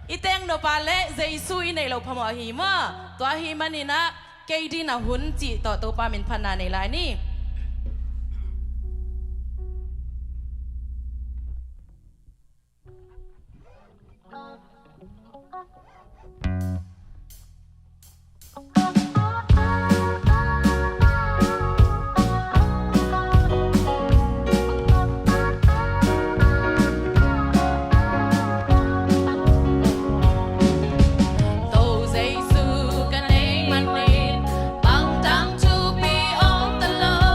iteng no pale Jesu inay lo phamo hi ma to hi manina keidi na hun chi to pa min phana nei lai ni Bằng trăng chu bi ôm tận lời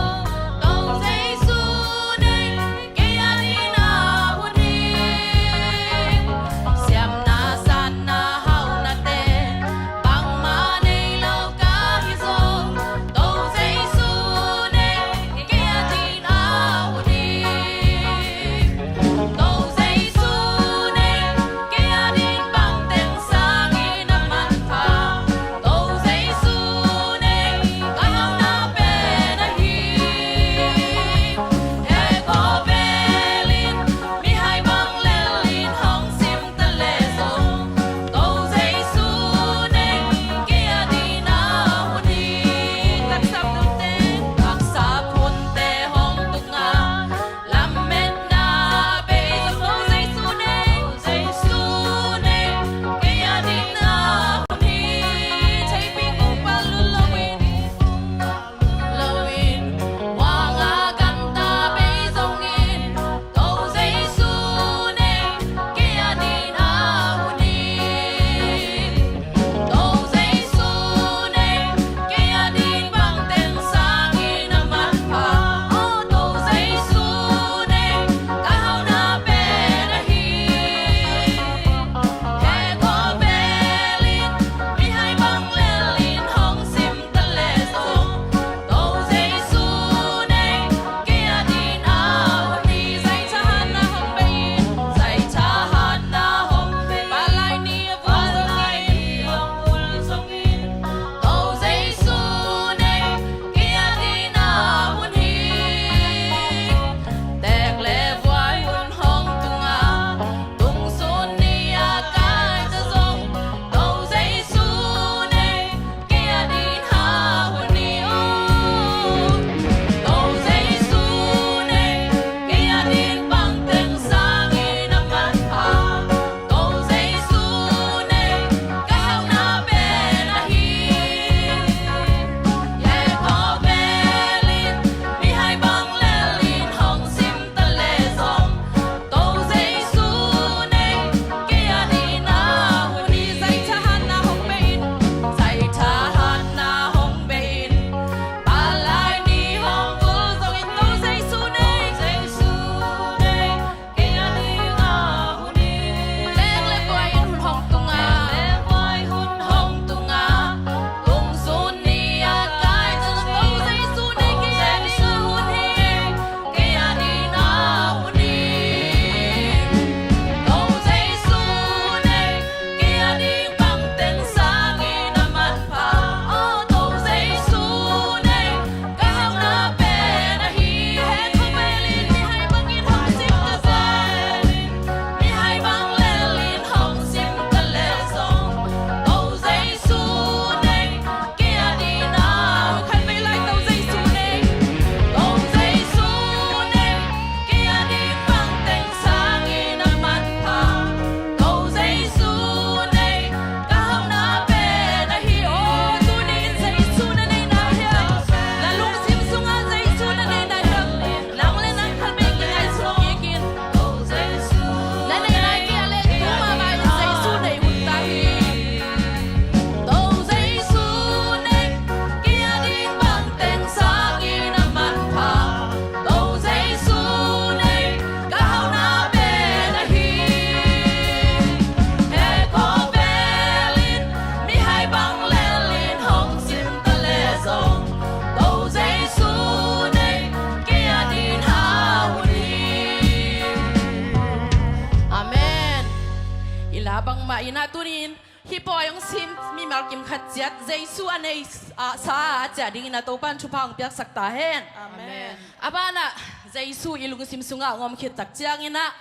ma ina tunin hi po yung sim mi mal kim khat jet jesu anei sa cha ding na to pan chupang piak sakta hen Amen. abana jesu ilung sim sunga ngom khit tak chiang ina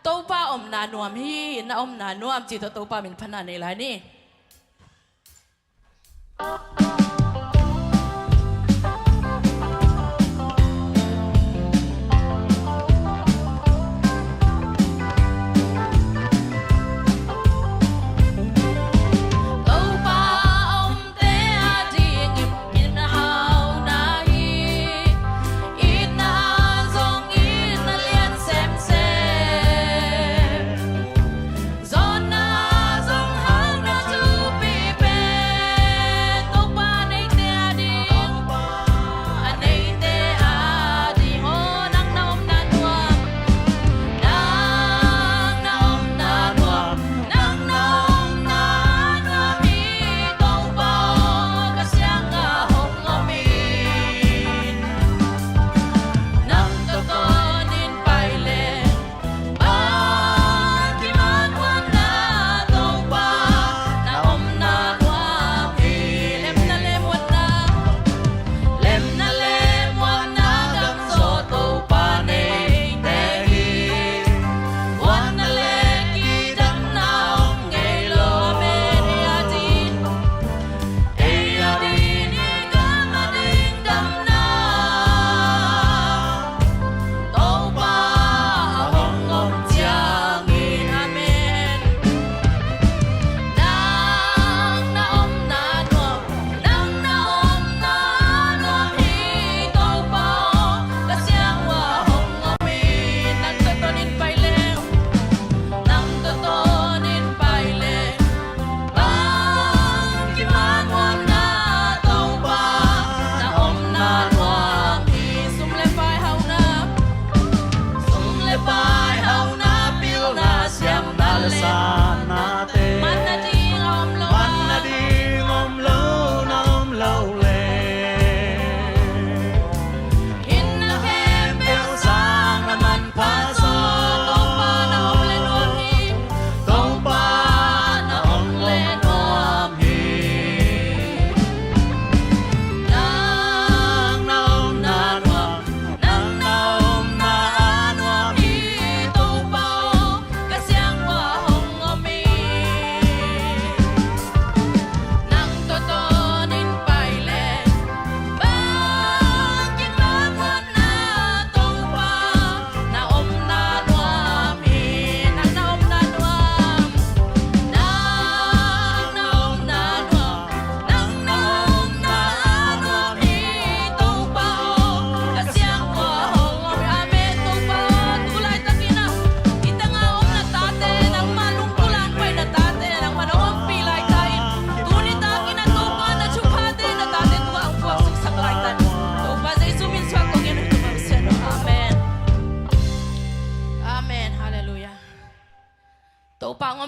to pa om na nuam hi na om na nuam chi to pa min phana nei la ni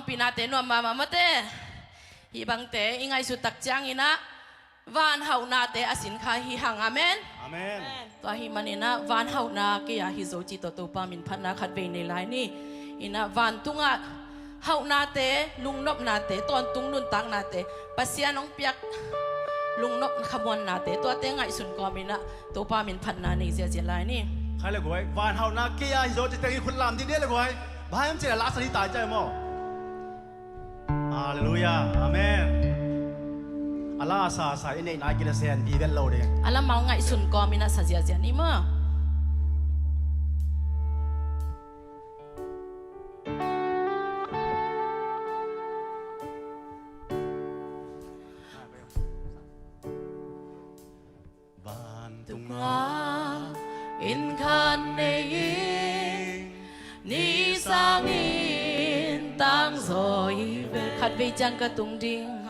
pinate no mama mate hibang te ingay sutak jang ina van hau na te asin kha hi hang amen Amen. to hi manina van hau na ke ya hi zo chi to pa min phan na khat ve nei lai ni ina van tunga hau na te lung nop na te ton tung nun tang na te pasian ong piak lung nop khamon na te to te ngai sun ko mina to pa min phan na nei je lai ni ใครเลยกูไอ้วานเฮานาเกียร์โยจะเตะคุณลำที่เดียเลยกูไอ้บ้านมันเจอลาสนิตายใจมั้งฮาเลลูยาอาเมนอัลลาห์สาสายในนายกิเลสเซนบีเวลโลเด alam mau ngai sun ko mina sa je ni ma in khan nei ni sang in tang rồi khát về chăng cả tung ding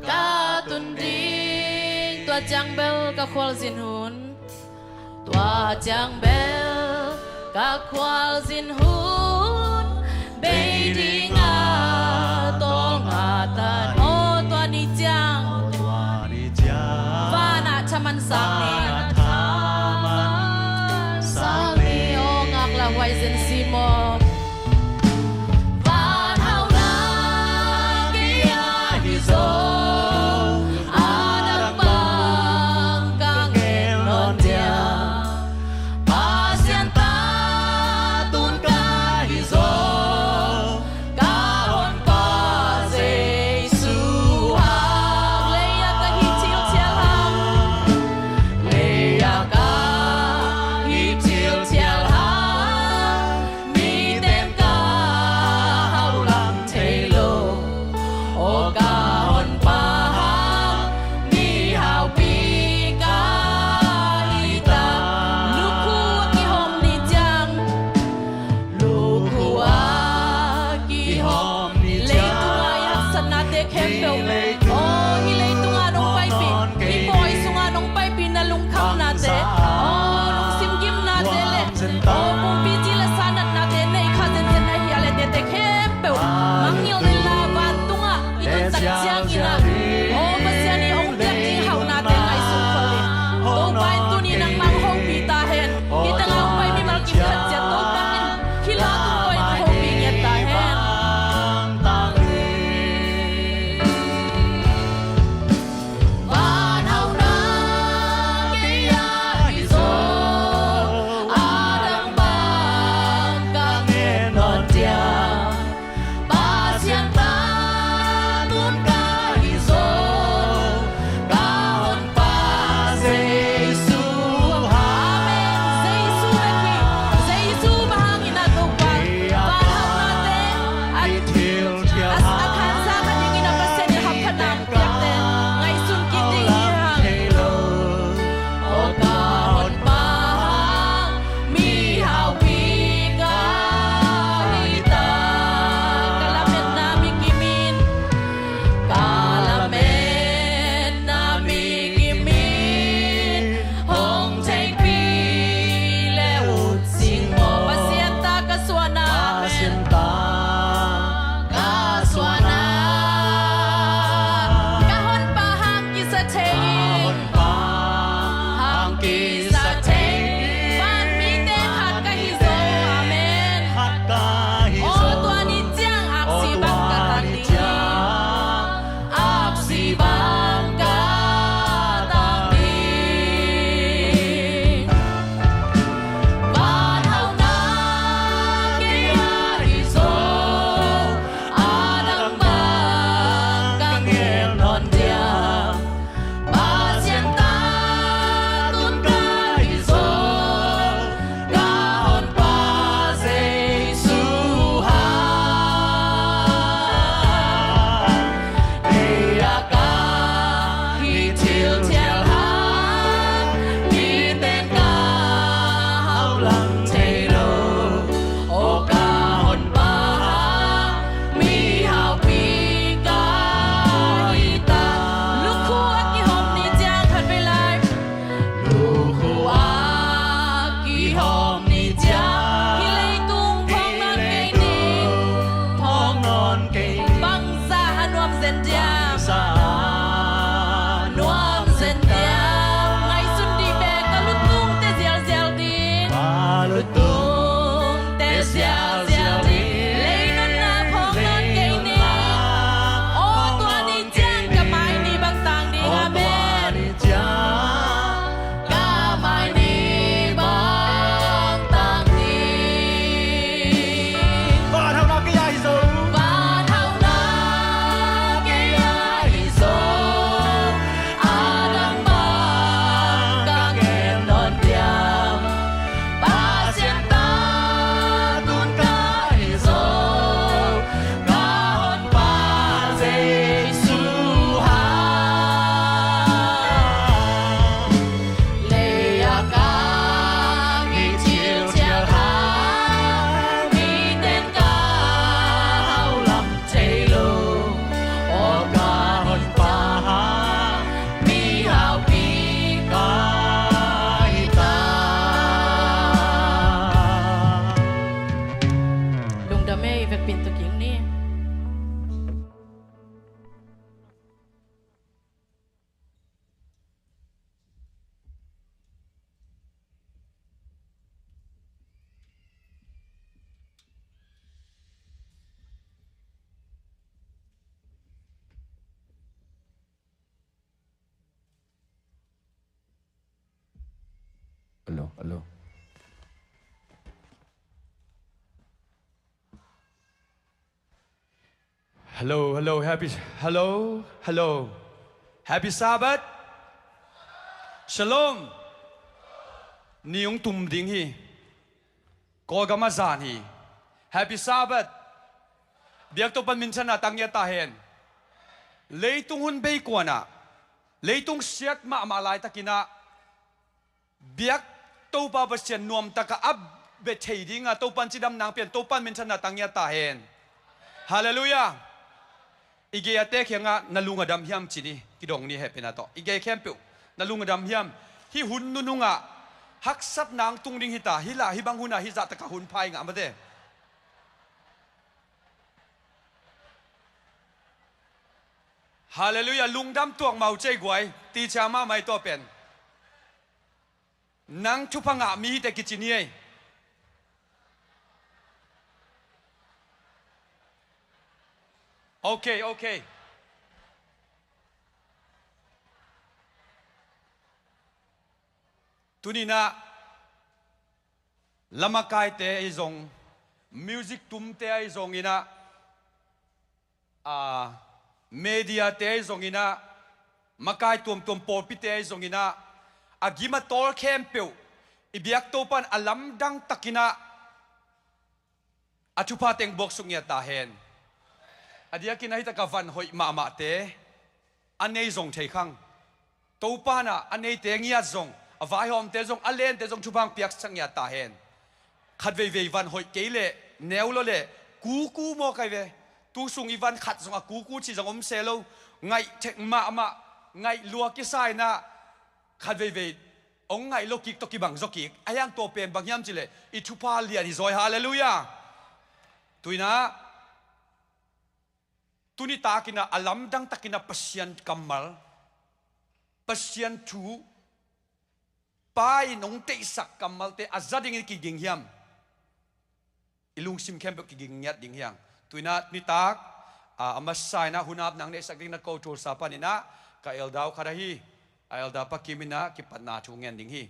cả tung ding tua chang bel cả khoal zin hun tua chang bel cả khoal zin hun be ding a tol nga tan o tua ni chang vana chaman sang ni sang ni o ngak la wai zen si mo Happy Sabbath Shalom Niung tum ding hi Ko gama zan hi Happy Sabbath Biak to pan minsan na tangya tahen Leitung hun bay ko na Leitung siyat maamalay takina Biak to pa ba siya nuam taka ab betay nga to pan sidam nang pian to pan minsan na tangya tahen Hallelujah Ige ate kaya nga nalungadam hiyam chini kidong ni happy na to Ige kempu nalungadam hiyam hi hun nunu nga haksat nang tungding hita hila hibang huna hiza taka hun pai nga amade Hallelujah lungdam tuang mau chay guay ti chama mai to pen nang chupanga mi te kichini Okay Tunina lamakai te izong music tum te izong ina media te izong ina makai tum polpi te izong ina agima tol kempeu ibiak topan alam dang takina achupa teng boksung ya tahen adia kinahita ka van hoi mama te anei zong thei khang topa na anei te ngia zong avai hom te zong alen te zong chupang piak sang ya ta hen khat ve van hoi keile neulo le ku mo kai ve tu sung i van khat zong a ku chi zong om selo ngai thek ma ngai lua ki sai na khat ve ong ngai lo ki to ki bang zoki ayang to pen bang yam chile I chupa lian hi zoi hallelujah tuina Tuni takina alam dang takina pasyan kamal pasyan tu pai nong te sak kamal te azading ki ging hiam ilung sim kem ki ging nyat ding hiang tuina ni tak amasai na hunap nang ne sak ding na ko tur sa panina ka eldau kharahi elda pakimina ki patna chu ngen ding hi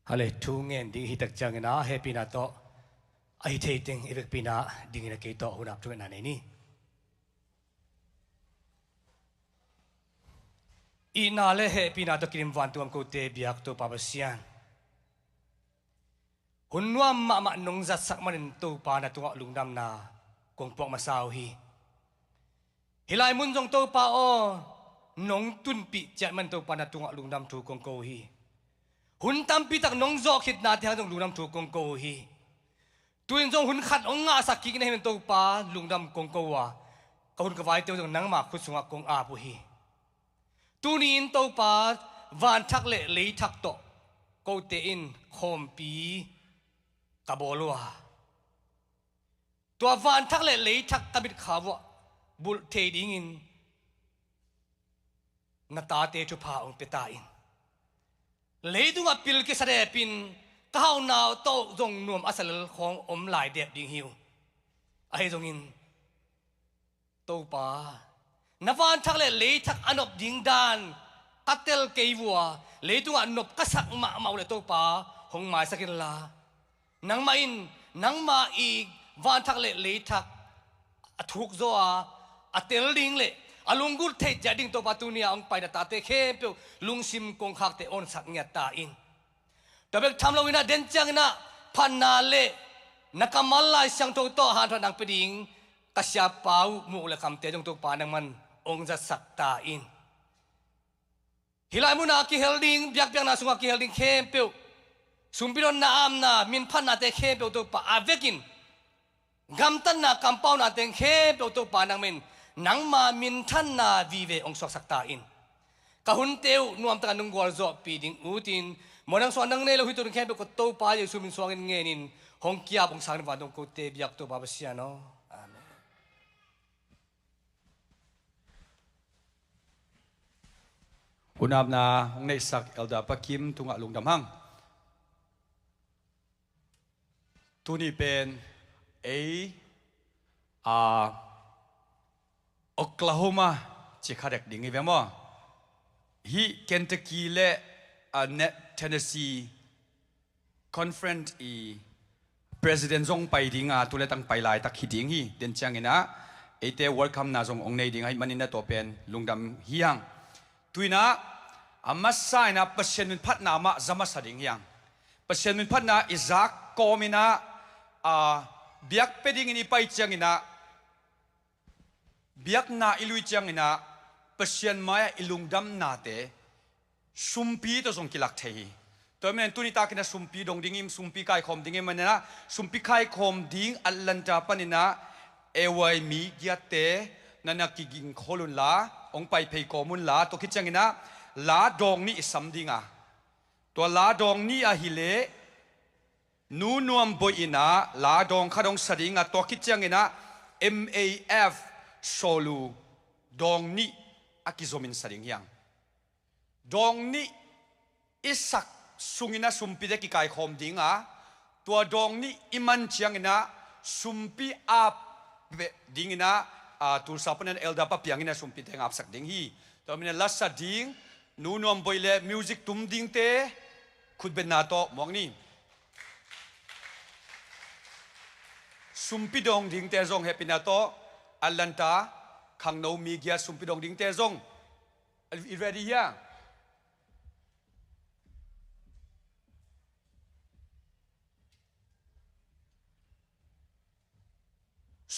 Hale tungen ding hitak jangena happy na to ai thei ting ibek pina ding na ke to hunap tu na ni ina le happy na to kirim wan tuam ko te biak to pabasian hunwam ma nong zat sak manin to pa na tunga lungdam na kong pok masaw hi hilai mun jong to pa o nong tun pi chat man to pa na tunga lungdam tu kong ko hi hun tam pi tak nong zok hit na te hang lungdam thu kong ko hi tuin jong hun khat ong nga sak ki ne hen to pa lungdam kong ko wa ka hun ka vai te jong nang ma khu sunga kong a pu hi tu ni in to pa van thak le thak to ko te in khom pi ka bolwa to van thak le thak ka bit khawa bul the ding in na ta te chu pha ong pe ta in Leidung apil ki sare pin kahau naw to jong nuam asal khong om lai dep ding hiu ai jong in to pa nawan thak le thak anop ding dan atel keiwa leidung anop kasak ma le to pa hong mai sakin la nang ma I van thak le thak athuk zo a atel ding le alungul the jading to patunia ong pai da ta te khe pe lungsim kong khak te on sak nya ta in tabek tham lawina den chang na phanna le nakamal lai sang to han tho nang peding kasya pau mu le kam te jong to pa nang man ong za sak ta in hilai mu na ki helding biak na sunga ki helding khe pe sumpiron na am na min phanna te khe pe to pa avekin gamtan na kampau na te khe pe to pa nang men nang ma min than na vive ong sok sakta in kahun teu nuam ta nung gol zo pi ding utin monang so nang ne lo hitur khe ko to pa ye sumin swangin ngenin hong kia bong sang wa dong ko te biak to babasia no amen Unab na hong nei sak elda pakim tunga lungdam hang tuni pen Oklahoma จิคาเด็กดิ่งอีเวมอฮีเคนตักกีและเทนเนสซีคอนเฟรนซ์President จงไปดิ่งตุเลตังไปลายตักฮิดิ่งฮีเดินจังเงินะเอเตอร์ welcome นาจงองในดิ่งให้มันนินตัวเป็นลุงดำฮียังตุยนะอามาสายนะเปอร์เซ็นต์พัฒนามาจะมาสดิ่งฮียังเปอร์เซ็นต์พัฒนาอิซักโกมินะเบียกไปดิ่งนี่ไปจังเงินะเบียกนาอิลุยจังนะเปอร์เซ็นต์มาอิลุงดำนาเตสุมปีตัวทรงกิลักเทฮีตัวมันตุนิตากินะสุมปีดงดิ่งสุมปีไข่คมดิ่งมันนะสุมปีไข่คมดิ่งอัลลันจาปนินะเอวายมีเกียเตนันนักกิงโคลุนลาองไปเพย์กอมุนลาตัวคิดจังนะลาดองนี่สัมดิ่งตัวลาดองนี่ฮิเลนูนวมบอยนะลาดองข้าดองสดิ่งตัวคิดจังนะ MAF โซลูดองนี่อากิโซมินสดิ่งยังดองนี่อิสักสุงินะสุมปีเด็กไก่คมดิ่งตัวดองนี่อิมันจังนะสุมปีอาดิ่งนะตูสับนั้นเอลดาปะเปียงนะสุมปีเด็กอาบสักดิ่งฮีตัวมันลัสสัดดิ่งนูนวมบอยเล่มิวสิกตุ้มดิ่งเตคุดเป็นนาโตมองนี่สุมปีดองดิ่งเตจงเฮปินาโตอัลลันตาขังโนมีเกียสุมปีดองดิ่งเตจงอีเรดี้ยา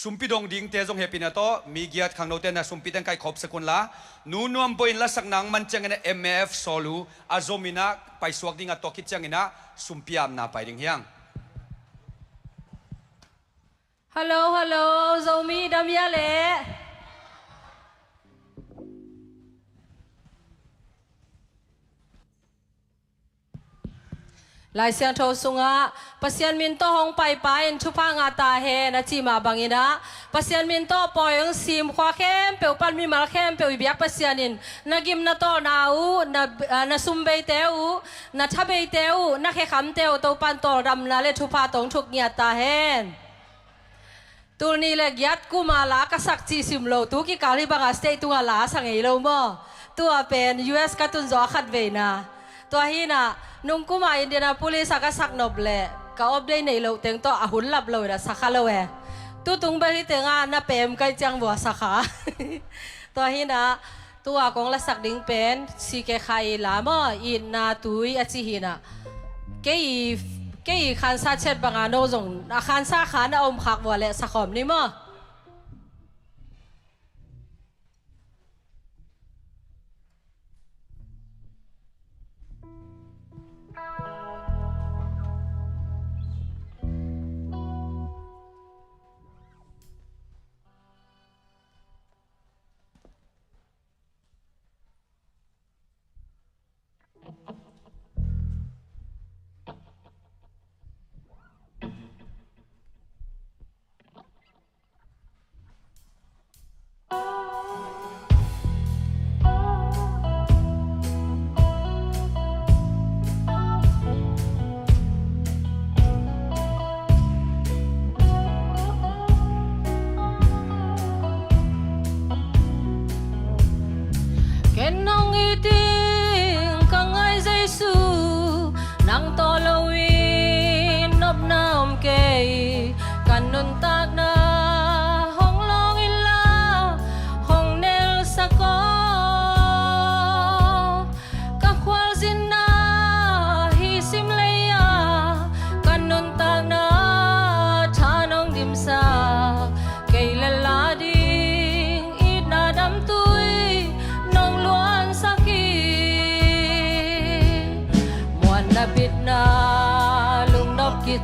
สุมพิดงดิ่งเตจงเฮปินาโตมีเกียรติขังโนเตนะสุมพิดังไก่ขบสกุลละนูนวมบอยละสักนังมันจังเงิน MF โซลูอาโซมินะไปสวกดิ่งอัตโตคิดจังเงินสุมพิยามนาไปดิ่งเฮียงฮัลโหลฮัลโหลโซมีดำยาเล่ลายเสียงโทสุงะปัสยันมินโตหงไปชุพางาตาเฮนะจีมาบังอินะปัสยันมินโตปอยงซิมขวาเข้มเปียวปันมีมาเข้มเปียวบิยกปัสยันินนักิมนาโตนาอูนาซุมเบเตอูนาทับเบเตอูนักเขคำเตอูโตปันโตรำนาเลชุพาตงชุกเงียตาเฮนตัวนี้เล็กยัดกูมาลากษักจีซิมโลตัวกี่การที่บางอาสเตตัวลาสังเอโลโมตัวเป็น US การ์ตูนจอขัดเวนะตัวฮีน่ะนุ่งกูมาอินเดียนาพูลิสักสักนบเล่ก็อบได้ในโลกเต็งตัวอาหุนหลับเลยนะสักฮัลโหลเอตัวตุงไปที่เต็งน่ะเปมกันจังบัวสักขาตัวฮีน่ะตัวกงละสักดิ่งเป็นสีเกขายลามอินนาตุยอจิฮีน่ะเกยขันซาเช็ดบางอันโนจงขันซาขันอมขักบัวเล่สักขอมนี่มั้ง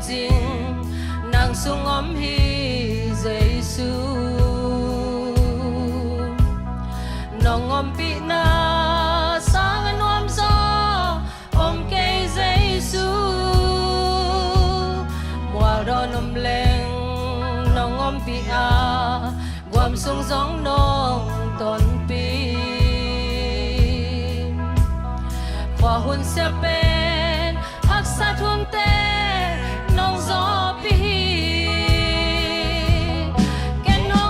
จริงนางสุงอมฮีเจซูน้องอมปีนาสังนวมซออมเกยเจซูมัวรอนมเลงน้องอมปีอาความทรงสองน้องตนปีพอหุ่นเสียเป็นอักษรทุนเตน้องซอปีแกน้อ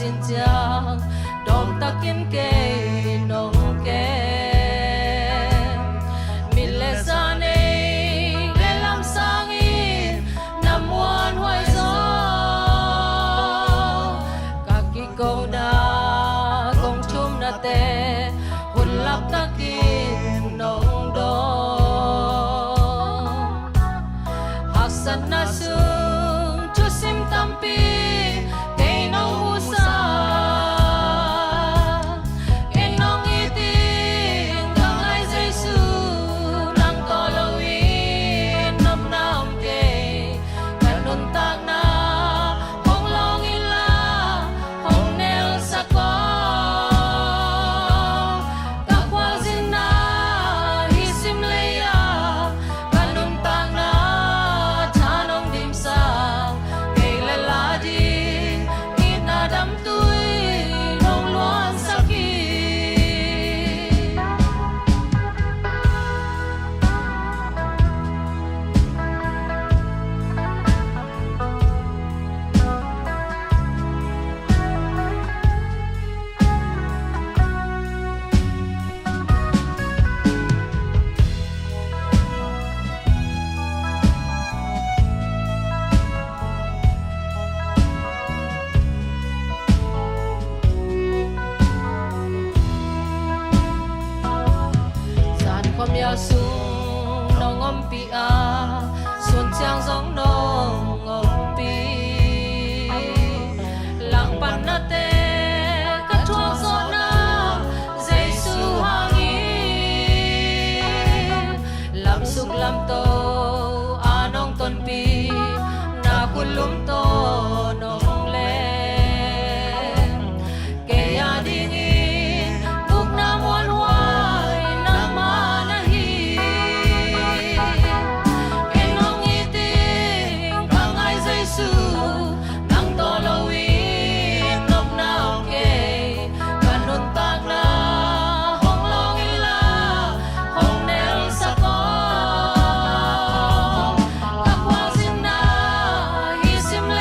xin chàng đom ta kiên kề nông kề mình lệ xa này lệ làm sang in nằm muôn hoài gió các kỳ câu đa công chung na tê hồn lap ta kiên nông đô hak san na sung chu sim tampi kay nong usa enong iting kangay Jesu nang tolawin nam nam kay kanun tag na hong long ila hong nel sa ko kakwal zina hisim leya kanun tag na chanong dim sa kay laladi inadam tuy nong luan sakit Sanความยาวสูงน้องอมปีอาส่วนเจียงสองน้องอมปีหลังปันนาเตกระทวงโซนาเจสูหางีลำสุกลำโตอาน้องต้นปีนาคุณลุมโตน้องเล่เกยาดิงีทุกนามวันวายนามมานาฮีเอ็นองอีติงกังไอเจสูนังโตลวินนกนาองเกกันนุนตากนาหงลองอีลาหงเนลสะกอกับวาสินาฮิสิมเล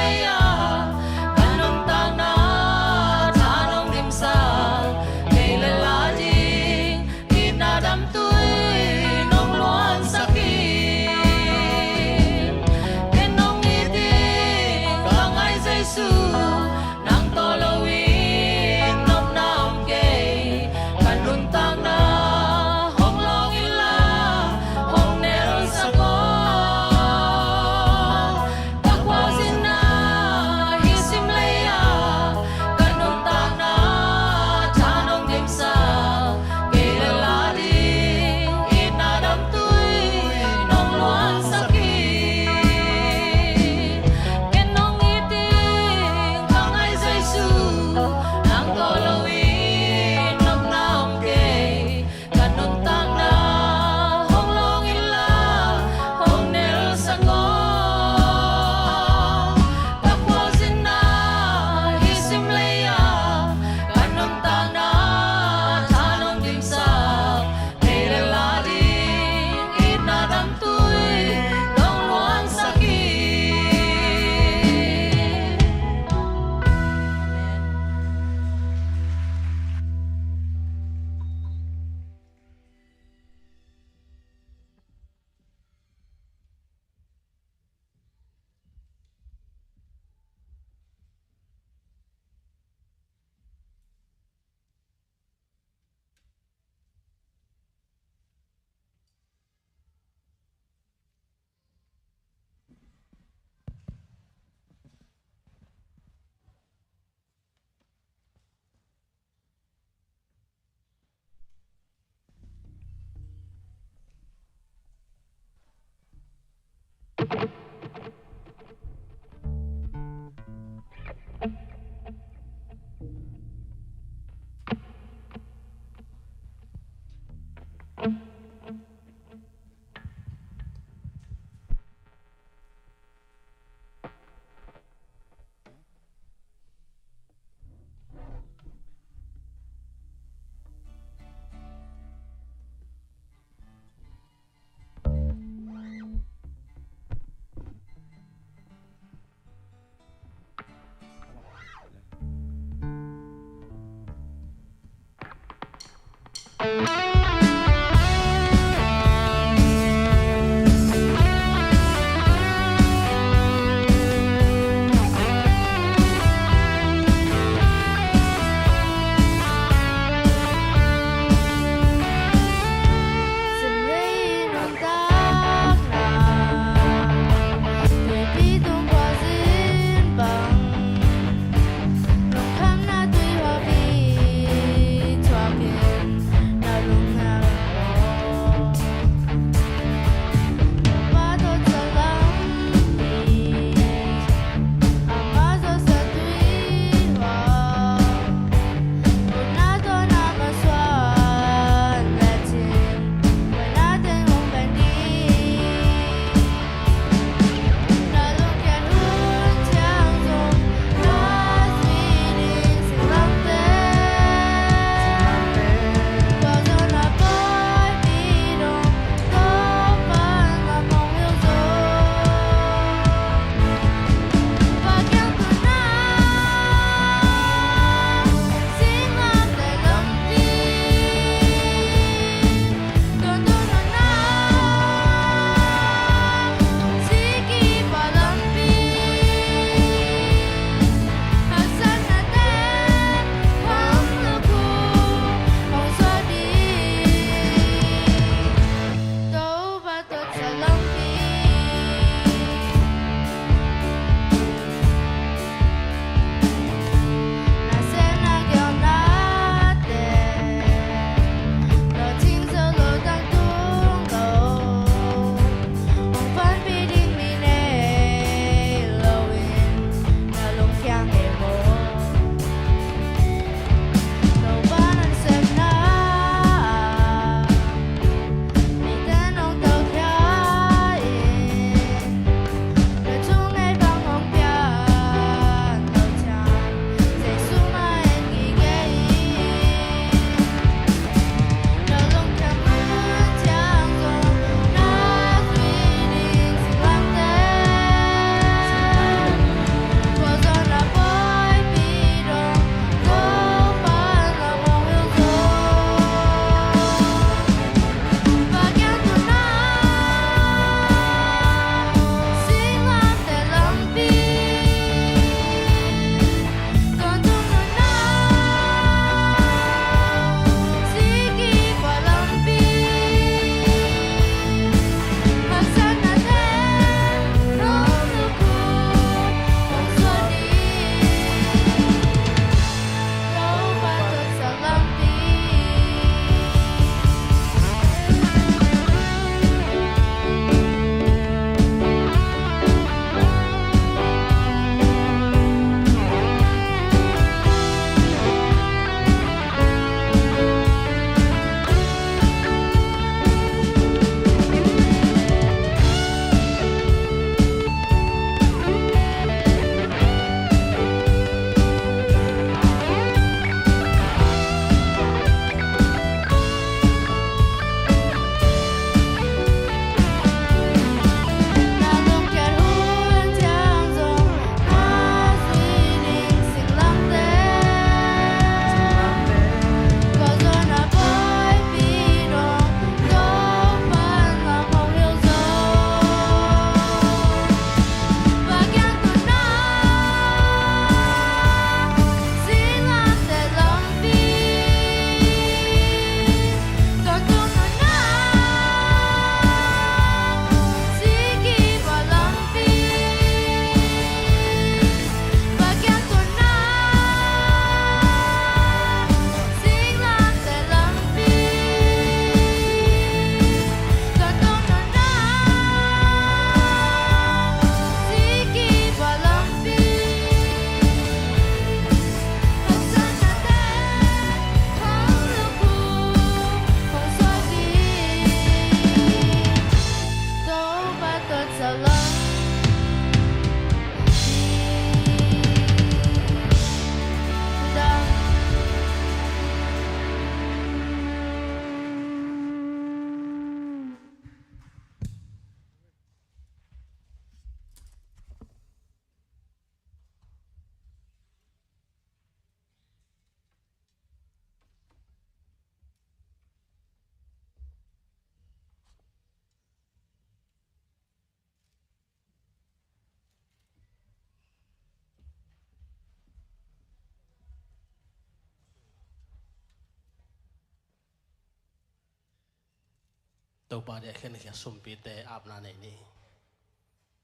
tàu pa để khen khía sum pi te áp na này ni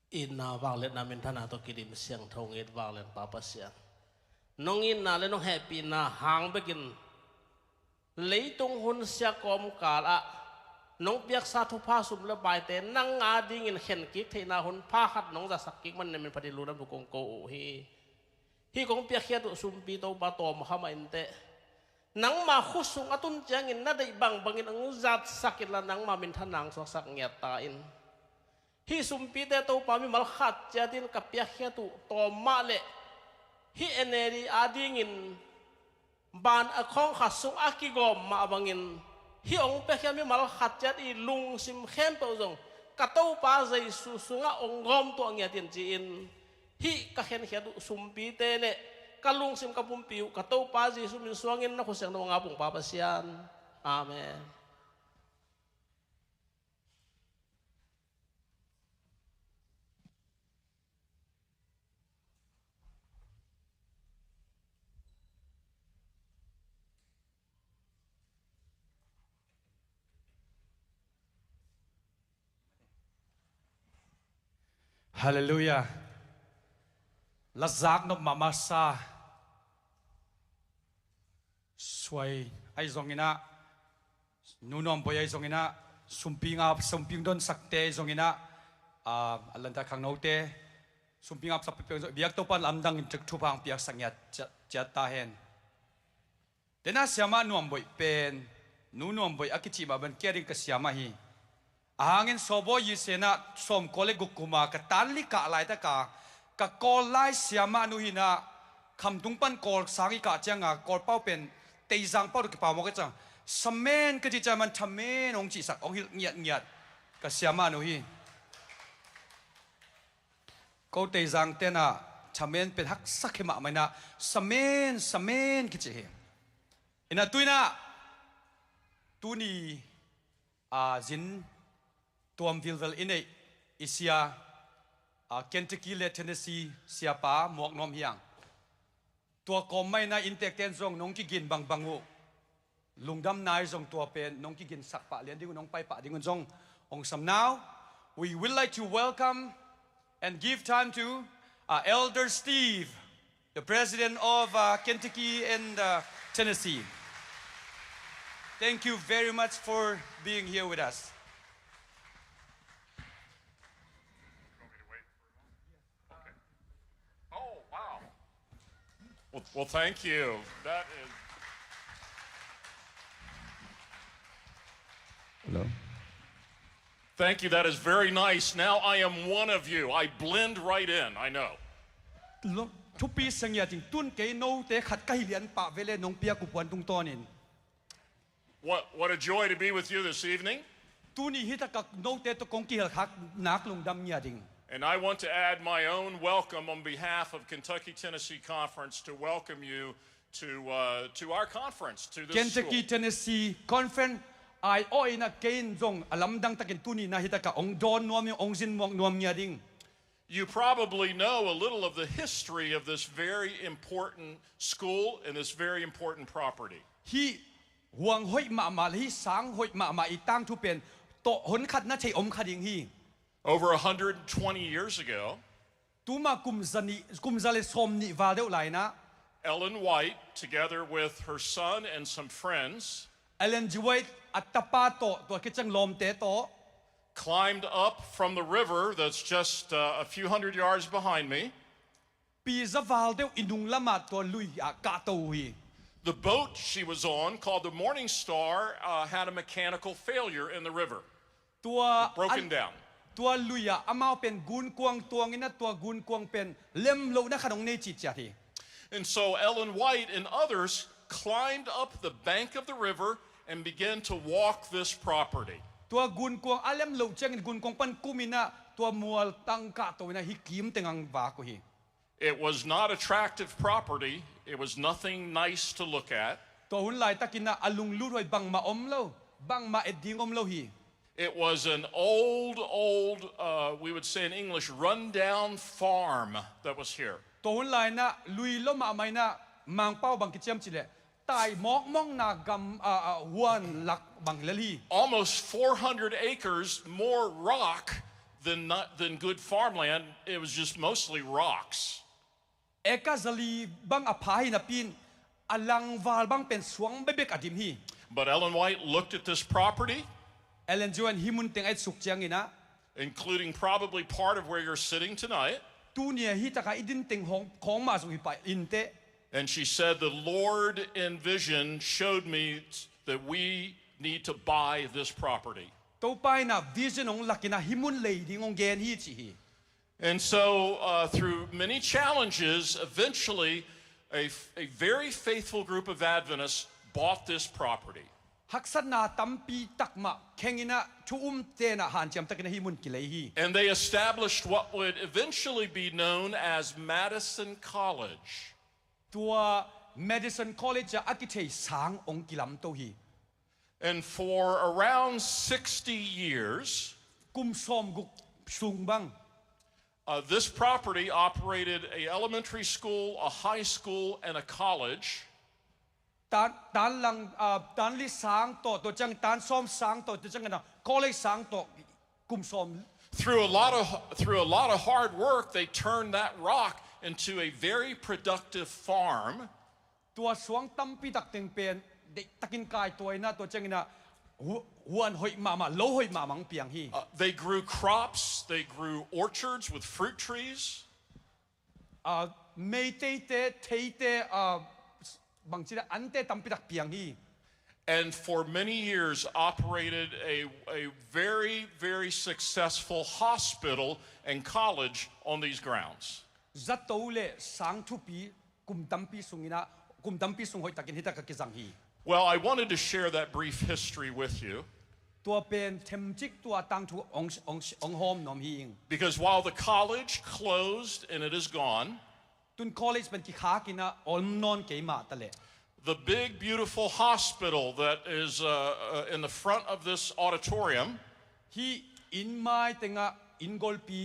in na vang let na min thana to kirim siang thong it vang let papa siang nong in na le nong happy na hang begin lấy tung hun sia kom cả la nong biak sa thu pha sum le bai te nang a ding in khen kik the na hun pha khat nong za sak kik man ne min padi lu na bu kong ko hi kong biak khia tu sum pi to ba to ma khama in te nang ma khusung atun chang in na dei bang bangin ang zat sakit la nang ma min thanang so sak ngia ta in hi sumpi te to pa mi mal khat cha tin ka pya khia tu to ma le hi eneri ading in ban a khong kha sung akigom ma bangin hi ong pe khia mi mal khat cha i lung sim khem to jong ka to pa zai su sunga ong gom to ngia tin chi in hi ka khen khia tu sumpi te le kalung sim kapum piu kato pa Jesu min suangin na kusang na mga pong papasyan. Amen. Hallelujah. Lazak no mamasa. Suai ai zongina nunom boy ai zongina sumping don sakte zongina alanta khang note sumping up sap biak to pan lamdang in tuk thupang piak sangyat chata hen dena siama nuam boy pen nunom boy akichi ma ban kering ka siama hi ahangin sobo yisena som kole gukuma ka tanli ka lai ta ka kol lai siama nu hina khamtung pan kol sangi ka changa kol pau pen tây giang bao được bảo một cái chẳng samen cái gì cha man samen ông chỉ sắc ông nhiệt nhiệt cái siama nó hi câu tây giang tên à samen bên hắc sắc cái mạ mày na samen cái gì ina tui na tu ni zin tuam vilvel inai isia Kentucky le Tennessee siapa muak nom hiangตัวกอมไม่น่าอินเตกเทนซงน้องกินบังหูลุงดำนายซงตัวเป็นน้องกินสักปะเลี้ยนดิ้งน้องไปปะดิ้งซงองสำนาว we would like to welcome and give time to Elder Steve, the president of Kentucky and Tennessee. Thank you very much for being here with us. Well, thank you. That is. Hello. Thank you. That is very nice. Now I am one of you. I blend right in. I know. ทุกปีสังเกตจริงตุนเกยโนเตขัดใกล้เลียนปะเวเลนงเปียกุปวันตุงตอนิน What a joy to be with you this evening. ตุนี่ฮิตกับโนเตตกงกีหักนักลุงดำเนียดิง And I want to add my own welcome on behalf of Kentucky Tennessee Conference to welcome you to our conference, to this Kentucky school. Tennessee Conference ไอโอยนักเกณฑ์จงอลัมดังตะกินตุนี่นะฮิตกับองดอนนวมองซินมองนวมเนียดิง You probably know a little of the history of this very important school and this very important property. ฮีห่วงห้อยมาฮีสังห้อยมาอีตั้งทุเป็นโตหนขัดนะใช่อมขัดยิงฮี Over 120 years ago, ตูมากุมซาเลสมนิวาเดลไลนะ Ellen White, together with her son and some friends, เอเลนจิวต์อัตตาปาโตตัวคิดจังลมเตโต climbed up from the river that's just a few hundred yards behind me. ปีซาวาเดลอินุงละมาตัวลุยอากาโตฮี The boat she was on, called the Morning Star, had a mechanical failure in the river. ตัว Broken down. ตัวลุยอามาเป็นกุนกวงตัวงินะตัวกุนกวงเป็นเล่มโลนะขนมเนจิตจ้ะที And so Ellen White and others climbed up the bank of the river and began to walk this property. ตัวกุนกวงอาเล่มโลเจงกุนกวงปันกุมินะตัวมัวตังกะตัวนะฮิกิมเตงังวากุฮี It was not attractive property. It was nothing nice to look at. ตัวหุ่นลายตะกินนะอลุงลุรวยบังมาอมโลบังมาเอ็ดดิงอมโลฮี It was an old, we would say in English, run-down farm that was here. ตัวหุ่นลายนะลุยล้มมาไม่นะมังเป้าบังกิจยมจิเล ตายหมอกมองนากำหวนหลักบังเลลี almost 400 acres more rock than good farmland. It was just mostly rocks. เอกาซาลีบังอภาหินาปินอลังวาลบังเป็นสวงเบเบกอดิมฮี But Ellen White looked at this property, เอเลนจวนฮิมุนเต็งไอสุกเจียงอินะ including probably part of where you're sitting tonight, ตูเนียฮิตะกาอิดินเต็งของมาสุกิไปอินเต and she said, "The Lord in vision showed me that we need to buy this property." ตัวไปนะวิจนองลักกินะฮิมุนเลยดิงองเกนฮีจีฮี And so, through many challenges, eventually, a very faithful group of Adventists bought this property. ฮักษณาตัมปีตักมาเข่งอินะทุมเตนะหันเจียมตักกินะฮิมุนกิเลฮี And they established what would eventually be known as Madison College. ตัว Madison College จะอากิเทสางองกิลัมโตฮี And for around 60 years, กุมซอมกุกซุงบัง this property operated an elementary school, a high school, and a college. ตานลังตานลิสางโตตัวจังตานซอมสางโตตัวจังกันนะ college สางโตกุมซอม Through a lot of hard work, they turned that rock into a very productive farm. ตัวสวงตัมปีตักเต็งเป็นเด็กตะกินกายตัวนะตัวจังนะหวนหอยมาโลหอยมามังเปียงฮี They grew crops, they grew orchards with fruit trees. เมย์เตเตบางทีอันเตตัมปีตักเปียงฮี And for many years operated a very, very successful hospital and college on these grounds. จัตโตเลสางทุปีกุมตัมปีสุงินะกุมตัมปีสุงหอยตะกินฮิตะกะกิจังฮี Well, I wanted to share that brief history with you ตัวเป็นเทมจิกตัวตังทุองโฮมนอมฮีง because while the college closed and it is gone, ตุน college เป็นกิขากินะอมนอนเกมาตะเล the big, beautiful hospital that is in the front of this auditorium ฮีอินไม้เตงะอินกอลปี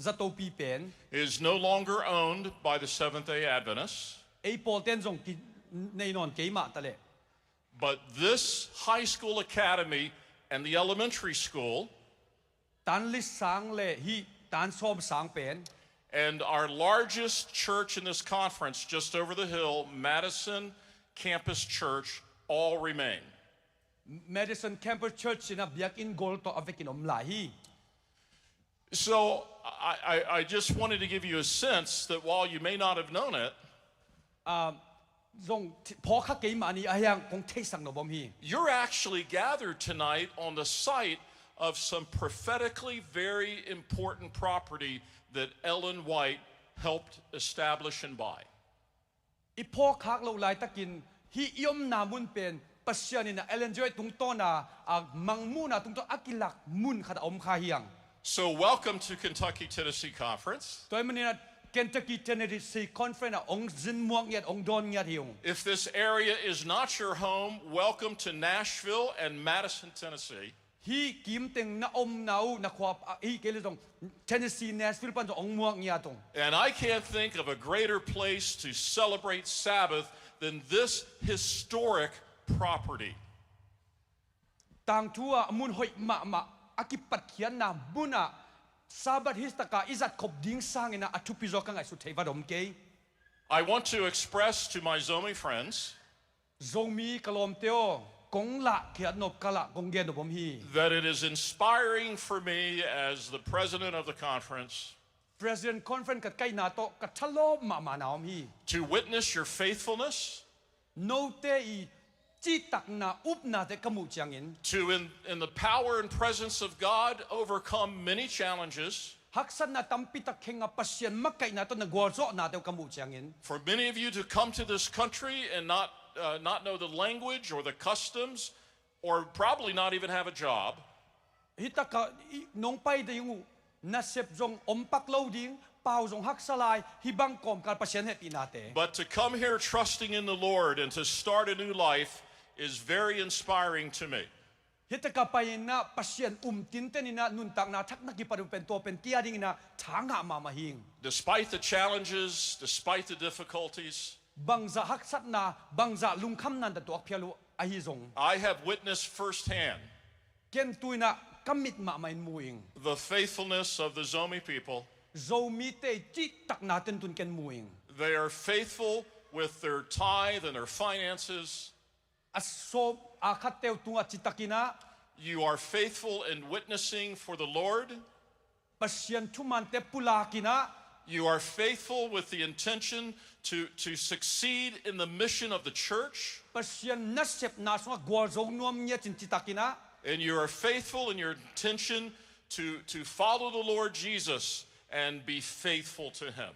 จัตโตปีเป็น is no longer owned by the Seventh-day Adventists. ไอโปลเตนจงกิในนอนเกมาตะเล But this high school academy and the elementary school ตันลิสางเลฮีตันซอมสางเป็น and our largest church in this conference just over the hill, Madison Campus Church, all remain. Madison Campus Church นะเบียกอินกอลตัวอเวกินอมลาฮี So I just wanted to give you a sense that while you may not have known it, จงพอข้าเกมานี่อายังคงเทสังนบอมฮี you're actually gathered tonight on the site of some prophetically very important property that Ellen White helped establish and buy. อีพอคักเราลายตะกินฮียอมนามุนเป็นปัสยานินะเอเลนจอยตุงโตนามังมูนาตุงโตอากิลักมุนขัดอมคาเฮียง So welcome to Kentucky Tennessee Conference. ตัวมันนี่นะ Kentucky Tennessee Conference องจินม่วงเงียดองดอนเงียดเฮียง If this area is not your home, welcome to Nashville and Madison, Tennessee. ฮีกิมเต็งนาอมนาวนาควาฮีเกลิตง Tennessee Nashville ปันจะองม่วงเงียดตง And I can't think of a greater place to celebrate Sabbath than this historic property. ต่างทั่วมุนหอยมาอากิปัดเขียนนาบุนะซาบัดฮิสตกาอิจัดขบดิ้งสร้างนะอัตุปิโจกังไอสุเทวดมเก I want to express to my Zomi friends จงมีกลมเตียวกงละเขียนนบกะละกงเกนนบมฮี that it is inspiring for me as the president of the conference President Conference กัดไกนาโตกัดทะลมมานาอมฮี to witness your faithfulness, โนเตอีจีตักนาอุบนาเตกมุจังอิน to in the power and presence of God overcome many challenges. ฮักษณะตัมปิตักเข่งปัสเซียนมักไกนาโตนกวอโซนาเตกมุจังอิน For many of you to come to this country and not know the language or the customs, or probably not even have a job. ฮิตกะนงไปเดยูนาเซบจงอมปักโลดิงเป่าจงฮักสลายฮิบังกอมการปัสเซียนเฮปีนาเต But to come here trusting in the Lord and to start a new life is very inspiring to me. ฮิตกะไปนะปัสเซียนตินเตนินะนุนตักนาทักนักิปารุเป็นตัวเป็นเตียดิงนะทางหามาหิง Despite the challenges, despite the difficulties, บังจะฮักสัตนาบังจะลุงคำนันแต่ตัวเพียลุอหิจง I have witnessed firsthand เกณฑ์ตุยนะกำมิดมาไม่มูอิง the faithfulness of the Zomi people. โจมีเตจิตักนาเต็นตุนเกณฑ์มูอิง They are faithful with their tithe and their finances. อโซอาคัตเตวตุงอจิตักินะ You are faithful in witnessing for the Lord. ปัสยันทุมันเตปุลากินะ You are faithful with the intention to succeed in the mission of the church. ปัสยันนัสเซปนาสวะกัวจงนวมเนียจินจิตักินะ And you are faithful in your intention to follow the Lord Jesus and be faithful to Him.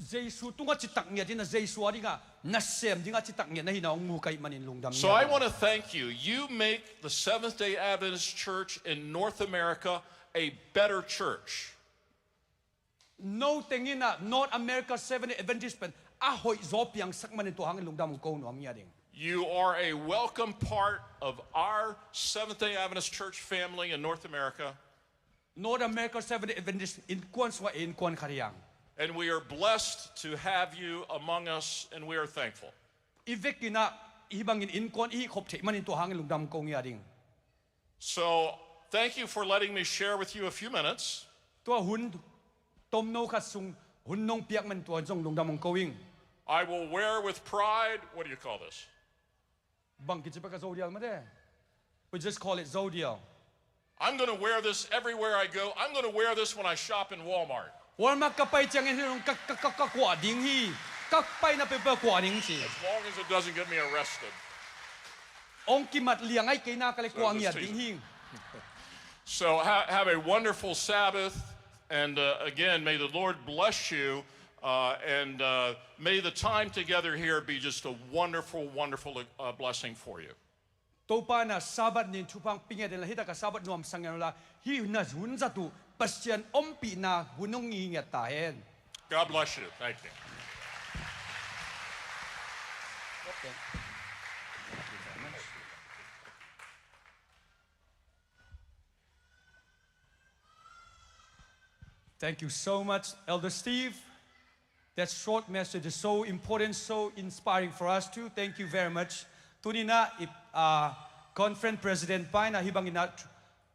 เจสุตุงอจิตักเนียจินะเจสุอาดิงะนัสเซมดิงะจิตักเนียนะฮินาองมูไกมันอินลุงดำ So I want to thank you. You make the Seventh-day Adventist Church in North America a better church. no tengina North America 7 Adventist pen a hoi zo piang sak man to hang lung dam ko no am ya ding You are a welcome part of our Seventh-day Adventist Church family in North America. North America 7 Adventist in kwan swa in kwan khariang And we are blessed to have you among us, and we are thankful. ivekina ibangin in kwan I khop the man to hang lung dam ko ya ding So thank you for letting me share with you a few minutes. to hun tom no kha sung hun nong piak man to jong lung dam ko wing I will wear with pride. What do you call this? bang ki chipaka zodial ma de we just call it zodial I'm going to wear this everywhere I go. I'm going to wear this when I shop in Walmart. wal ma ka pai chang in ka kwa ding hi ka pai na pe pa kwa ding si As long as it doesn't get me arrested. ong ki mat liang ai ke na ka le kwa So ngia this ding hi So have a wonderful Sabbath. And again, may the Lord bless you. And may the time together here be just a wonderful, wonderful blessing for you. to pa na sabat nin chupang pinga de la hita ka sabat nuam sangyan la hi na hun za tu pasyan ompi na hunong ngi ta hen God bless you. Thank you. Thank you so much, Elder Steve. That short message is so important, so inspiring for us too. Thank you very much. Tunina, conference president pa na hibang ina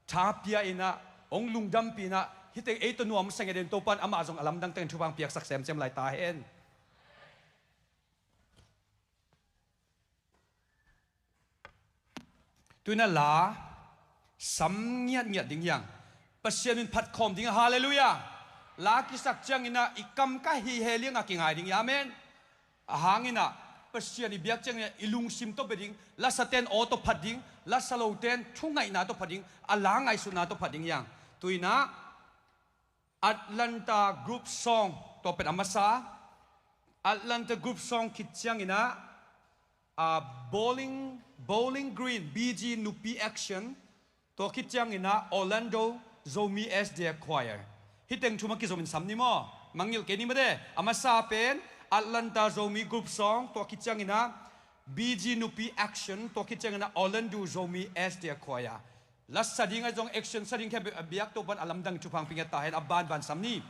tapia ina ong lungdam pina hiteng eto nuam sang eden topan ama azong alam dang teng chupang piak saksem sem lai ta hen. Tunina la sam ngiat ding yang. Pasyanin pat kom ding hallelujah. Laki sak jang ina ikam ka hi heliang aking hiding amen. Ahangina pasyan ibiak jang ilung sim to beding la saten auto pading la saloten chungai na to pading alangai su na to pading yang. Tuina Atlanta group song to pen amasa Atlanta group song kitjang ina bowling green BG Nupi action to kitjang ina Orlando Zomi SDF choir. Hiteng cuma kizomin samni mo mangil keni made amasa pen Atlanta Zomi group song to kitjang ina BG Nupi action to kitjang ina Orlando Zomi SDF choir. Las sading ay jong action sading ke biak to ban alam dang chupang pingat tahen aban ban samni.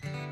Hãy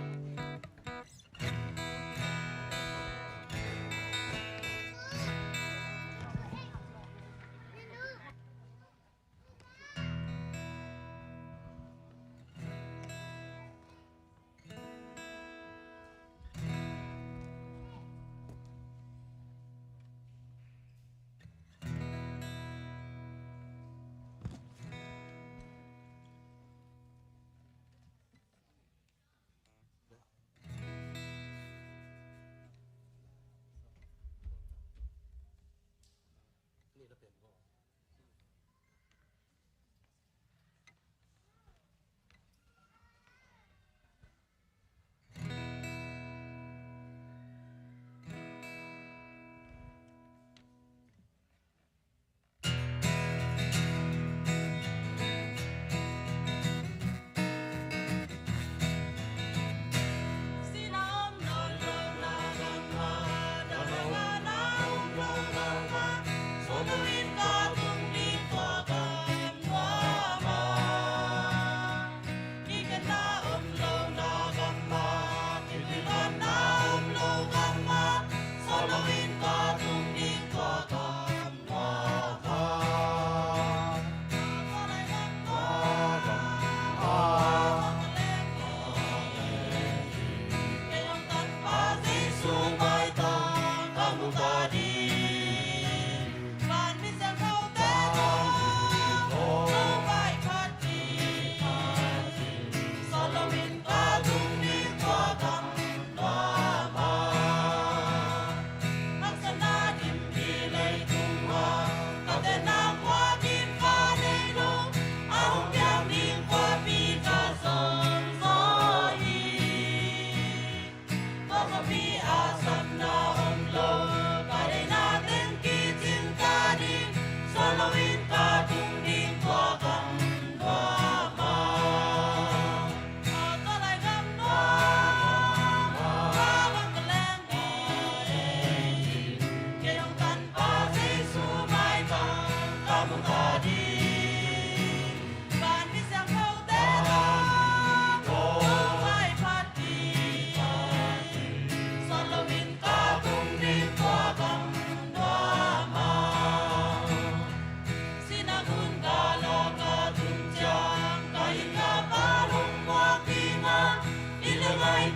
subscribe cho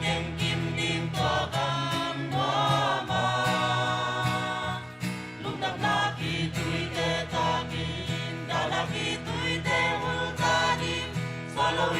kênh Ghiền Mì Gõ để không bỏ lỡ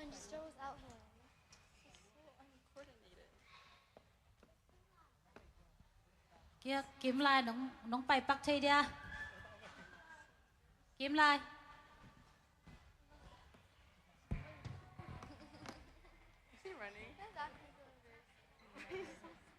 and just throw without him. This is so uncoordinated. Kia kiếm lại nóng bay bắc chơi đi à. Kiếm lại. Is he running? That's actually good. Could you hold it?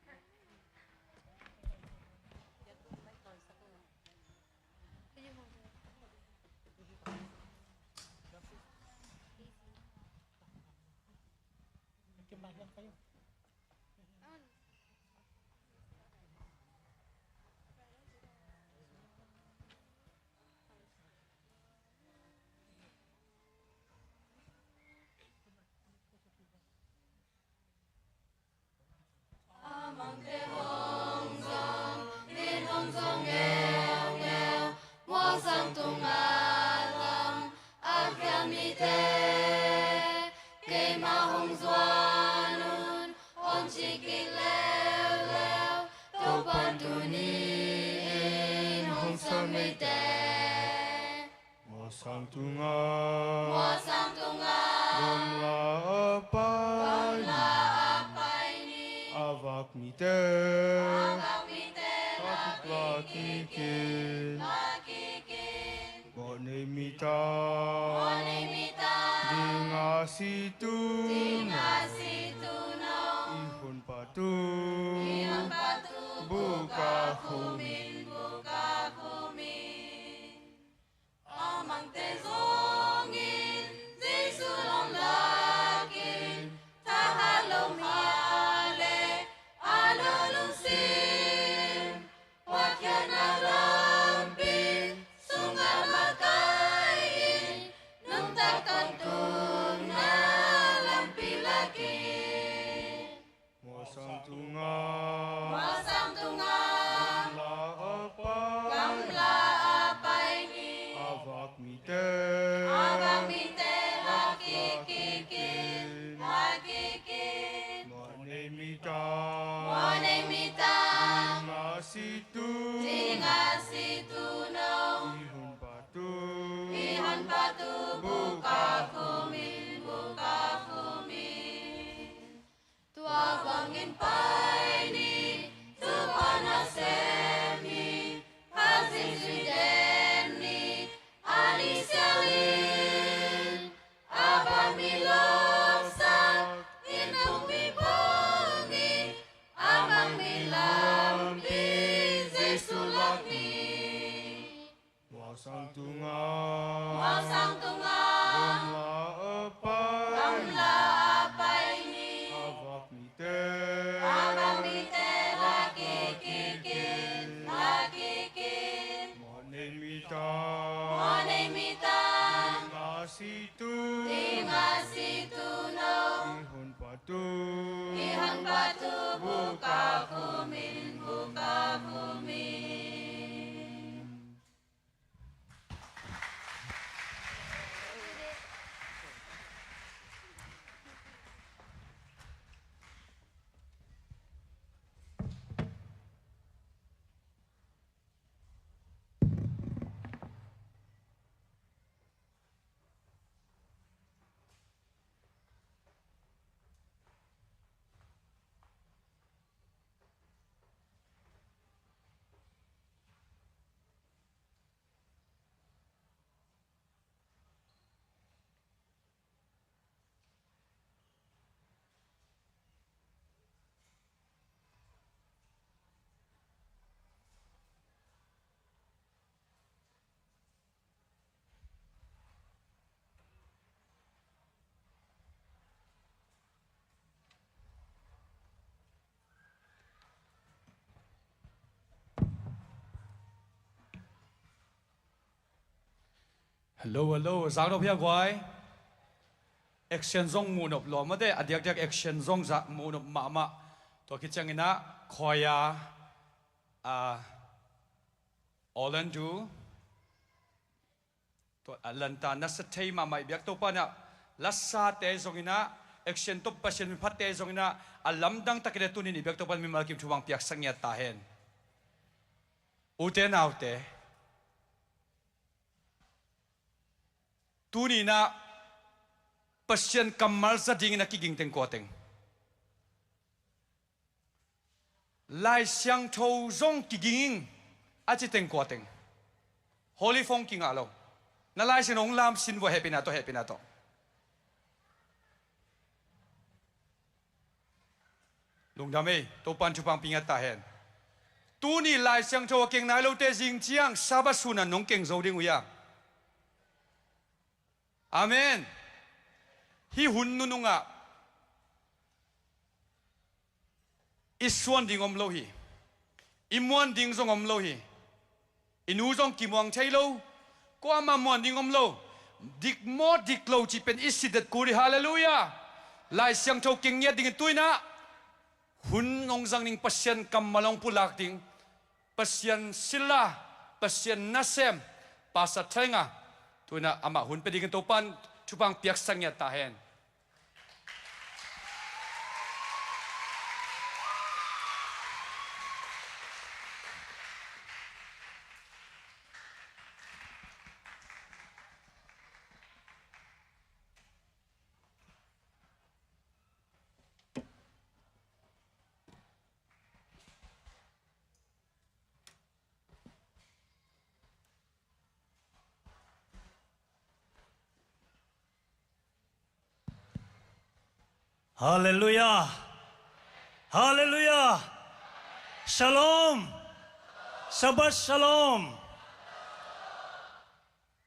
Hello, zang đâu phía quái. Action zong mu nộp lò mà đấy, adiak action zong za mu nộp mà. Tôi khi chẳng ina khoya Orlando. Tôi Atlanta na sa thay mà mày biết tôi pa na lasa te zong ina action top passion mi phát te zong ina alam dang takile tu ni biết tôi pa mi malkim chuwang piak sangya tahen. Ute na ute. Tu ni na pasien kamal sa ding na kiging teng ko teng lai siang thâu zong kiging a chi teng ko teng holy phong king alo na lai sin ong lam sin wo happy na to lung dame to pan chu pang pingat ta hen tu ni lai siang thâu keng nai lo te jing chiang sabasuna nong keng zo ding uya amen hi hun nununga iswan ding om lo hi imuan ding zong om lo hi inu zong kimwang chai lo ko ama muan ding om lo dik mo dik lo chi pen isidet kuri hallelujah lai siang tho king nya ding tuina hun nong zang ning pasien kam malong pulak ding pasien sila pasien nasem pasa thenga tuina ama hun pe ding to pan chupang piak sangya ta hen Hallelujah. Hallelujah. Shalom. Shabbat shalom.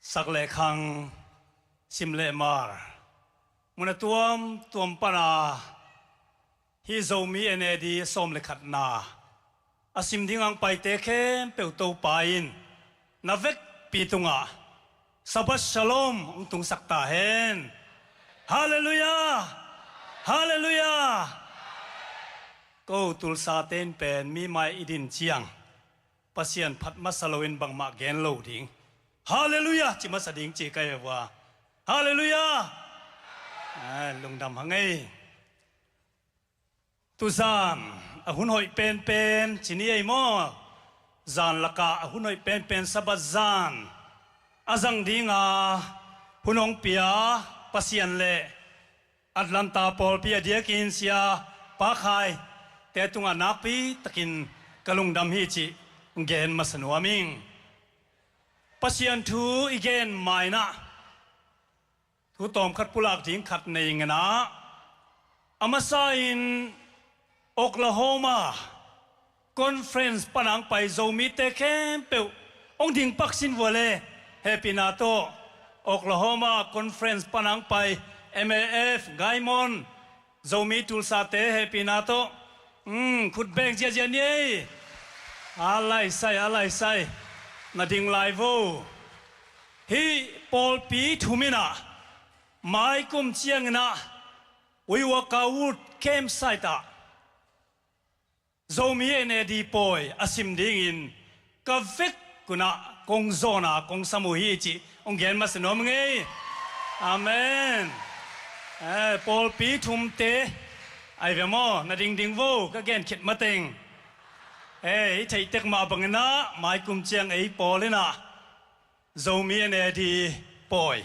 Sakle khang simle mar. Muna tuam pana. Hi zomi enedi som le khat na. Asim dingang pai te khem peu to pain. Navek pitunga. Shabbat shalom tung sakta hen. Hallelujah. Hallelujah. Ko tulsa ten pen mi mai idin chiang. Pasien phat masalowin bang ma gen lo ding. Hallelujah. Chi masading chi kay wa. Hallelujah. Lung dam hangai. Tu zan ahun hoi pen chini ai mo. Zan laka ahun hoi pen sabat zan. Azang dinga hunong pia pasien le. Atlanta Paul pia dia kin sia pakai te tunga napi takin kalung dam hi chi gen masanuaming pasian thu igen maina thu tom khat pulak ding khat nei ngana amasa in Oklahoma conference panang pai zomi te kem pe ong ding paksin wale happy nato Oklahoma conference panang pai MAF Gaimon Zomi Tulsate Happy Nato Khut beng chia ni alai sai Nading live Hi Paul P Thumina Mai kum chiang na Wiwaka wood campsite Zomi ene poi asim dingin Kavek kuna kong zona kong samuhi chi ong gen masenom ngai Amen Paul P thum te ai ve mo na ding vo ka gen khit mateng thei tek ma bangna mai kum chiang ei Paul na zomi ene di poi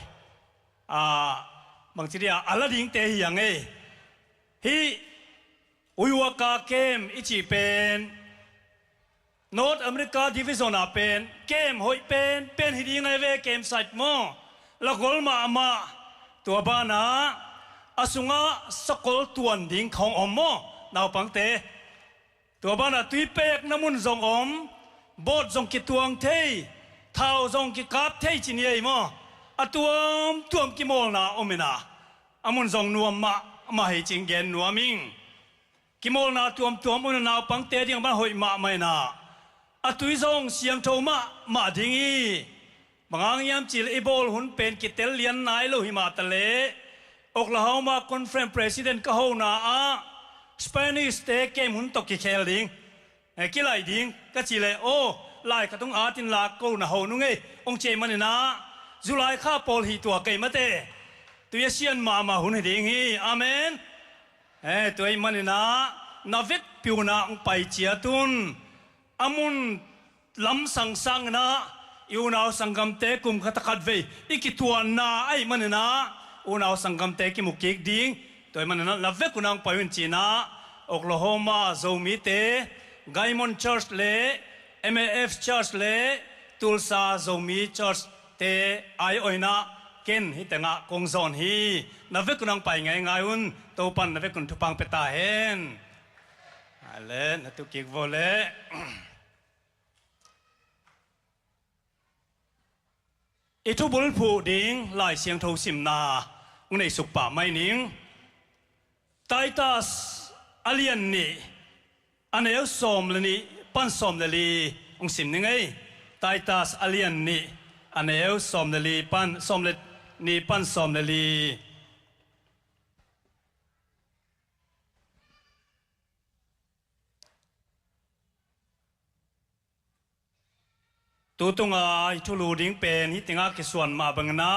bang chiria ala ding te yang hi uiwaka kem ichi pen North America Division a pen kem hoi pen hi ding ai ve kem site mo la golma ama tua bana asunga sakol tuan ding khong ommo naw pangte tua bana tui pek namun zong om bot zong ki tuang thei thau zong ki kap thei chini ei mo tuam ki mol na omena amun zong nuam ma hei ching gen nuaming ki mol na tuam un naw pangte ding ba hoi ma mai na atui zong siam tho ma dingi Mangang yam chil ibol hun pen kitel lian nai lo himatale Oklahoma Conference President kahona a Spanish te kem hun to ki khel ding kilai ding ka chile o lai ka tung atin la ko na ho nu nge ong che manina July kha pol hi tua kai mate tu yesian ma hun ding hi amen tu ai manina navet piuna ong pai chia tun amun lam sang na Iunaw sanggam te kum katakat ve ikituan na ay manina อุณเอาสังกัมเตกิมุกิกดิ้งตัวมันนับเวกุนังไปวินจีน่าโอคลาโฮมาโซมิเตไกมอนเชิร์ชเล่ MAF เชิร์ชเล่ตูลซาโซมิเชิร์ชเตไอโอยนาเกนฮิตงะกงซอนฮีนับเวกุนังไปไงอุนตัวปันนับเวกุนทุปังเปตาเฮนอะไรนัตุกิกโวเล่อีทุบุลผู้ดิ้งลายเสียงโทสิมนาอุในสุขป่าไม่นิ่งไตตัสอาเลียนนี่อันเอลสอมเลยนี่ปันสอมเลยลีองสิมนึงไงไตตัสอาเลียนนี่อันเอลสอมเลยลีปันสอมเลยนี่ปันสอมเลยลีตัวตรงไอ้ทุลูดิ้งเป็นฮิติงากิส่วนมาบังนะ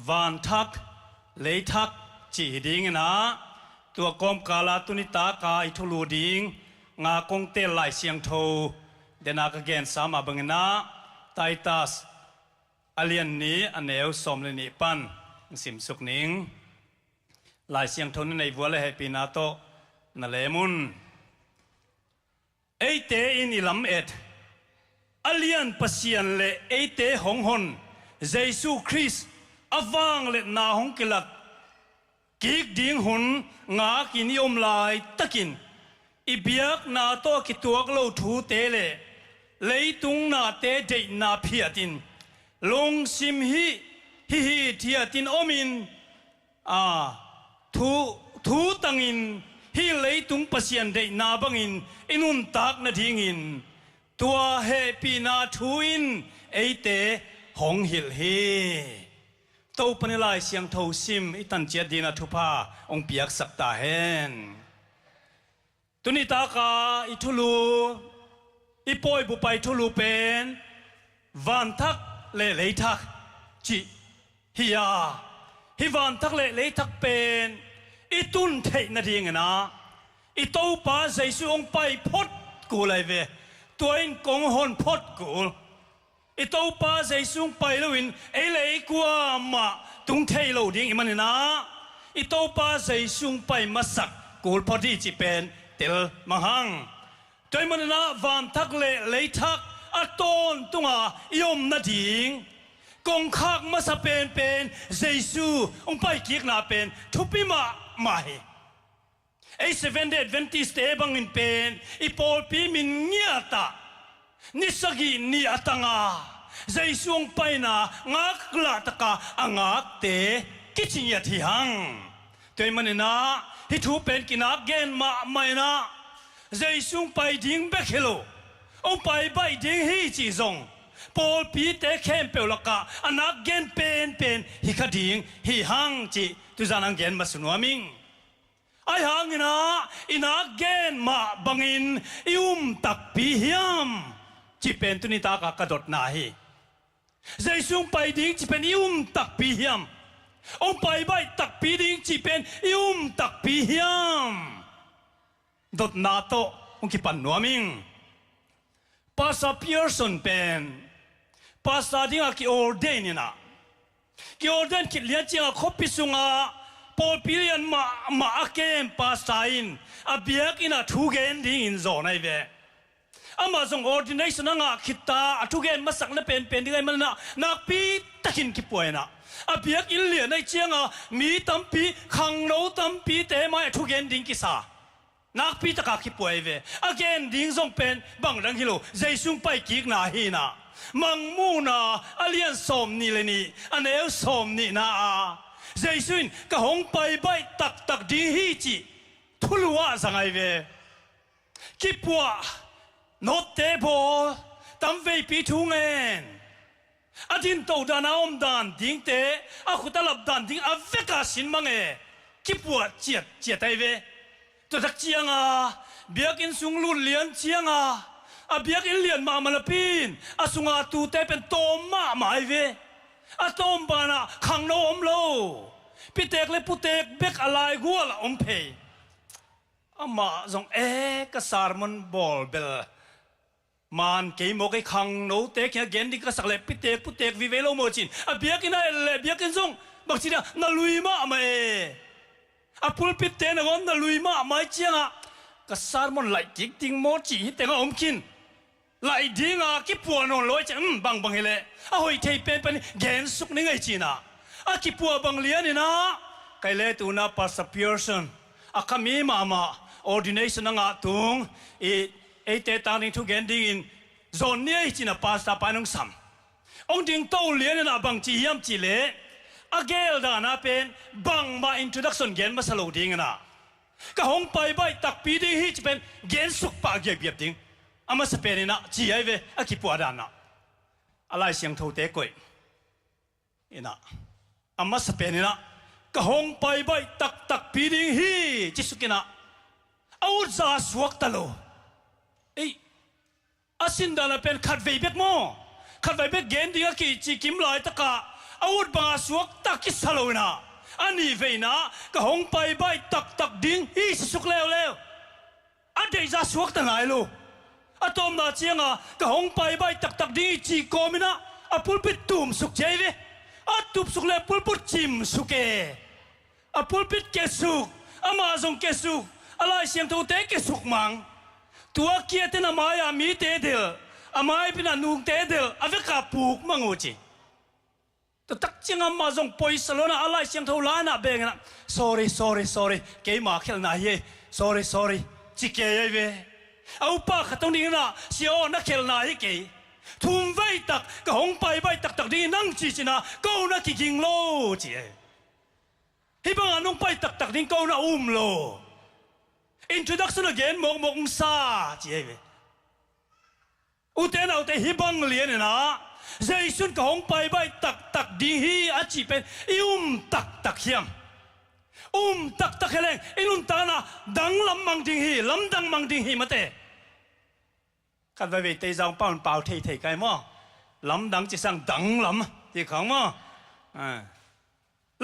วันทักเลยทักจีดิ้งนะตัวกอมกาลาตุนิตากาไอ้ทุลูดิ้งงากงเตลไหลเสียงโทเดนากเกนสามาบังนะไตตัสอาเลียนนี้อันเอลสมเลยนี่ปันสิมสุกนิงไหลเสียงโทนในวัวเลยให้ปีนาโตนั่นเลมุนเอเตอินิลัมเอ็ดอเลียนปัสยันเลเอเตหงหนเยซูคริสต์อวางเลนาหงกิลักกิกดิ้งหุนงากินิยมลายตะกินอิเบียกนาโตกิตัวกโลทูเตเลเลยตุงนาเตเดนาเพียตินลงซิมฮีเทียตินอมินทูตังอินฮีเลยตุงปัสยันเดนาบังอินอินุนตักนาทิงอินตัวเฮปีนาทูอินเอเตหงหิลเฮตัวปนิลายเสียงโทซิมอิตันเจียดีนาทุพาองเปียกสักตาเฮนตุนิตากาอิทุลูอิปอยบุไปทุลูเป็นวันทักเลเลยทักจิฮิยาฮิวันทักเลทักเป็นอิตุนเทนาดีงนะอิตัวป้าใจสุองไปพดกูเลยเวตัวเองกงหอนพดกูไอตัวป้าใจสุ่งไปแล้ววินไอเลยกว่ามาตุงเทโลดิ้งมันนะไอตัวป้าใจสุ่งไปมาสักกูพอดีจีเป็นเตลมังหังตัวมันนะวันทักเลยทักอัตนตุงยมนาดิ้งกงคักมาสเป็นใจสุ่งไปเกียกนาเป็นทุบปีมาไม่ไอ้7 Day Adventist เอบังอินเป็นอีพอลปีมินเงียตานิสกินีอัตังาใจช่วงไปนะงักลาตะกางักเตกิจิยที่หังตัวมันนะฮิทูเป็นกินักเกนมาไม่นะใจช่วงไปดิ้งเบคเฮโลองไปใบดิ้งฮีจีซงพอลปีเตเข้มเปลกานักเกนเป็นฮิคดิ้งฮิหังจีตุจานังเกนมาสนุมิงไอ้หางนะอินักเกนมาบังอินตักปีเฮียมจีเป็นตุนิตากากระโดดนาฮีใจสุ่งไปดิ้งจีเป็นตักปีเฮียมองไปใบตักปีดิ้งจีเป็นตักปีเฮียมดดนาโตองคิปันนัวมิงภาษาพิอร์สันเป็นภาษาดิ้งอากิออร์เดนนี่นะกิออร์เดนคิดเลี้ยงจีอาคบพิสุงาพอพิเรียนมาเกมภาษาอินอาเบียกินาทุกเกนดิ้งอินโซนไอเวอามาส่งออร์ดิเนชันngaคิดตาทุกเกนมาสักนั่นเป็นที่ไงมันน่ะนักปีตะกินกิป่วยน่ะอาเบียกอินเลียนในเชียงมีตั้มปีขังโนตั้มปีเตมาทุกเกนดิ้งกิสานักปีตะกากิป่วยเวอาเกนดิ้งส่งเป็นบังดังฮิโลใจสุ่งไปกิกนาฮีน่ะมังมูน่ะอาเลียนสมนี่เลยนี่อันเอลสมนี่น่ะใจสุ่งกะหงไปใบตักดิ้งฮีจีทุลัวสังไงเวกิปัวนอตเตโบตั้มเวปีทุ่งเงินอาทิตย์ตัวดานอมดานดิ้งเตะอาขุตลับดานดิ้งอาเวกาสินมังเอกิปัวเจียไตเวตัวทักเจียงเบียกินสุงลุนเลียนเจียงอาเบียกินเลียนมามันละปีนอาสุงาตูเตเป็นโตมาหมายเวอาโตมบานะขังโนอมโลพิเตกเลปุเตกเบกอะไรกัวละอมเพยอามาจงกสารมันบอลเบลมันเกี่ยมกับขังโนเตกเงี้ยเกนดิกสักเล็บพิเตกวิเวโลโมจินอาเบียกินอะไรเบียกินจง บักจีน่ะนาลุยมาไม่อะพุลปิดเตนะคนนาลุยมาไม่เจียงอ่ะก็สารมันไหลจิกติงโมจีแต่ก็อมกินไหลดิ้งอ่ะกิปัวนอนลอยจะบังเฮเลยอ่ะหอยเทเป็นแกนสุกนี่ไงจีน่ะอ่ะกิปัวบังเลียนี่นะไกลเลตูน่ะ perseverance อ่ะขมีมาordination นั่งอ่ะตุงไอเตตานิทุกแกนดิ้งโซนนี้จีน่ะ pasta ไปน้องซ้ำองดิ้งโตเลียนี่นะบังจียมจีเล่อาเกลดานะเป็นบังมา introduction เกนมาสโลดิ้งนะก็หงไปใบตักปีดีฮิจะเป็นเกนสุกปากเก็บดิ้งอามาสเปนนะจีไอเวอากิปวดานะอะไรเสียงทูเตะกุยอินะอามาสเปนนะก็หงไปใบตักปีดีฮิจิสุกินะเอาซาสวกตะโลอาสินดานะเป็นขัดเวเบกโมขัดเวเบกเกนดิ้งกีจิกิมลายตะกะอาวุธบางสวกตักกิสโลนะอันนี้เวนะก็หงไปใบตักดิ้งฮิสุกเลวอันเดียจะสวกตะไหนลูอะตอมนาเชียงอ่ะก็หงไปใบตักดิ้งจีโกมินะอะพุลปิดตุ่มสุกเจเวอะตุบสุกเลพุลปุจิมสุกเออะพุลปิดเกสุกอะมาซงเกสุกอะไรเสียงตัวเตะเกสุกมังตัวเกียรตินะมายามีเตเดลอะมายเป็นอนุงเตเดลอะเวกาปูกมังโอจิตักเชียงมาส่งปอยสโลนะอะไรเสียงเท่าล้านเบงนะ sorry เกย์มาเขลนายเย่ sorry จิเกย์เวเอาปากตรงนี้นะเสียวนักเขลนายเกย์ทุ่มไว้ตักก็หงไปใบตักดีนั่งจีนะก็นักกิงโลจีที่บางอันน้องไปตักดีก็นักโล introduction again มกซาจีเวอุเทนเอาแต่ฮิบังเลียนนะใจสุนก็หงไปใบตักดีฮีอาจีเป็นตักเฮียมตักเฮเลงอินุนตานะดังลำมังดิงฮีลำดังมังดิงฮีมาเตะกันไปเตะจังเป่าเทไกมั้งลำดังจะสั่งดังลำที่ขังมั้ง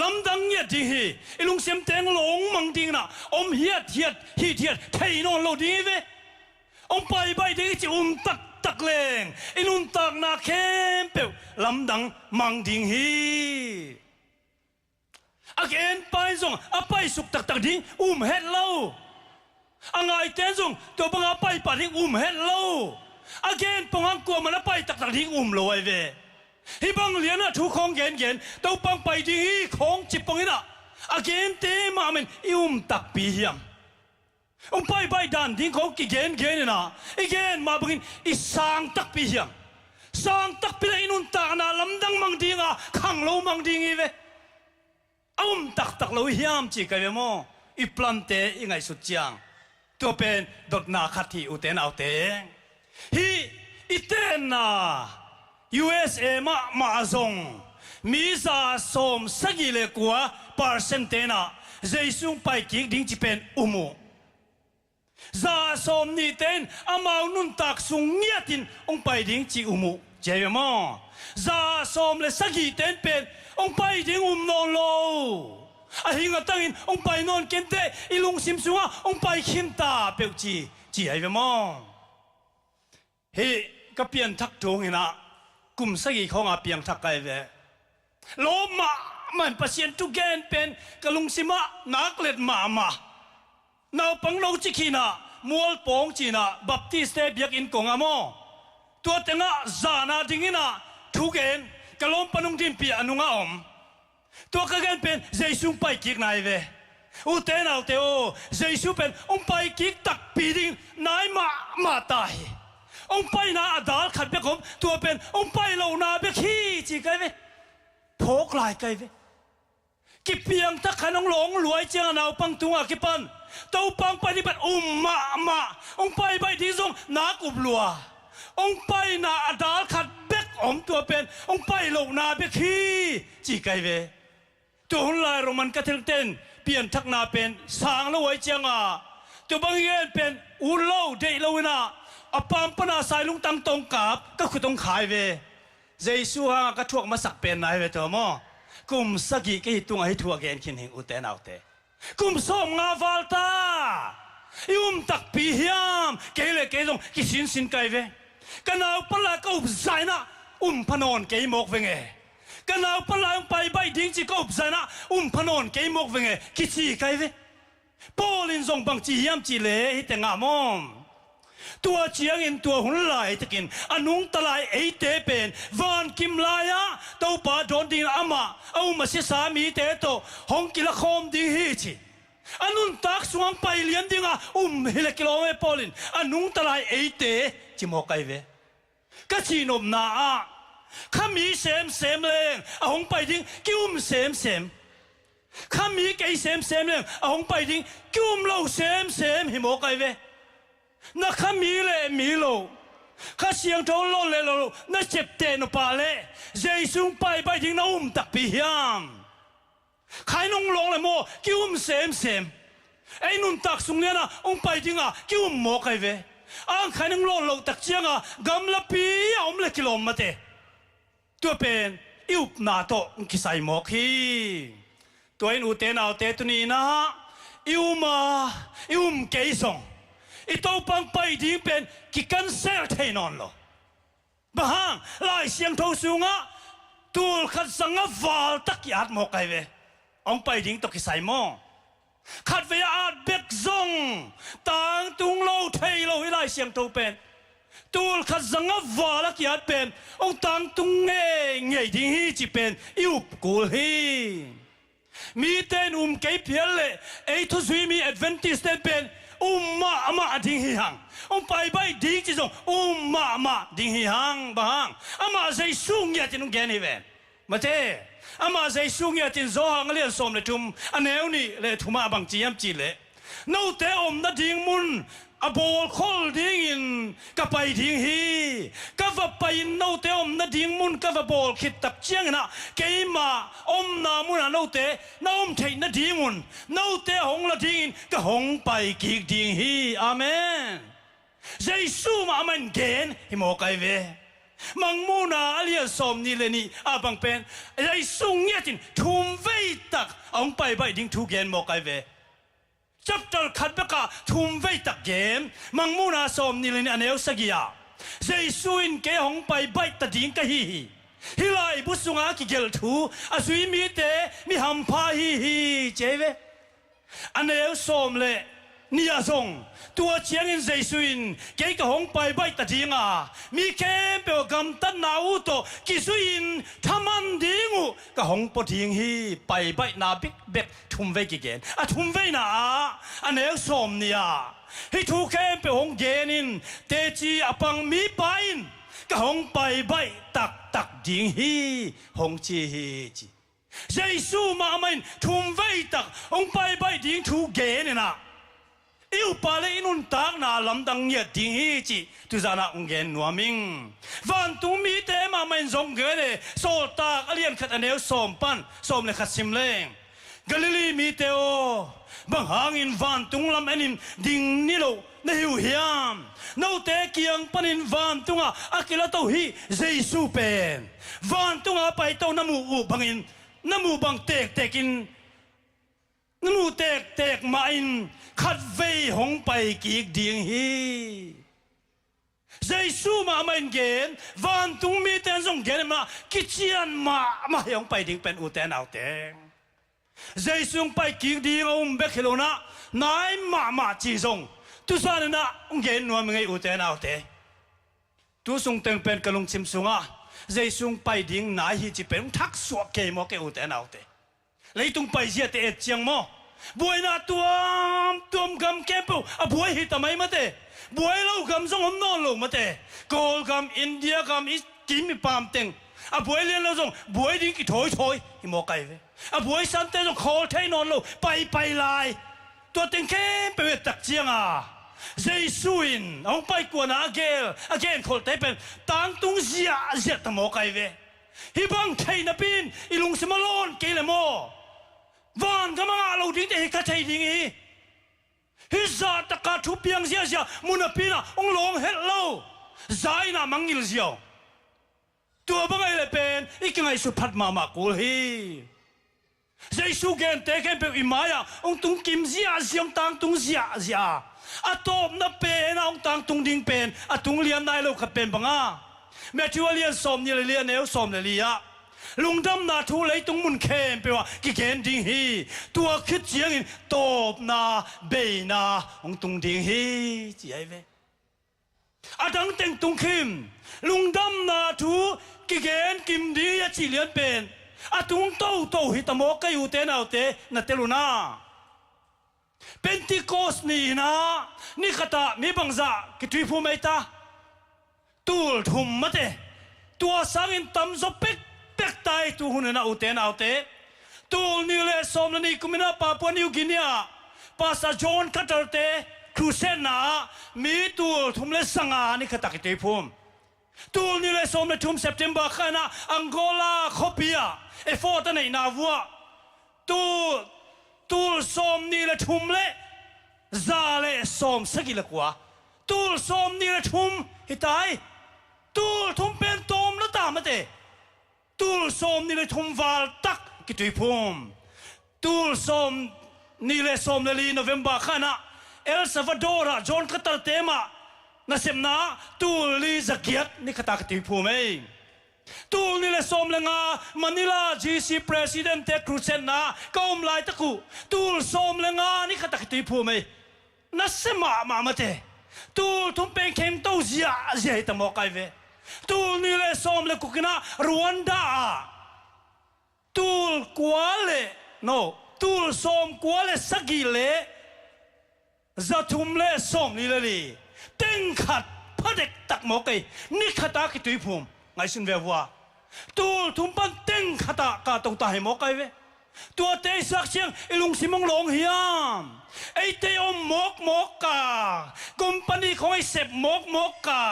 ลำดังเนี่ยดิงฮีอิลุงเสียมเตงหลงมังดิงนะอมเฮียเทียดเทนอนโลดีเวอมไปใบดิงจีตักเลงอินุนตักนาเข้มเปียวลำดังมังดิงฮีอาเกนไปส่งอาไปสุกตักดิ้งเฮ็ดเล่าอ่างไอเต้นส่งตัวบังอาไปปัดดิ้งเฮ็ดเล่าอาเกนปงอังกัวมันอาไปตักดิ้งลอยเวฮิบังเลียนทุกของเกนตัวปังไปดิ้งของจิบปงอินะอาเกนเตมาเมนตักปีเฮียมไปดันดิ้งของกิเกนนะอีเกนมาบังอิสางตักปีเฮียมสางตักปีละอินุนตานาลำดังมังดิ้งขังโลมังดิ้งเวตักเราเฮียมจีกันเวมอีพลันเตยังไงสุดจังตัวเป็นดอกนาคัดที่อุเทนเอาเตฮีอีเตนนะ USA มาซงมีซาสมสกิเลกัวเปอร์เซนเตนะเจสุงไปกิกดิ้งจีเป็นมูซาสมนี่เตนอามาอุนุนตักสุงเงียตินไปดิ้งจีมูเจเวมซาสมเลสกิเตนเป็นไปดิ้งนอนโลอาหิงก็ตั้งอินไปนอนเกนเตอีลุงซิมซุงไปขิมตาเปียวจีไอเวมเฮ้ก็เปลี่ยนทักทวงนะกลุ่มสกีของเปลี่ยนทักไกเวโลมามันเปอร์เซ็นต์ทุกแกนเป็นกลุงซิมะนักเล็ดมานาปังโลจิกีนะมัวปองจีนะบัพติสเตเบียกอินกงอโมตัวเต็งจานาดิงินะทุกแกนกลมปนุงดินปีอนุงอมตัวก็กันเป็นเจสุไปกิกนายเวอุเทนเอาเตโอเจสุเป็นไปกิกตักปีดิงนายมาตายไปนาอดาลขัดเบกผมตัวเป็นไปเหล่านาเบกขี้จีกันเวพกลายกันเวกิเพียงถ้าขนมหลงรวยเจ้าหนาวปังตุงกิปันตัวปังไปที่เป็นมาไปใบที่ทรงนักอุบลัวไปนาอดาลขัดเบกตัวเป็นไปเหล่านาเบกขี้จีกันเวตัวหุ่นลายโรมันกระเทงเต้นเปลี่ยนทักนาเป็นสางแล้วไว้เจียงตัวบางเย็นเป็นอุลโลเดลวินาปามปนาสายลุงตังตรงกับก็คือต้องขายเวเจสุฮะก็ช่วงมาสักเป็นนายเวตัวมอกุมสกิก็ฮิตุงให้ทัวเกนขินหิงอุเตนเอาเตกุมส่งงาฟาลตาตักปีเฮียมเกลเกลงกิสินไกเวกันเอาปลาก็อุบใจนะพนอนเกยมกเวง กันเอาปลายไปใบดิ้งจีก็อุบใจนะพนนเกยมกเวงคิดชีใครเวปอลินทรงบังจียามจีเล่ฮิตงามอมตัวเจียงอินตัวหุ่นลายตะกินอนุงตะลายเตเป็นวันกิมลายะตัวป่าโดนดินอามาเอามาเสียสามีเตโตห้องกิละคอมดิ้งฮิจิอนุนตักสวงไปเลี้ยนดิ้งฮิเลกิโลเมปอลินอนุงตะลายเตจิมกไกเวก็ชีนมนาข้ามีเสมเลงห้องไปดิ้งกิ้มเสมข้ามีไก่เสมเลงห้องไปดิ้งกิ้มเราเสมหิมกไกเวนักข้ามีโลข้าเสียงโทโลเลโลนักเจ็บเตนปาเลเจสุงไปดิ้งน้าตักพิยามใครน้องลงเลยโมกิ้มเสมไอ้นุ่นตักสุงเนี่ยนะไปดิ้งกิ้มโมไกเวใครน้องลงตักเจียงกำลับปีเลยกิโลมาเตตัวเป็นอิวนาโตกิไซโมกีตัวอินอุเตนเอาเตตุนีนะอิวมเกยซงอีตัวปังไปดิ้งเป็นกิกันเซลเทนอนโลบางลายเสียงทสุงตัวขัดสังวาลตักยาดโมกไอเวไปดิ้งตกิไซโมขัดเวียอาดเบกซงต่างตุงโลเทโลวิลายเสียงทเป็นตัวขัดสังวาลกิยาดเป็นต่างตุงเงยดิ้งฮีจิเป็นอิวกูฮีมีเต้นเกยเพียเล่ทุสุยมีแอดเวนติสเต้นเป็นมาดิ้งหิหังไปดิ้งจิจงมาดิ้งหิหังบางมาใจสูงยาจินุงแกนี่เวนมาเต้มาใจสูงยาจินโซหังเลี้ยสมเลทุมอันเอวนี่เลทุมาบังจียมจีเล่นู่เต้นัดดิ้งมุนบอลคอลดิ้งอินกับไปดิ้งฮีกับไปนู่เต้นัดดิ้งมุนกับบอลคิดตักเชียงนะเกยมานามุนนู่เต้นู่เทนัดดิ้งมุนนู่เต้หงละดิ้งกับหงไปกิกดิ้งฮีอาเมนเจสูมามันเกนฮิโมกไกเวมังมูนาเลียสมนี่เลนี่บังเป็นเจสูเงียจินทุ่มเวตักไปดิ้งทุกเกนโมกไกเวจับตลขัดเบกาทุ่มไว้ตักเกมมังมูนาสมนี่เลยอันเอวสกิยาเจสุอินเกหงไปใบตัดดิ้งกะฮีฮิไลบุษงากิเกลทูสุยมีเตมีหัมพาฮีเจเวอันเอวสมเลนี่อาซงตัวเชียงอินเจสุอินเกกหงไปใบตัดดิ้งมีแค่เปลกำตันนาอุโตกิสุอินทำมันดิ้งกะหงปดิ้งฮีไปใบนาบิกเบกทุ่มไว้กิเกนทุ่มไว้นะอันเอวสมเนี่ยให้ทุกแค่เปลหงเกนินเตจีปังมีไปน์กะหงไปใบตักดิ้งฮีหงจีฮีจีเจสูมามันทุ่มไว้ตักหงไปใบดิ้งทุกเกนนะอิวปาเลนุนตักนาลำดังเงียดิ้งฮีจีตุจานาองเกนนัวมิงวันตุมีเตมามันจงเกเนโซตากอเลียนขัดอันเอวสมปันสมเลขัดซิมเลงกาลิลีมีเตโอบางหางอินวันตุงลำเอ็นินดิ้งนิโลนหิวเฮียมนู่เตเกียงปันินวันตุงอากิลาโตฮีเจสูเป็นวันตุงไปโตน้ำมูบังอินน้ำมูบังเตกอินน้ำมูเตกมาอินขัดเวหงไปกีกดิ้งฮีเจสูมามันเกนวันตุงมีเตนจงเกนมากิจยันมาหงไปดิ้งเป็นอุเตนเอาเตงเจสูไปกีกดิ้งเบคโลนะนายมาจีจงตุสานนะองเกนนัวมึงไงอุเตนเอาเตตุสงเต็งเป็นกะลุงชิมสุงะเจสูไปดิ้งนายฮีจีเป็นทักสวกเกมอเกอุเตนเอาเตเลยตุงไปเจียเตเจียงโมบัวนาตัวมกำแก้ปูบัวฮิตทำไมมาเตบัวเรากำส่งผมนอนลงมาเตโกลกำอินเดียกำอิสกิมปามเต็งบัวเลี้ยงเราส่งบัวดิ้งกิถอยฮิโมไกเวบัวสันเตส่งคอเทนอนลงไปลายตัวเต็งแค่ไปเวตักเจียงเจสุอินเอาไปกวนอาเกลคอเทเป็นต่างตุงเสียตโมไกเวฮิบังไทยนับบินอิลุงสมาลอนเกลโมวันก็มาเราดิ้งแต่ข้าใจดิ้งฮิซาตะกาทุบยังเสียมุนปีน่ะองลงเฮลโลใจน่ะมังยิลเสียวตัวบังไงเลยเป็นอีกไงสุพัดมากูฮีใจสู้เกนเตะเกนเป็นอิมายาองตุงกิมเสียต่างตุงเสียตบนับเป็นองต่างตุงดิ้งเป็นตุงเลียนได้เราขับเป็นบังแม่ที่ว่าเลียนสมนี่เลียนเอวสมเลย ลุงดำนาทูเลยตรงมุนเข้มไปว่ากิเกนดิงฮีตัวคิดเจียงอินตบนาเบนาองตรงดิงฮีจีไอเวอาดังเต็งตรงคิมลุงดำนาทูกิเกนกิมดียาจีเลียนเป็นอาตุงโตฮิตามอกกอยู่เตนเอาเตนัตเตลุนาเป็นติโกสนี่นะนี่ขตามีบังซากิทุยพูไม่ตาตูลทุมมาเตตัวสังอินตำซบเป็กตายตัวหุ่นน่ะอุเตนเอาเตตูลนี่เลสอมนี่กุมินาปาปัวนิวกินียปาซาจอนคัตเตอร์เตครูเซนามีตูลทุมเลสังอานี่ขตากิทุยพูมตูลนี่เลสอมเลทุมเซปเทมเบอร์ข้านะอังโกลาโคเปียเอฟอร์ตันในนาวัวตูลสอมนี่เลทุมเลซาเลสอมสกิลกว่าตูลสอมนี่เลทุมฮิตายตูลทุมเป็นตอมละตามมาเตตูลสอมนี่เลทุมวาลตักกิตุยพุมตูลสอมนี่เลสอมเลลีโนเวมบาข้านะเอลซาวาดอร์จอนคัตเตอร์เตมานาเซมนาตูลลีซักเกียตนี่ขตากิตุยพุมเองตูลนี่เลสอมเลงามานิลาจีซีประธานเตครูเซนนาก็อมไลตะกูตูลสอมเลงานี่ขตากิตุยพุมเองนัสมาเตตูลทุมเป็นเข้มโตเสียให้ตะมอกไอเวตูลนี่เลสอมเลกุกินารวันดาตูลกัวเลโนตูลสอมกัวเลสกิเลจะทุมเลสอมนี่เลยเต็งขัดพระเด็กตักมอกไอนี่ขตากิตุยพุมไงสินเววัวตูลทุมปันเต็งขตากาตงตาให้มอกไอเวตัวเตยสักเชียงอิลุงสิมงหลงเฮียมไอเตยอมมกกาคุมปานีของไอเสพมกกา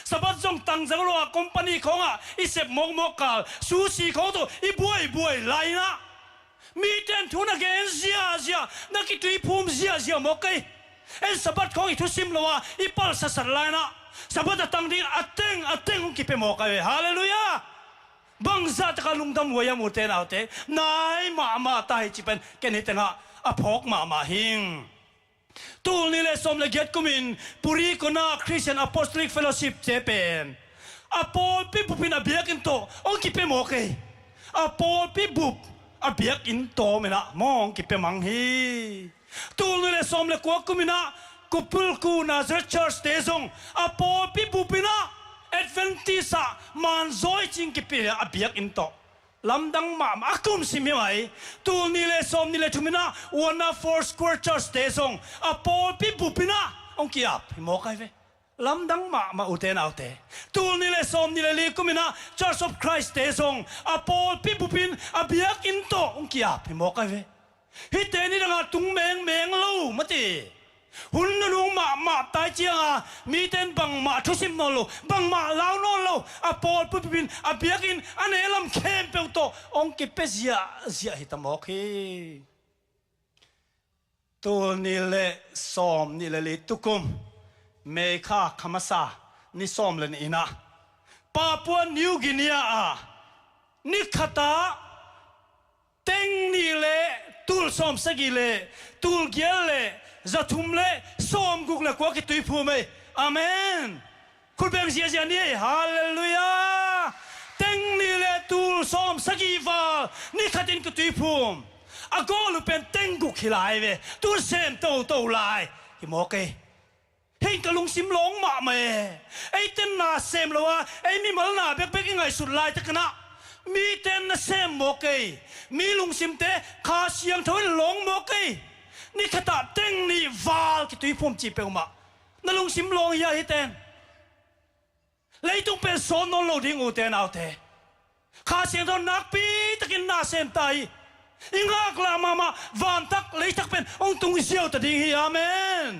สบัดจงตังจังรัวคุมปานีของไอเสพมกกาสูสีของตัวอีบวยไลนะมีเต็นทุนเกนเสียนักกิตุยภูมิเสียมกไอสบัดของไอทุสิมลัวอีปัลสัสไลนะสบัดตังดิ้งอัตเต็งของกิเปมกไอฮาเลลูยาบังซาตะกลุงดำวัยมุเตนเอาเตนายมาตายจิเป็นแกนี่เตนะอภอกมาหิงตูลนี่เลสอมเลเกตกุมินปุริโกนาคริสเตียนอะพอสตลิกเฟโลชิพเจเป็นอปอลปิบุปินอเบียกินโตองกิเปมอกเออปอลปิบุปอเบียกินโตเมนะมองกิเปมังฮีตูลนี่เลสอมเลกัวกุมินะกุปุลกูนาซาเชอร์สเตซงอปอลปิบุปินะเอดเวนติสามันซอยจิงกิเปอเบียกินโตลำดังมาคุมสิมีไหมตูนี่เลสอมนี่เลทุมินะวันน่ะฟอร์สควอร์เตอร์สเตซงอปอลปิบุปินะองกี้อับหิมอกไอเวลำดังมาอุเทนเอาเตตูนี่เลสอมนี่เลลีกุมินะ Church of Christ เตซงอปอลปิบุปินอเบียกินโตองกี้อับหิมอกไอเวฮิตเตนี่ดังตุงเมงเล่ามาตีหุ่นนุ่งมาตายเจียงมีเต้นบังมาทุสิมนอลบังมาลาวนอลอปอลปุบินอเบียกินอันเอลัมเข้มเปิลโตองกิเปเซียฮิตามอกฮีตัวนี่เลสอมนี่เลตุกุมเมฆาขมาซานี่สอมเลนีนะปาปัวนิวกินียนี่ขตาเต็งนี่เลตูลสอมสกิเลตูลเกลเลจะทุ่มเล่ซ้อมกุกเล่กว่ากิตุยพูไหมอาเมนคุณเป็นเสียนี่ฮาเลลูยาเต็งนี่เล่ตูลซ้อมสกีฟ้านี่ขัดินกิตุยพูมอากอลูเป็นเต็งกุกหิลายเวตูลเซมโตลายฮิโมเกเห็นกะลุงซิมหลงมาเมไอเต็นนาเซมละวะไอมีมัลนาเบ็กยังไงสุดลายตะกันนะมีเต็นนาเซมโมเกมีลุงซิมเตคาเสียงทวิหลงโมเกนี่ขตาเต็งนี่วาลกิตุยพุ่มจีเปลมานั่นลุงซิมลงยาฮิเตนเลยต้องเป็นโซนนนโลดิ้งอูเตนเอาเตข้าเสียงทนนักปีตะกินนาเซมไตอิงากลามาวานตักเลยตักเป็นองตุงเสียวตะดิ้งฮิอาเมน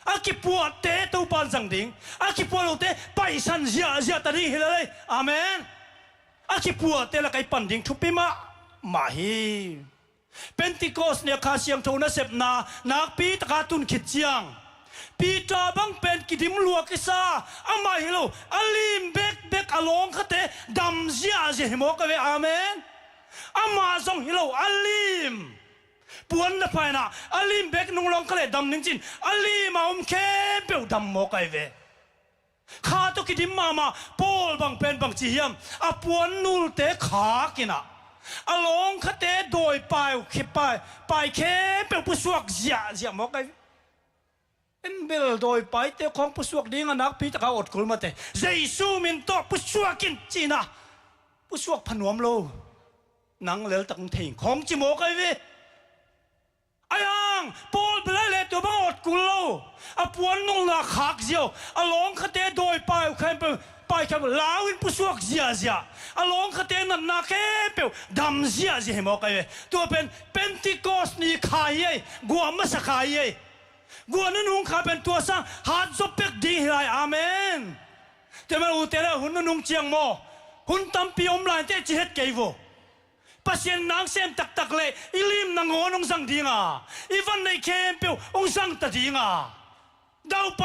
อากิปัวเตตูปันสังดิ้งอากิปัวโลเตไปสันเสียตะดิ้งฮิเลยอาเมนอากิปัวเตละไกปันดิ้งทุปิมาฮีเป็นติโกสเนี่ยข้าเสียงโทนเสพนานักปีตะการตุนขิดเจียงปีตาบังเป็นกิดิมลัวกิซาอามาฮิโลอาลิมเบกอลองขเตดำเสียหิมอกเวอาเมนอามาซงฮิโลอาลิมปวนนะไปนะอาลิมเบกนุ่งลองขเลดำนิงจินอาลิมอาเข้มเปียวดำมอกเว ข้าตุกิดิมมาปอลบังเป็นบังจีเฮียมอปวนนูลเตขากินะอลองคเตโดยไปขีไปเข้เป็นผู้สวกเสียมอกไอเอ็นเบลโดยไปเตของผู้สวกดิ้งนักพิจารณาอดคุลมาเตเยซูมินโตผู้สวกกินจีนะผู้สวกผนวมโลนังเลวตังเถิงของจิโมกไอเวไอ้ยังปอลเปล่าเลยตัวบังอดกุลโลอปวนนุ่งนาขากเจียวอลองคเตโดยไปแค่ไปแค่ลาวินผู้สวกเสียอลองคเตนันนาแค่เปียวดำเสียเหมอกไอเวตัวเป็นเพนติโคสนี่ขายยัยกัวมาสักขายยัยกัวนั่นนุ่งข้าเป็นตัวสร้างหาดจบเป็กดีไรอาเมนแต่มันอุตระหุ่นนุ่งเจียงโมหุ่นตั้มปีอมลายเตจิเฮตเกย์โวปัสยันนางเซมตักเลยอิลิมนางอนงสังดีงาอีวันในเข้มเปียวองสังตัดดีงาดาวไป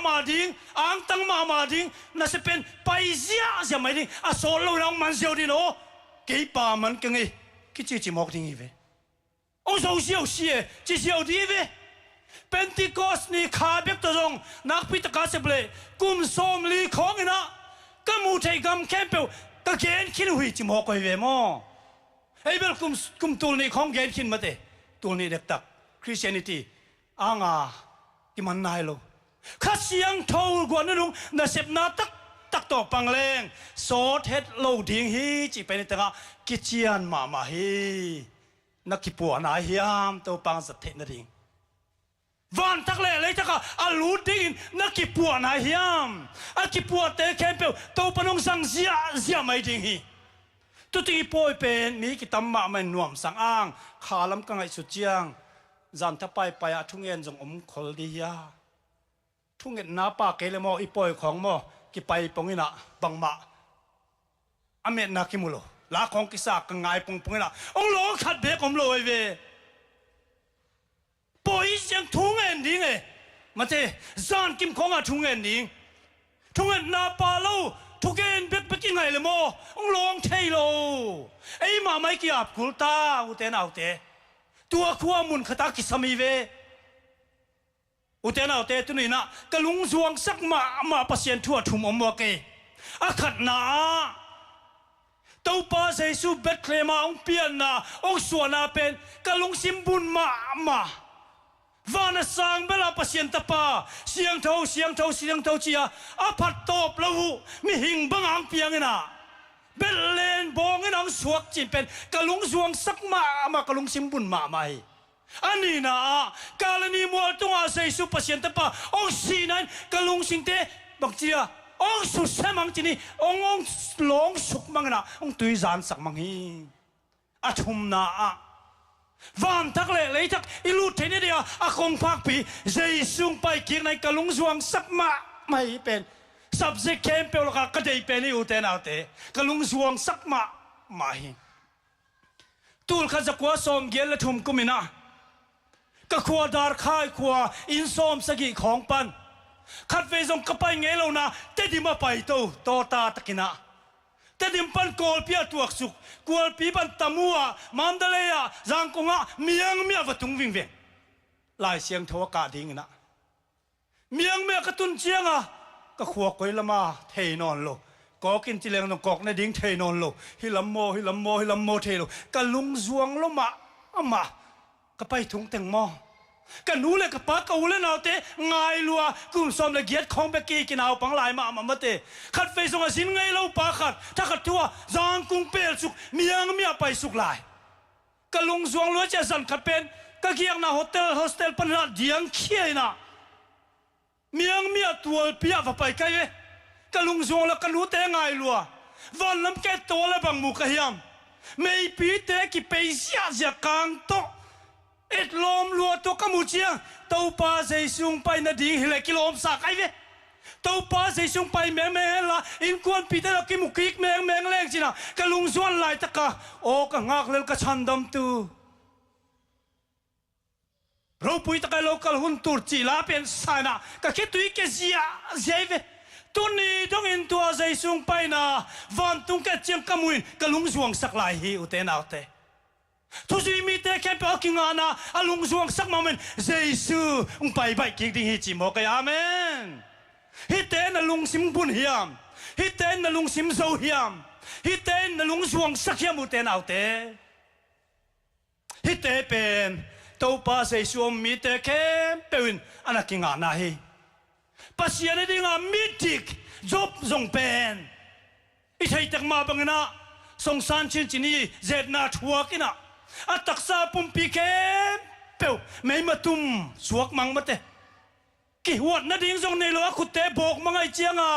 มาดิ้งอ่างตังมาดิ้งน่าจะเป็นไปเสียไม่ดิ้งอาโซโลรังมันเสียวดิโนกี่ป่ามันกังไงคิดจีมอกดิ้งอีเวองโซเสียวเสียจีเสียวดีเวเป็นติโกสนี่ขาเบียกตัวจงนักพิจารณาเสบเลยกุมสมลีของอินะก็มูเทกัมเข้มเปียวก็เกณฑ์คิดหุยจีมอกไอเวมอไอ้เบลคุมตัวนี้ของเกณฑ์ขึ้นมาเตะตัวนี้เด็กตักคริสเตียนิตี้อ่างที่มันนายโลข้าเสียงโทกว่านั่นลุงน่าเสพน่าตักต่อปังเลงโซเทสโลดิ้งฮีจีเป็นแต่ก็กิจยานมาฮีนักกีฬานายยามตัวปังสัตเทนดิ้งวันทักเลยทักอาลูดิ้งนักกีฬานายยามอากีฬาเตะแคมเปลตัวปนงสังเสียไม่ดิ้งฮีตุติปอยเป็นมีกิตามมามันนวมสังอ่างขาลำกังไอสุดเจียงจันทไปทุ่งเงินจงคอลดียาทุ่งเงินน้าปากเกลโมอีปอยของโมกิไปปงอินะบังมาอเมนนาคิมุโลลาของกิสากังไงปงอินะองโลขัดเบกอมโลเวปอยเสียงทุ่งเงินดิ้งมันเจจันกิมของทุ่งเงินดิ้งทุ่งเงินน้าปาโลทุกเกณฑ์เบ็กยังไงเลยโมองลองเทโลไอ้มาไม่กี่อับกุลตาอุเทนเอาเตตัวขวามุนขตากิสมีเวอุเทนเอาเตตุนี่นะกะลุงสวงสักมาปัสยันทั่วทุ่มอมวเกอาขัดนาตัวป้าเซซูเบ็ดเคลมาองเปียนนาองสวนาเป็นกะลุงซิมบุนมาวานาสังเบลาปัสยันตาปาเสียงเท่าเจียอาพัดตบละหูมีหิงบังอังเปียงนะเบลเลนบองนังสวกจินเป็นกะลุงสวงสักมากะลุงซิมบุนมาไม่อันนี้นะกาลนีมัวตงอาศัยสุปัสยันตาปาองสีนั้นกะลุงสิงเตบักเจียองสุดเสมังจินีองหลงสุกมังนะองตุยจานสักมังฮีอาชุมนาวันทักเลยทักอิลูเทนเดียอาคงพักปีเจสุงไปเกียงในกะลุงสวงสักมาไม่เป็นสับเซเคมเปลกากระเดยเป็นอยู่เตนเอาเตกะลุงสวงสักมาไม่ตูลข้าจะกว่าสมเกียรติทุ่มกุมินะก็ขวาดาร์ค่ายขวาอินสมสกิของปันขัดเวซงกระไปเงลนะเตดิมาไปโตตาตะกินะแต่ดิมปันโกลปีตัวสุกโกลปีปันตามัวมันเดลียจังกงะเมียวัตุงวิ่งลายเสียงทวกาดิ้งนะเมียกระตุนเชียงก็ขวกไว้ละมาเทนอนโลก็กินจิเลงนกกในดิ้งเทนอนโลฮิลัมโมเทโลกะลุงจวงลมาก็ไปถุงแตงโมกันนู้เลยกับปากกูเลยนาเตง่ายลัวกุมสมเลยเกียรติของเบกี้กินเอาปังลายมาเตขัดเฟซงสินไงเราปาขัดถ้าขัดทัวจางกุงเปลสุกเมียไปสุกลายกันลุงสวงลัวเจสันขัดเป็นก็เกี่ยงนะโฮสเทลปัญหาเดียงเขี้ยนะเมียตัวเปียว่าไปไกลกันลุงสวงแล้วกันนู้เตง่ายลัววันน้ำแก่ตัวเลยบังมุกเฮียมไม่ปีเตกิไปเสียจากกลางโตเอ็ดลมลัวตัวกมูเชียตัวป้าเซซุงไปนาดีเฮลกิโลมสักไอเวตัวป้าเซซุงไปแมงละอินกวนปีเตลกิมุกิกแมงแรงจินะกะลุงส่วนลายตะกะโอ้กะงักเลลกะชันดำตูเราปุยตะกะโลกะหุ่นตุรจีลาเป็นสายนะกะคิดตุยเกเซียเซเวตัวนี้ต้องอินตัวเซซุงไปนะวันตุงกะเจียงกะมุยกะลุงส่วงสักลายฮีอุเตนเอาเตทุกสิ่งมีแต่แค่เปล่ากิงานะอาลุงสวงสักมามันเจสุไปกิงดิ้งฮิจิโมกยาเมน hi te na lung sim bun hiam hi te na lung sim zo hiam hi te na lung zuang sak hiam u te nau te hi te pen to pa se suom mi te kem pewin anakinga na hi pasian dinga mitik job zong pen i thei tak ma bangna song san chin chini zet na thuak ina ataksa pumpi kem pew mei matum suak mang mate ki huat na ding zong nei lo khute bok mangai chianga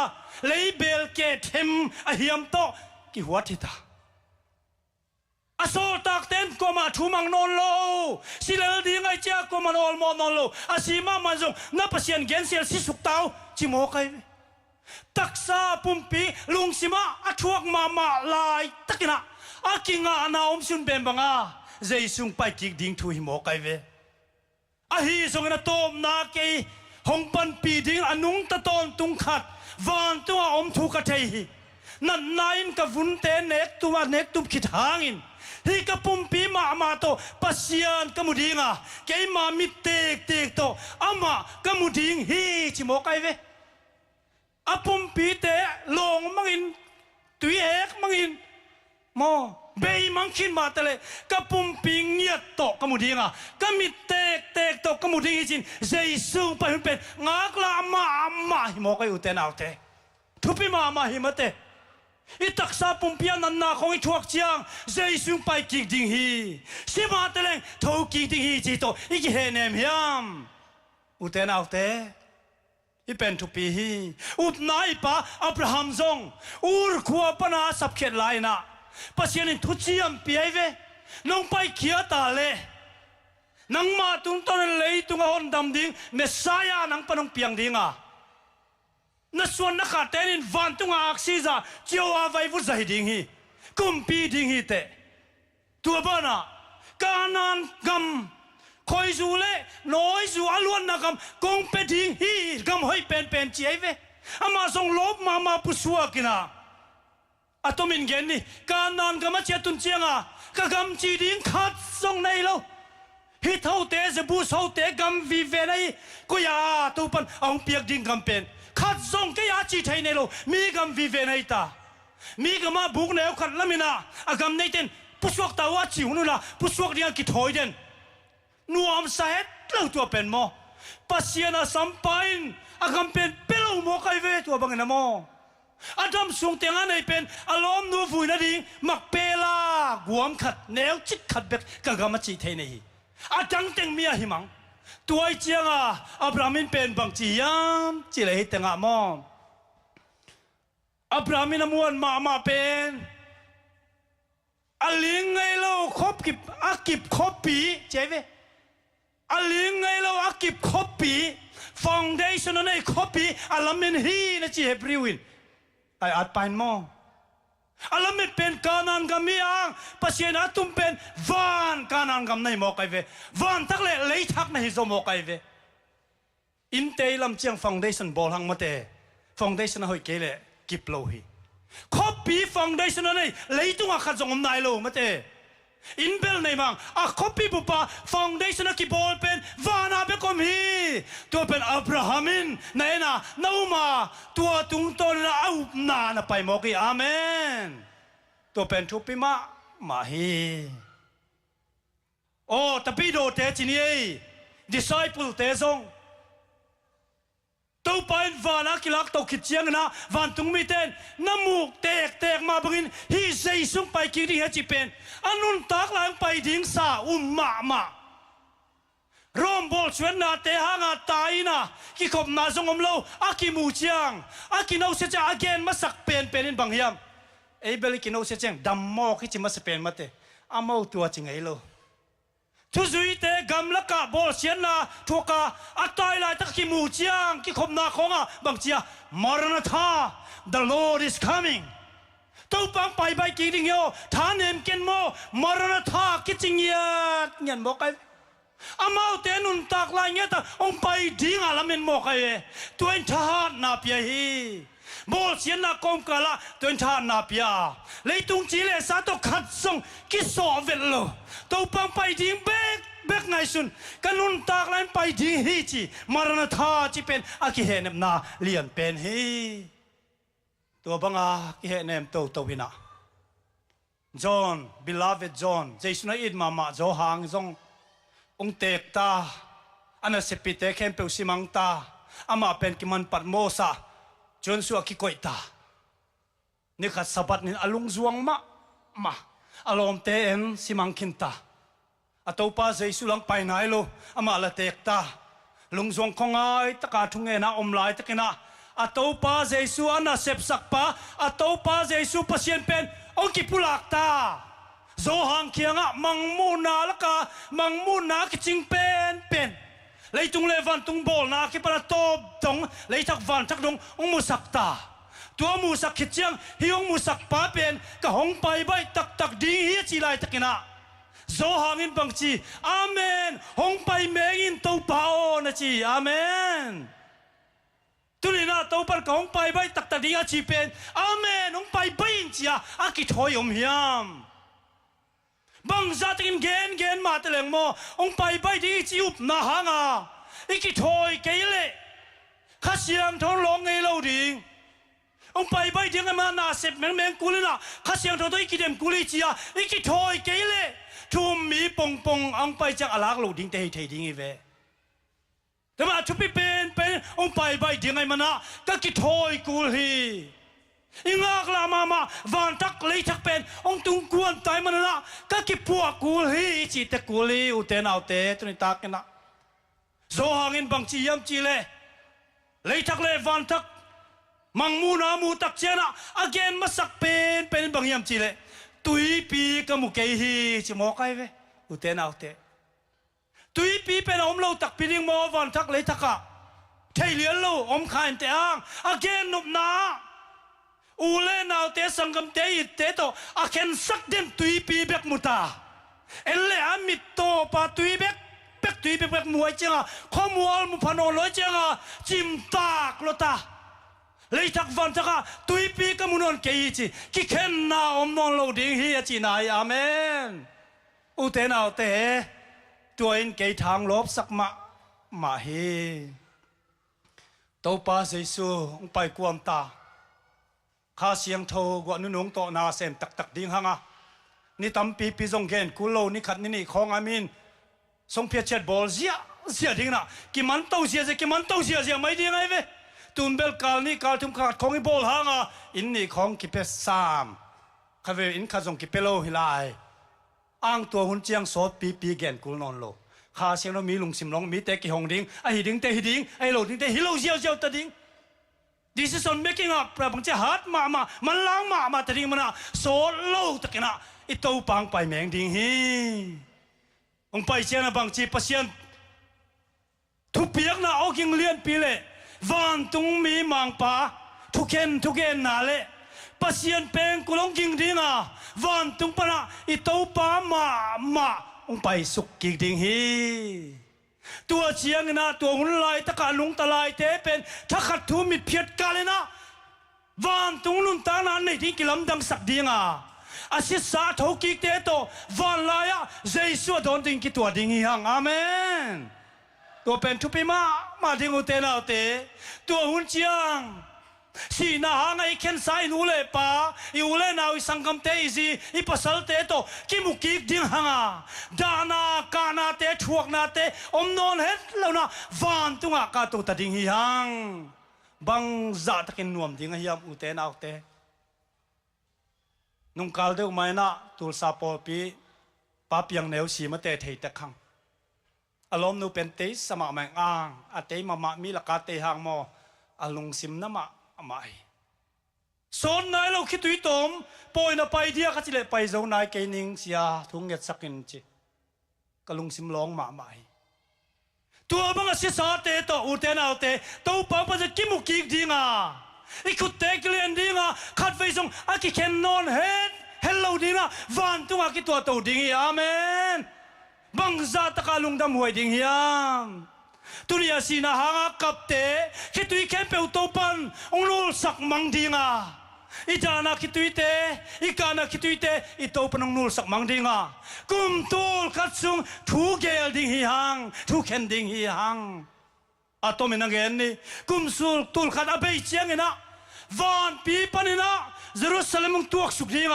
leibel ke them a hiam to ki huat hita asol tak ten koma thumang non lo silal ding ai cha koma non mo non lo asima manjong na pasien gen sel si suk tau chi mo kai taksa pumpi lungsima athuak mama lai takina akinga na om sun ben banga jeisung pai ki ding thu hi mo kai ve a hi song na tom na ke hong pan pi ding anung ta ton tung khat van tu om thu ka thei hi na nain ka vun te nek tu khit hangin hi ka pumpi ma to pasian kamudinga ke ma mi tek to ama kamuding hi chi mo kai ve a pumpi te long mangin tui ek mangin mo bei mangkin ma tele ka pumpi ngiat to kamudinga ka mi tek to kamuding hi chin jesu pa hun pen ngak la ma hi mo kai uten autte thupi ma hi mate itaksa pumpian nan na khong i thuak chiang jesu pai ki ding hi sima teleng tho ki ding hi chi to i ki he nem hiam uten autte i pen thupi hi ut nai pa abraham zong ur khua pana sap khet lai na pasian in thuchiam piai ve nong pai khia ta le nang ma tung ton lei tung hon dam ding messiah nang panong piang dinga na suan na kha tenin van tunga aksiza chiwa vai vu zai ding hi kumpi ding hi te tua bana kanan gam khoi zu le noi zu alwan na gam kong pe ding hi gam hoi pen chiai ve ama song lob mama pusua kina atomin gen ni kanan gam chia tun chianga ka gam chi ding khat song nei lo hi thau te zebu sau te gam vi ve nei ko ya tu pan ong piak ding gam pen khát zong cái giá trị thấy này lo mi gam vi về này ta mi gam mà buk này khát lắm ina à gam này tên pusuak ta wa chiu nu la pusuak dia ki thoi den nuam sa het lau tua pen mo pasiana sampain à gam pen pelo mo kai ve tua bang na mo adam sung tenga này pen alom nu vui na ding mak pela guam khat neo chik khat bek ka gam chi thấy này à trắng teng mi a himang tuai chiang à abrahamin pen bang chi yam chi le tenga mo abrahamin amuan ma pen aling ngai lo khop kip akip khopi cheve aling ngai lo akip khopi foundation nei khopi alamin hi na chi hebriwin ai at pain mo alamin pen kanan gamiang pasien atum pen van kanan gam nei mo kai ve van tak le lei thak na hi zo mo kai ve in te lam chiang foundation bol hang mate foundation hoi ke le kip lo hi copy foundation nei lei tunga kha zong nai lo mate in bel nei mang a copy bupa foundation ki bol pen vana be kom hi to pen abrahamin naina nauma tua tung ton na au na pai mo ki amen to pen thupi ma hi o tapi do te chini disciple te zong tau pain vana kilak tau kitchiang na van tung mi ten namuk tek ma bangin hi jeisung pai ki ding ha chi pen anun tak lang pai ding sa ma rom bol chuen na te hanga tai na ki khop na zong om lo aki mu chiang aki no se cha again ma sak pen in bang hiam ei bel ki no se chang dam mo ki chi ma se pen mate amau tua ching ei lo thu zui te gam la ka bol sian na thoka atai lai tak ki mu chiang ki khop na khonga bang chia maranatha the lord is coming tau pang pai bai ki ding yo thanem ken mo maranatha ki ching ya nyan mo kai amau te nun tak lai nge ta ong pai ding alamen mo kai tuen tha na pia hi bol sian na kom kala tuen tha na pia leitung chi le sa to khat song ki so vel lo to pang pai ding bek ngai sun kanun tak lai pai ding hi chi marana tha chi pen aki he nem na lian pen hi to banga ki he nem to hina John beloved John Jesus na id mama zo hang zong ong tek ta ana sepite kem pe simang ta ama pen ki man pat mo sa chon su ki koi ta ni khat sabat ni alung zuang ma alom te en simang kin ta ato pa jesu lang pai nai lo ama la tek ta lung zuang khongai ta ka thunge na om lai ta kina ato pa jesu ana sep sak pa ato pa jesu pasien pen ong ki pulak ta zo hang kianga mangmu na laka mangmu na ki ching pen leitung le van tung bol na ki para top tong leitak van tak dong ong musak ta tua musak khichiang hi ong musak pa pen ka hong pai bai tak ding hi chi lai takina zo hangin bang chi amen hong pai mengin to pa o na chi amen tulina to par ka hong pai bai tak ding a chi pen amen hong pai bai chia a ki thoi hiam bang zatin gen ma teleng mo ong pai bai di chi up na hanga iki thoi keile khasiam thon long ei lo ding ong pai bai ding ma na sep meng kulina khasiam thon to iki dem kuli chia iki thoi keile thum mi pong ong pai chak alak lo ding te thei ding i veแต่ว่าทุบเป็นองไปใบเดียงไงมันนะก็กิถอยกูฮีอิงากลามาวันทักเลยทักเป็นองตุงกวนตายมันนะก็กิพวกกูฮีจีตะกูลีอุเตนเอาเตตุนิตากันนะโซหางินบางจียมจีเลยทักเลยวันทักมังมูนามูตักเจนะอาเกนมาสักเป็นบางยมจีเลยตุยปีก็มุกเกฮีจิโมกไอเวอุเตนเอาเตตุยปีเป็นอมโลตักปีนิงโมวันทักเลยทักอะเทเลียนโลอมขายเตอังอาเกนนุบนาอูเล่นเอาเตสังกัมเตอิเตโตอาเคนสักเดนตุยปีเบกมุตาเอลเลอามิโตปาตุยเบกตุยเบกมวยจังอะข้อมัวมุพานอลอยจังอะจิมตากโลตาเลยทักวันทักอะตุยปีก็มุนอนเกยจีกิเคนนาอมนอนโลดิ้งฮีจีนายอาเมนอูเตนเอาเตตัวเองเกยทางลบสักมาเฮตัวป้าเจสูไปกวมตาข้าเสียงโทกว่านุ่งโตนาเซมตักดิ้งหังอ่ะนี่ตั้มปีจงเกนกุโลนี่ขัดนี่ของอามินทรงเพียรเช็ดบอลเสียดิ้งนะกิมันโตเสียไม่ดิ้งไงเว้ตุนเบลกาลนี่กาลทุ่มขาดของอีบอลหังอ่ะอินนี่ของกิเปสามข้าเวอินข้าจงกิเปโลฮิไลอ้างตัวหุ่นเจียงสดปีแกนกุลนอนโลข้าเสียงเรามีลุงสิมลงมีเตะกี่หงดิ้งไอหิดิ้งเตะหิดิ้งไอโลดิ้งเตะหิโลเจียวตะดิ้ง This is on making up ประบังจะหัดมันล้างมาตะดิ้งมันอ่ะโซโลตะกินอ่ะอิโต้ปังไปแมงดิ้งฮีองไปเชียนะบางจีปัสยันทุกเปียกนะเอากิ่งเลี้ยนปีเล่วันตุงมีมังปาทุกเกนนาเล่ปัสยันเป็นกุลงกิ่งดิ้งอ่ะวันตุงปนะอิโต้ปามาองไปสุกกิ่งดิ้งฮีตัวเชียงนะตัวหุ่นลายตะการลุงตะลายเตเป็นถ้าขัดทุมิดเพียดกันเลยนะวันตุงลุนตานันในที่กิลำดังสักดิ้งอ่ะอาศิษาทุกิเตโตวันลายะเจสุโดนดิ้งกิตัวดิ้งยังอาเมนตัวเป็นทุปิมาดิ้งอุเตนาอุเตตัวหุ่นเชียงสีน่าหางไอเคนไซนูเล่ป้าอยู่เล่นเอาไอสังกัมเตอีซีไอปัสสาวะเตโตกิมุกิกดิ้งหางดานากานาเตทวกนาเตอมนอนเฮ็ดแล้วนะวันตุงกาตุตดิ้งยังบังจัดกินนวมดิ้งยังอุเตนาอุเตนุ่งกาลเดียวไม่นะตุลซาปอปีป้าเปียงแนวสีมาเตะเทตะขังอารมณ์นูเป็นเตสมาแมงอ่างอาเตมามีละกาเตหางมออารมณ์ซิมน้ำไม่สอนนายเราคิดตุยตอมปอยน่ะไปเดียก็จะเลยไปเจ้านายเกนิงเสียทุ่งเงียสักนิดจีกลุงซิมร้องไม่ตัวบังอาศิษาเตโตอุเตนาอุเตตัวปังปัจจกิมุกิกดิ้งอ่ะอีกุเตกเลียนดิ้งอ่ะขัดไฟส่งอากิเคนนอนเฮลโลดิ้งอ่ะวันตุงอากิตัวโตดิ้งอาเมนป บังซาตะกาลุงดำหวยดิ่งเฮียมตุนียสีนาหางกับเตคิดตุยแค่เปวโตปันองนูสักมังดิ่งอีจานาคิดตุยเตอีกานาคิดตุยเตอีโตปันองนูสักมังดิ่งกุมตูลคัดซุงทูเกลดิ่งเฮียงทูเข็นดิ่งเฮียงอาโตมินังเกนนี่กุมสูลตูลคัดอเบยเชียงนะวันปีปันนะเยรูซาเล็มงตัวสุกดิ่ง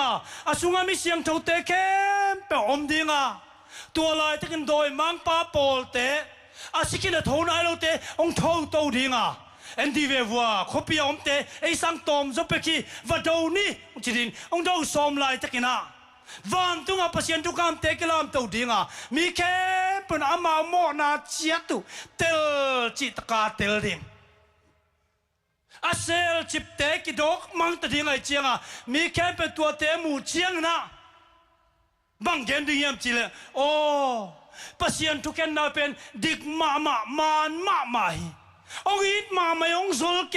อาสุงามิเสียงเท่าเตแค่เปวอมดิ่งตัวลายตะกันโดยมังป้าโปลเตอาสิกินทนายเราเตองทองโตดิ่งเอ็นดีเววัวขบยอมเตไอสังตอมจบไปคีวัดดูนี่จิดินองดูสมลายตะกินะวันตุงอาพัศยันตุกามเตกลามโตดิ่งมีแค่เป็นอามาโมนาเจียตุเตลจิตกาเตลดิ่งอาเซลจิบเตกิดอกมังตะดิ่งไอเจียงมีแค่เป็นตัวเตมูเจียงนะบางเกนดิ่งยามจิเลโอ้พัศยันตุกันนาเป็นดิกมานมาฮีองอิดมาไม่องโซลเก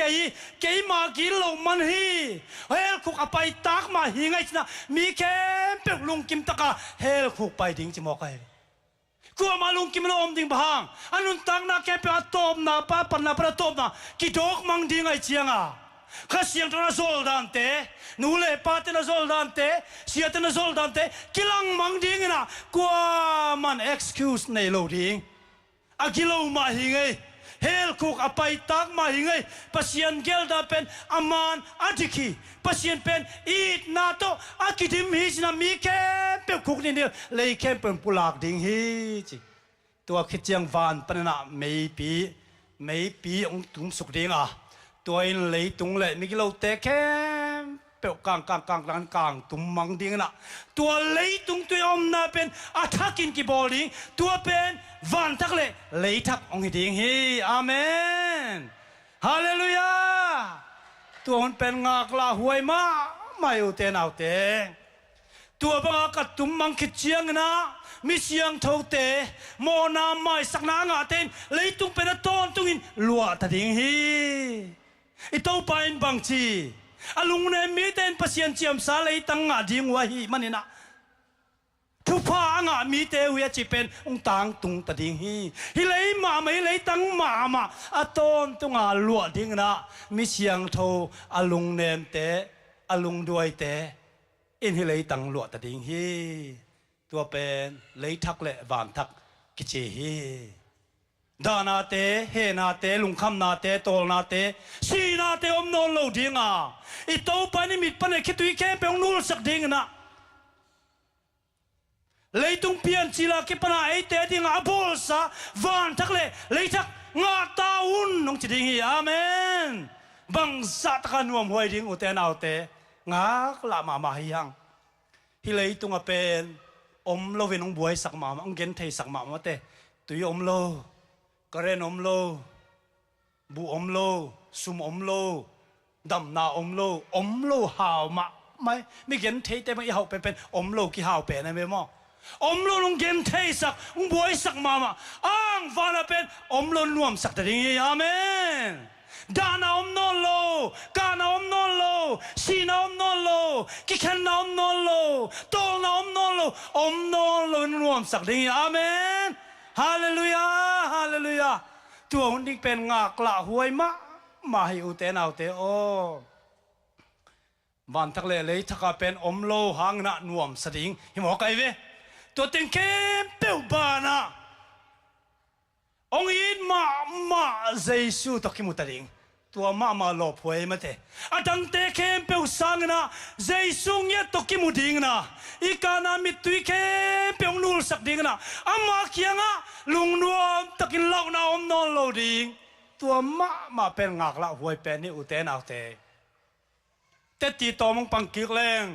ยมากิโลมันฮีเฮลคุกอไปตักมาฮีไงชนะมีแค่เปิกลุงกิมตะกาเฮลคุกไปดิ่งจิมอกไอกูมาลุงกิมโลอมดิ่งบางอันนุนตังนาแค่เปิดตบนาป้าปันนาประตบนากิดอกมังดิ่งไอเชียงข้าเสียงตระโซลดันเตนูเล่ป้าเตนะโซลดันเตเสียเตนะโซลดันเตกิลังมังดิ่งนะกูมัน excuse ในโลดิ่งอากิโลมาฮีไงเฮลคุกอไปตักมาหิงไงพัศยันเกลดาเป็นอามานอดิคีพัศยันเป็นอีดนาโตอากิดิมฮิจนามีแค่เป็นคุกนี่เดียวเลยแค่เป็นปุลากดิ่งฮิจิตัวคิดยังวานปนนะไม่ปีองตุงสุกดิ่งตัวอินเลยตุงเลยมีกิโลเตะแค่เปกกางตุมมังดิ่งนะตัวเลยตุงตัวอมนาเป็นอาทักินกิบอลดิ่งตัวเป็นวันทักเลยทักองค์ดิ่งฮีอาเมนฮาเลลูยาตัวมันเป็นงากลาหวยมาไม่อุเตนเอาเตตัวบังอากัดตุมมังคิดเชียงนะมิเสียงเท่าเตโมนาไม่สักนางาเตนเลยตุงเป็นต้นตุงอินลัวทัดดิ่งฮีอีเต้าไปอินบางชีอลุงเนมีเตนพัศยันเจียมสาเลยตั้งงาดิ่งวะฮีมันนี่นะทุกพางามีเตวิจิเป็นองตังตุงตะดิ่งฮีฮิเลยมาไม่เลยตั้งมาอะตอนตุงอาลัวดิ่งนะมิเสียงโทอลุงเนมเตอลุงด้วยเตอินฮิเลยตั้งลัวตะดิ่งฮีตัวเป็นเลยทักเละวานทักกิเจฮีดานาเตเฮนาเตลุงคำนาเตโตลนาเตชีนาเตอมโนโลดิ่งอีโตปานิมิดปนคิดตุยแค่เป็นนูสักดิ่งนะเลยตุงเพียนศิลาคิปนาไอเตดิ่งอาโบลซาวานทักเลยทักงาตาอุนน้องจิดิ่งฮีอาเมนบังสัตกันวมหวยดิ่งอุเตนเอาเตงากละมาฮิยังฮิเลยตุงเป็นอมโลเวนองบวยสักมาอังเกนเทสักมาเตตุยอมโลกระเรนอมโลบูอมโลซุมอมโลดำนาอมโลหาวมาไม่เกนเทแต่ไม่หาวเป็นอมโลกี่หาวเป็นนะเมมอมโลลงเกนเทสักองบวยสักมาอ้างฟานาเป็นอมโลนวมสักแต่ดิ่งอาเมนดานาอมโนโลกานาอมโนโลชีนาอมโนโลกิคันนาอมโนโลโตนาอมโนโลนวมสักดิ่งอาเมนฮาเลลูยาฮาเลลูยาตัวหุ่นดิ่งเป็นงากละหวยมาให้อุเตนเอาเตโอวันทักเลยทักเป็นอมโลหางนะนวมสดิ่งหิมอไกเวตัวเต็งเข้มเปียวบานะองอินมาเจสูตะกิมุตะดิ่งตัวมาหลบหวยมาเตอดังเตเข้มเปียวสังนะเจสูเงียตะกิมุดิ่งนะอีกานามิตุยเข้มเปียวนูลสักดิ่งนะอามาเคียงลุงนวมตะกินเล่านาอมนอนโลดิ่งตัวมาเป็นงากละหวยเป็นนี่อุเตนเอาเตแต่ตีต่อมงปังกิกแรง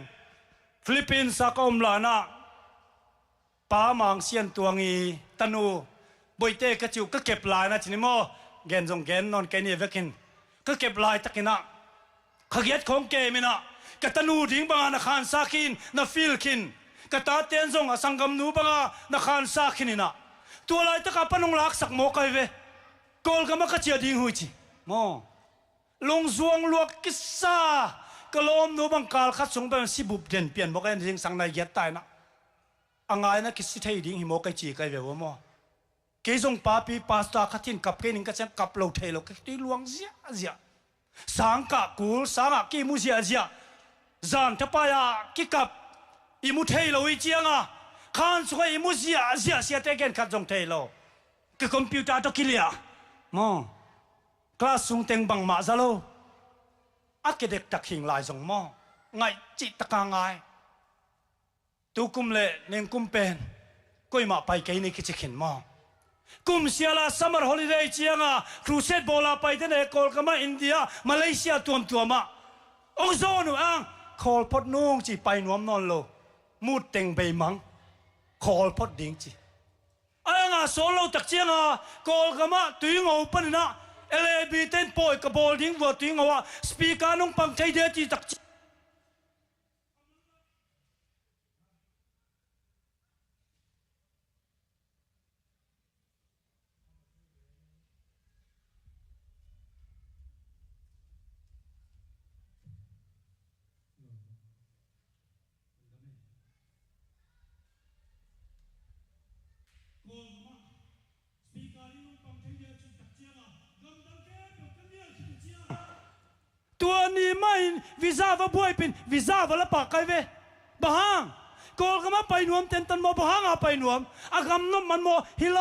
ฟิลิปปินส์สักอมลานะป้ามังเสียนตัวงีตนูบอยเตกระจิวก็เก็บลายนะทีนี้โมเกนจงเกนนอนเกนี่เวกินก็เก็บลายตะกินะขยี้ของเกมินะกตนูดิ่งบางนักขันสักินนัฟิลคินกตาเตียนจงสังกำนูบางนักขันสักินนะตัวลายตะกับปนงลักสักโมกไอเวกอลก็มากระเจียดิ่งหุยจีโมลงซวงลวกกิสากลมนูบังกาลขัดสงเป็นสิบุบเด่นเปลี่ยนบอกไอ้สิ่งสังในเกียรตายนะ angai na kisi thei ding himo kai chi kai ve wo mo ke jong pa pi pasta khatin kap ke ning ka chang kap lo thei lo ke ti luang zia zia sang ka kul sang ki mu zia zia zan ta pa ya ki kap i mu thei lo i chiang a khan su i mu zia zia sia te ken khat jong thei lo ke computer to kilia mo class sung teng bang ma za lo akadek tak hing lai jong mo ngai chi taka ngai tu kum le neng kum pen koi ma pai kai ni ki chikhin mo kum siala summer holiday chianga crusade bola pai te ne kolkama India Malaysia tuam tuama ong zonu ang khol pot nung chi pai nuam non lo mut teng bei mang khol pot ding chi anga solo tak chianga kolkama tuing open na LAB ten poi ka bol ding wo tuing wa speaker nung pang chai de chi takตัวนี้ไม่วีซ่าว่าบ่อยเป็นวีซ่าว่าละปากไกเวบางกอลก็มาไปนวมเต็นตันโมบางอาไปนวมอากำนมมันโมฮิโล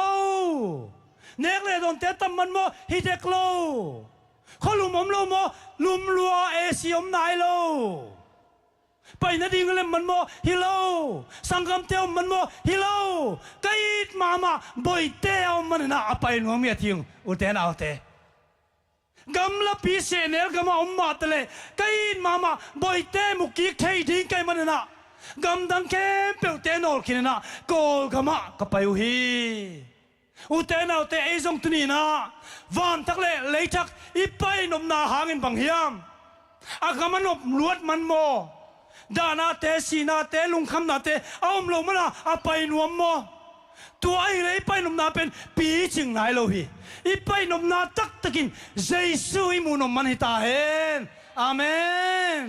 เนกเลยโดนเตตัมมันโมฮิเทคโลเขาลุมอมโลโมลุมลัวเอเชียมนายโลไปนาดีเงลมันโมฮิโลสังคมเตียวมันโมฮิโลไกด์มาบ่อยเตียวมันน่าไปนวมเมียทิ้งอุเทนเอาเตกำลังพิเศษเนี่ยกำลังอมมาตเลยไก่มาบ่อยเต้มุกี้เททิ้งไก่มันน่ะกำลังแค่เปิดเต้นออกกินน่ะโกลกำลังก็ไปอุฮีอุเต้นเอาเต้ไอ้ทรงตุนีน่ะวันทักเลยทักอีไปนมนาหางเงินบังเฮียมอากามันนบลวดมันโมดานาเต้สีนาเต้ลุงคำนาเต้เอามลงมันน่ะอาไปนวมโมตัวไอ้เลยไปนมนาเป็นปีจึงไหนโลฮีอีไปนมนาตักตะกินเยซูอิมูนมมันหิตาเห็นอาเมน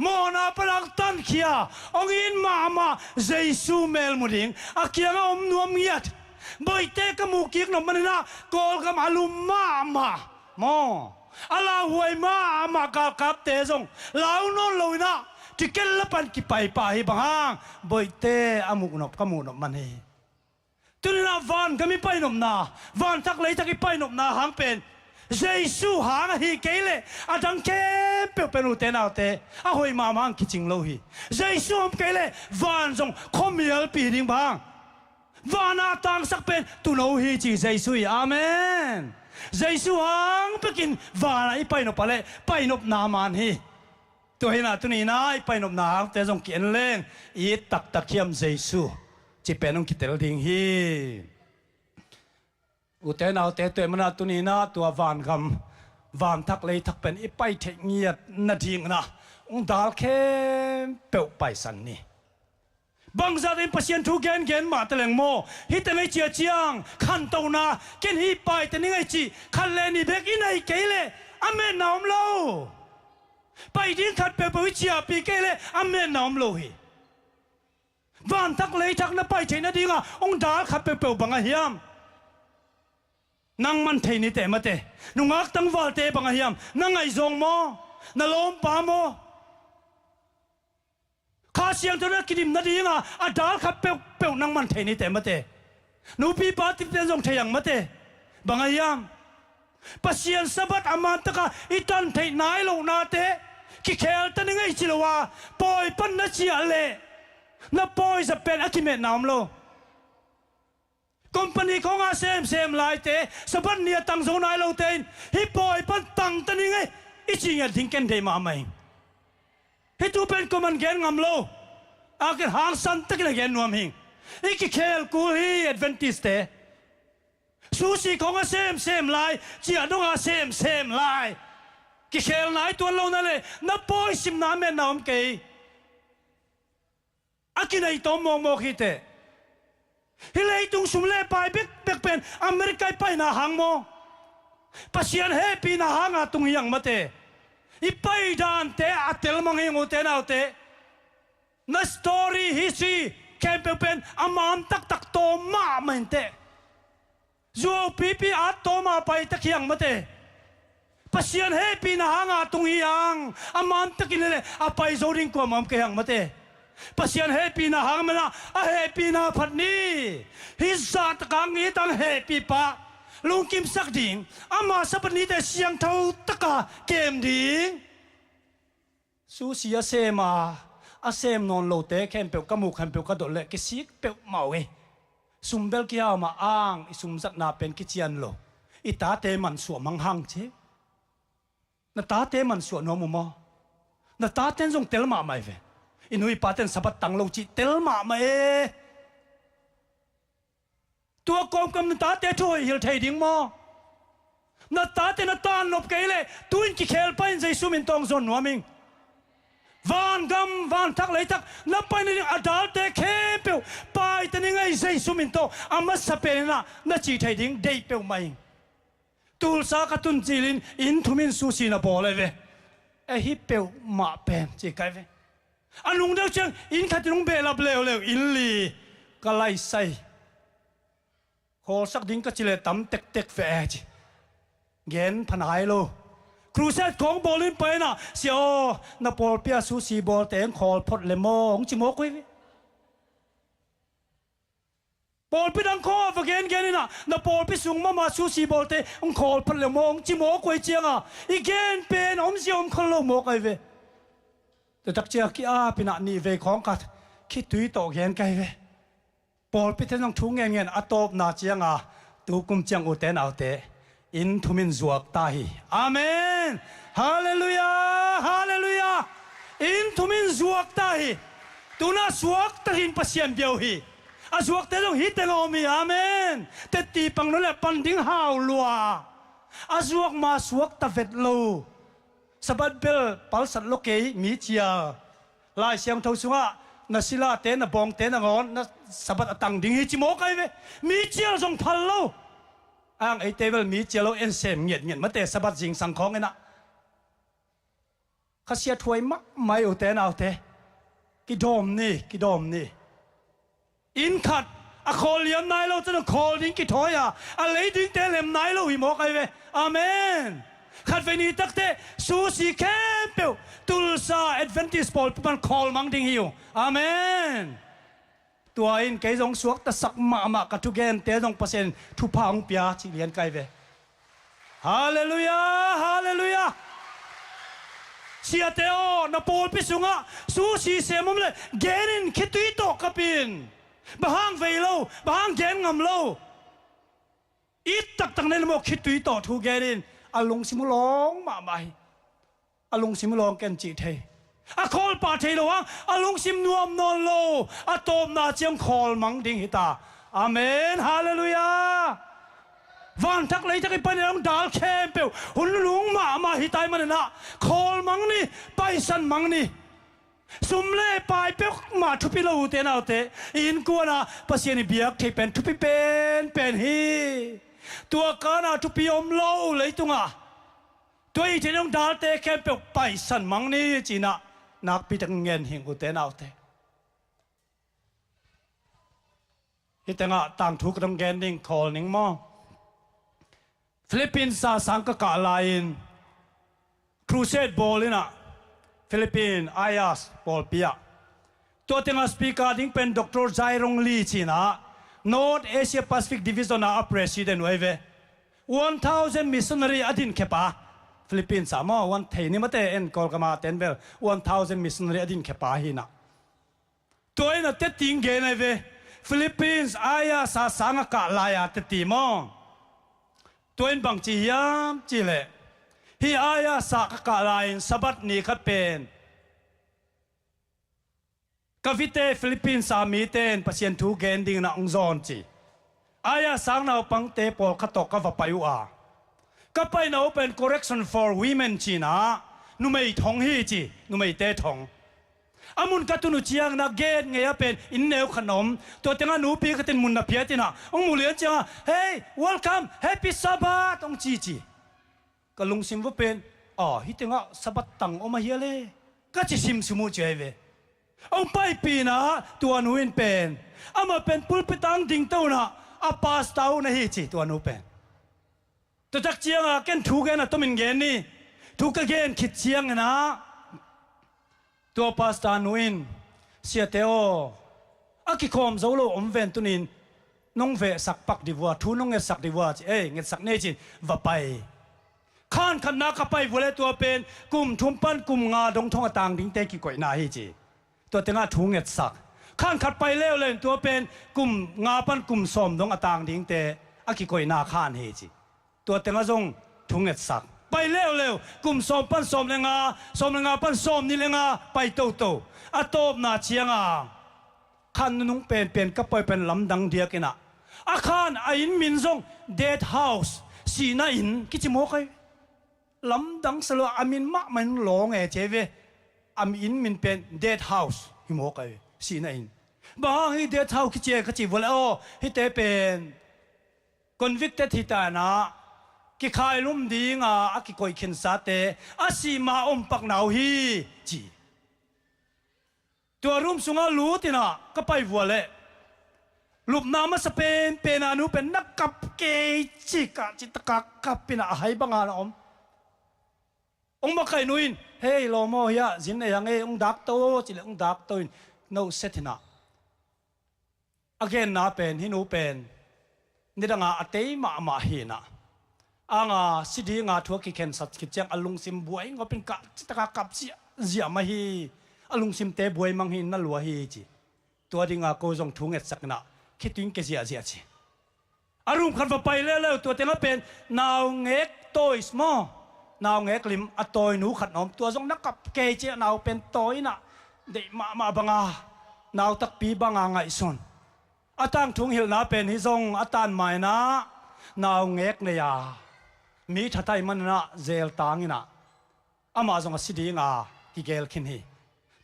โมนาปลักตันขี้าองอินมาเยซูเมลมุดิงอาเกียงอมนวมเงียดบ่อยเตกมูกิกนมมันนะกอลกมาลุมมาโมอาลาหวยมากากับเตจงลาวนนลอยนะที่เกลปันกิไปป่าฮิบังบ่อยเตอามุกนบกมูนมันเฮตุนนาวันก็มีไปนมนาวันทักเลยทักไปนมนาหางเป็นเยซูหางฮีเกลอาดังแค่เปเป็นอุเตนเอาเตอาหอยมามังคิจิงโลฮีเยซูมเกลวันจงคอมีลปีดิงบังวันอาตังสักเป็นตุโลฮีจีเยซูอาเมนเยซูหางไปกินวันไอไปนบไปเลยไปนบนามันฮีตัวเห็นตุนีนาไอไปนบนาหางแต่จงเขียนเล่งอีตักตะเคียมเยซูจีเป็นองคิดเตลทิ้งฮีอุเทนเอาเตตัวมันตุนีนาตัววันคำวันทักเลยทักเป็นอีไปเทเงียดนาทีนะองดาลเข้มเปิลไปสันนี่บางจารินพัศยันทุกเกณฑ์มาตะเลงโมฮิตเตไม่เจียจียงขันโตนาเกณฑ์ฮิไปแต่นี่ไงจีขันเลนี่เบกินไอเกลอเมนน้อมโลไปดิ้งขัดเปิลไปวิเชียปีเกลอเมนน้อมโลฮีวันทักเลยทักนับไปเชนดีงาองดาขับเปลบังอาเฮียมนั่งมันเทนิเตมาเตนุงักตั้งวาเตบังอาเฮียมนั่งไอซงโมนั่งล้มปาโมข้าเสียงตัวนักกินนาดีงาอาดาขับเปลนั่งมันเทนิเตมาเตนูปีปาติเตนซงเทียงมาเตบังอาเฮียมปัสยันสบัดอามันตะกาอิตันเทนายลงนาเตกิเคลตันยังไงจิลวาปอยปันนัชยาเลนับปอยจะเป็นอากิเมตน้ำโลคอมพานีของอาเซมไลเตสบันเนียตังโซนายโลเตนฮิปอยปันตังตันยังไงอิจิงยันทิ้งกันเดมาไหมฮิตูเป็นคอมันแกนงำโลอาเกนหางสันตะกินแกนนวมหิงอีกเคลกูฮีเอดเวนติสเตซูซีของอาเซมไลเจียดงอาเซมไลกิเคลนายตัวโลนั่นเลยนับปอยสิมน้ำเมนน้ำเกยอากินไอตอมมองฮิตเตฮิเลตุงสุมเล่ไปเบกเป็นอเมริกาไปนาหางโมปัศยันเฮปีนาหางตุงยังมาเตอีไปดานเตอเตลมังเฮงโอเตนาเตนัสตอรี่ฮิซีเค ค่เป็นอามามตักโตมาเหมือนเตะจูปีอาโตมาไปตะเคียงมาเตะปัสยันเฮปีนาหางาตุงยังอามามตะกินเลยอาไปโจริงกว่ามามเกียงมาเตะปัสยันเฮปีนาหางมันละเฮปีนาพัดนี้ฮิซาตกังนี้ตั้งเฮปีปะลุงกิมสักดิ่งอามาสับนี้แต่เสียงเท่าตะกาเกมดิ่งสูสีอาเซมาอาเซมนอนโลเตะแค่เปียวกมูกแค่เปียวกระโดดเละกิสิกเปียวเมาเอซุมเบลกี้เอามาอ้างซุมสักนาเป็นกิจยันโลอิตาเตมันสวมมังหังเชนาตาเตมันสวมนมุมอนาตาเตนจงเตลมาไม่เวอินุยปาเตนสับตังโลจิเตลมาไม่ตัวกองกำนันตาเตช่วยฮิลไทยดิ้งมอนาตาเตนาตานลบเกยเลยตุนกิเคลไปในซุมินตองซอนนัวมิงวันกำวันทักเลยทักนับไปในอดาลเตะเข้เปียวไปแต่ยังไงใจสุมินโตอามาสเปนน่ะนัจีไทยดิ้งได้เปียวไม่ตูลสากตุนจีลินอินทุมินซูซีน่ะบอกเลยเว้ฮิเปียวมาเป็นจีไกเว้อันลุงเดียวเชียงอินขัดลุงเบลับเร็วอินลีก็ไล่ใส่ขอสักดิ้งก็จิเลตั้มเต็กเฟจีเงินพันหายโลครูเซตของบอลลินไปนะเสียวนับบอลเปียซูซีบอลเตงคอลพดเลมองจิโมกุยบอลไปดังคอฟเกนนี่นะนับบอลไปสูงมาซูซีบอลเตงคอลพดเลมองจิโมกุยเจียงอ่ะอีเกนเป็นอมเสียมคนโลโมกุยเวแต่ตักเจียกี้อาเป็นอันนี้เวของกัดคิดตุยโตเกนไกเวบอลไปเทนองทุ่งเงินอัตโตบนาเจียงอ่ะตูกุมเจียงอุเตนเอาเตอินทุมินจวกตาฮีอาเมนฮาเลลูยาฮาเลลูยาอินทุมินจวกตาฮีตุน่าจวกตาหินปัสยันเบียวฮีอาจวกเตลงฮิตเตงอมีอาเมนเตตีปังนั่นแหละปันดิ้งฮาวลัวอาจวกมาจวกตาเวทโลสบัดเบลปัลสัตโลเกยมีเจียลายเสียงทสุงะนัสิลาเตนบองเตนงอนนัสบัดตังดิ้งฮิจิโมกไอเวมีเจียจงพัลโลอ้างไอเทเวลมีเจโลเอ็นเซมเงียดมาเตะสบัดจิงสังของไงนะข้าเสียถวยมักไม่อุเตนเอาเตกิดอมนี่อินขัดอะคอเลียมนายเราจะต้องคอดิ้งกิถอยอะอะไรดิ้งเตเลมนายเราหิมอกไอเวอาเมนขัดเวนีตักเตซูซีแคมเปลตุลซาเอดเวนติสบอลมันคอลมังดิ้งหิวอาเมนตัวอินเกยจงสวกตะสักมากัทุเกนเตจงเปอร์เซ็นต์ทุพางเปียจิเลียนไกเวฮาเลลูยาฮาเลลูยาเสียเตโอนาโปลพิสุงะสูสีเสมมเลยเกนินคิดตุยโตกับปินบางเวโลบางเกนงำโลอีตักตั้งในละโมคิดตุยโตทูเกนินอลงสิมุลองมาไม่อลงสิมุลองเกนจิเทอาคอลปาเทโลวังอาลงซิมนวมนอนโลอาโตมนาเจียมคอลมังดิ้งฮิตาอาเมนฮาเลลูยาวันทักเลยทักไปในน้ำดาลแคมเปลหุ่นลุงมาฮิตายมันนะคอลมังนี่ไปสันมังนี่สุมเล่ไปเปลมาทุพิโลเตนเอาเตอินกัวนะปัสยานิเบียกที่เป็นทุพิเป็นฮีตัวกานาทุพิอมโลเลยตุงอ่ะตัวอีที่น้องดาลเตแคมเปลไปสันมังนี่จีน่ะนักพิทักเงินหิงอุเตนเอาเตฮิตงะต่างทุกรำเงินดิ่งคอลนิ่งมอฟิลิปปินส์สังกัดกาลายน์ครูเซดบอลน่ะฟิลิปปินส์ไออาสบอลเปียตัวเต็งสปีกาดิ่งเป็นดร.ไจรงลีจีน่ะ North Asia Pacific Division น่ะ President ไว้เว้1,000 missionary อดินเคปะฟิลิปปินส์สามวันเทนี่มาเตเอ็นกอลกามาเต็นเวล1,000 missionary อดินเคปะหินะตัวนี้น่ะเตติงเกนไอเวฟิลิปปินส์อายาสังกัดลายาเตติมองตัวนี้บางจียามจีเล่ฮีอายาสังกัดลายสบัดนี้ขัดเป็นกวิเตฟิลิปปินส์สามีเตนปัสยันทูเกนดิ่งน่ะองซอนจีอายาสังนาปังเตปอลขัดตกกับไปอยู่ก็ไปน่าเป็น correction for women จีน่ะนุ่มไม่ท้องฮีจีนุ่มไม่เตะท้องอามุนกัตุนุเชียงนักเกตเงียเป็นอินเนวขนมตัวเต็งานูปีก็เต็นมุนนับเพียตินะองมูเลียนจังเฮ้ย welcome happy Sabbath องจีก็ลุงซิมว่าเป็นอ๋อฮิตเต็งา Sabbath ตังออกมาเฮียเลยก็จะซิมสมุเจเว ông bay pi na tua nuin pen ama pen pulpitang ding tau na apas tau na hi chi tua nu pen to tak chiang a ken thu gen na to min gen ni thu ka gen khit chiang na tua pasta nuin sia teo aki khom zo lo om ven tunin nong ve sak pak diwa thu nong nge sak diwa chi nge sak ne chin va pai khan khan na ka pai vole tua pen kum thum pan kum nga dong thong atang ding te ki koi na hi chiตัวเต็งอาทุ่งเอ็ดสักข้านขัดไปเลี้ยวเลยตัวเป็นกลุ่มงาปันกลุ่มสมดงอตางดิ้งเตะอากิโกยนาข้านเฮจิตัวเต็งอาจงทุ่งเอ็ดสักไปเลี้ยวเลยกลุ่มสมปันสมเลงาสมเลงาปันสมนี่เลงาไปโตโตอาโตบนาเชียงข้านนุ่งเป็นก็ไปเป็นลำดังเดียกินะอาข้านอินมินซงเดดเฮาส์สีน่าอินกิจิโมกไอลำดังสโลอามินมะมันหลงเจเวอามินมินเป็นเดดเฮาส์ฮิโมกไอสีน่าอินบางฮิเดดเฮาส์กิเจขจิวลโอฮิเตเป็นคอนวิกเตทิตานะกิขายลุ่มดีงาอากิโกยขินซาเตอาสีมาอมปักหนาวฮีจีตัวรุ่มสุงาลูตินะก็ไปวัวเล่ลูกน้ำมาสเปนเป็นอนุเป็นนักกับเกจิกะจิตกะกับเป็นอะไรบางอย่างอมองมาใครนุยนเฮ้ยโลโมเฮียจินเอยังเอองดักโตจิเลองดักโตนโนเซตินะagain นะเป็นฮินูเป็นนี่ดังอาเตยมาเฮนะอ่างสิดีงาทัวกิเคนสัตกิจยังอลุงซิมบวยงอเป็นกะจิตกะกับเสียมาฮีอลุงซิมเตบวยมังฮินนั่นลัวฮีจีตัวดิ่งอาโกจงทุ่งเอ็ดสักนะคิดถึงเกษียจีจีอารมณ์ขันไปเร็วตัวเต็งเป็นนาวเงกโตยสมอนาวเงกลิมอตอยหนูขัดหอมตัวจงนักกับเกจินาวเป็นโตยนะเดมาบังอานาวตักปีบังอาไงส่วนอาตังทุ่งหิลนาเป็นฮิจงอาตันไม่นะนาวเงกเนี่ยมีทัดไทยมันนะเจลตางินะอามาจงสิดีงาที่เกลคินฮี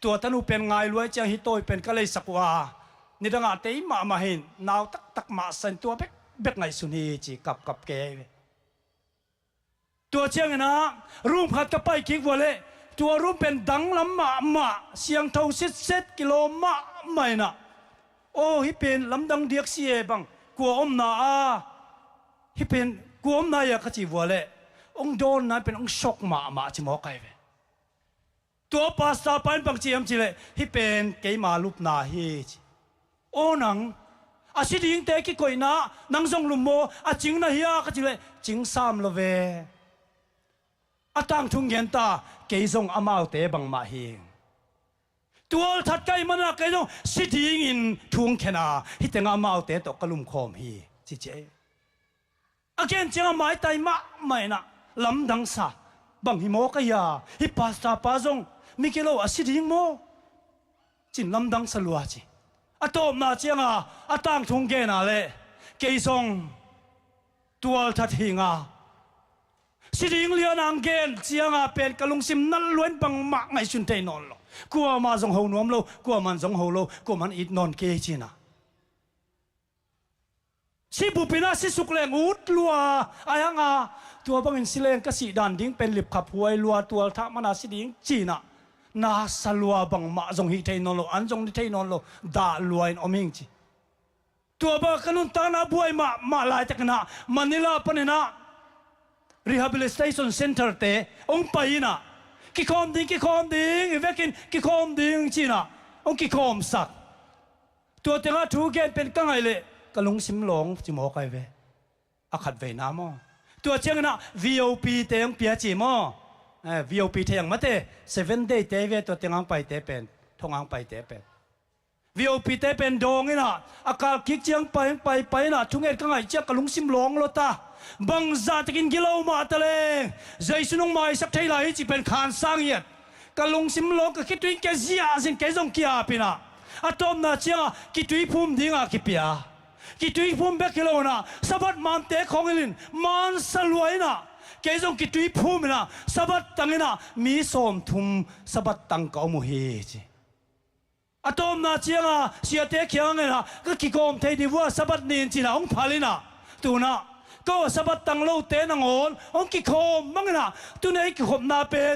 ตัวตันูเป็นไงรวยเจ้าฮิโตยเป็นก็เลยสักว่านี่ดังอาเตยมาเห็นนาวตักมาสันตัวเบกไงสุนีจีกับเกยตัวเชียงนะรุ่มขัดกับไปคิกวัวเล่ตัวรุ่มเป็นดังลำมาเสียงเท่าเกิโลมาไม่นะโอ้ฮิเป็นลำดังเดียกเสียบังกลัวอมนาฮิเป็นกลัวอมนายขจิวัวเล่องโดนนั้นเป็นองช็อกมาจิมอไกเวตัวภาษาปันบังจีมจิเล่ฮิเป็นเกยมาลุบนาฮีจิโอ้นังอาศิดิงเตกิโกยนะนังจงลุมโมอาจิงนะเฮียก็จิเลจิงสามละเวอาตังทุงเย็นตาเกยจงอามาเตบังมาฮิงตัวทัดไกมันนะเกยจงศิดิงอินทุงเขนาฮิตงอามาเตตกกลุมคอมฮีจิเจอาเกนจิงอามาไตมาไม่นะลำดังซาบังฮิโมกยาฮิปัสตาปาจงมิเกโลอาศิดิงโมจินลำดังสลัวจิอาตบนาเจียงอาตั้งทุงเกน่าเล่เกยซงตัวทัดหิงสิริงเลียนางเกนเจียงเป็นกะลุงซิมนั่นล้วนบังมักไงชุนเทนอนโลกลัวมาจงหูนวมโลกลัวมันจงหูโลกลัวมันอิดนอนเกยจีน่ะสิบุปินาสิสุกเลงอุดลัวอายังตัวบังอินสิเลงกสิดันดิ้งเป็นหลิบขับหวยลัวตัวทักมานาสิดิงจีน่ะนาสลัวบังมาจงฮิเทนอนโลอันจงฮิเทนอนโลด่าลวยอมิงจีตัวบังขนุนตานาบวยมาลายตะกนะมันนิลาปนินะ rehabilitation center เตองไปนะกิคอมดิ้งอีเวกินกิคอมดิ้งจีน่ะองกิคอมสักตัวเต็งถูกเกณฑ์เป็นกังไงเลยกะลุงซิมหลงจิโมกไอเวอาขัดเวน้ามอตัวเชียงนะ VOP เตงเปียจีมอVOP เทียงมาเต7 day เตเวตัวเตียงอังไปเตเป็นทองอังไปเตเป็น VOP เตเป็นดงนี่นะอากาศคิกเจียงไปนะทุ่งเอ็ดกังไงเจ้ากะลุงซิมหลงโลตาบังซาตะกินกิโลมาตะเลใจสุนงไม่สักเท่าไรจีเป็นขานสร้างเย็ดกะลุงซิมหลงก็คิดถึงแกเสียสินแกจงกี้ปีนะอาตอมนาเชียงคิดถึงพุ่มดิ้งคิดเปียคิดถึงพุ่มเบกกิโลนะสะบัดมันเตะของลินมันสลวยนะเกยจงกิตุยพูมินะสะบัดตังนะมีสมทุมสะบัดตังเกามุเฮจิอาตอมนาเจียงเสียเตะเขียงนะก็กิโกมเทดิว่าสะบัดเนียนจีนะองพาลินะตูนะก็สะบัดตังโลเตนังอนองกิโกมมังนะตูนะกิโกมนาเป็น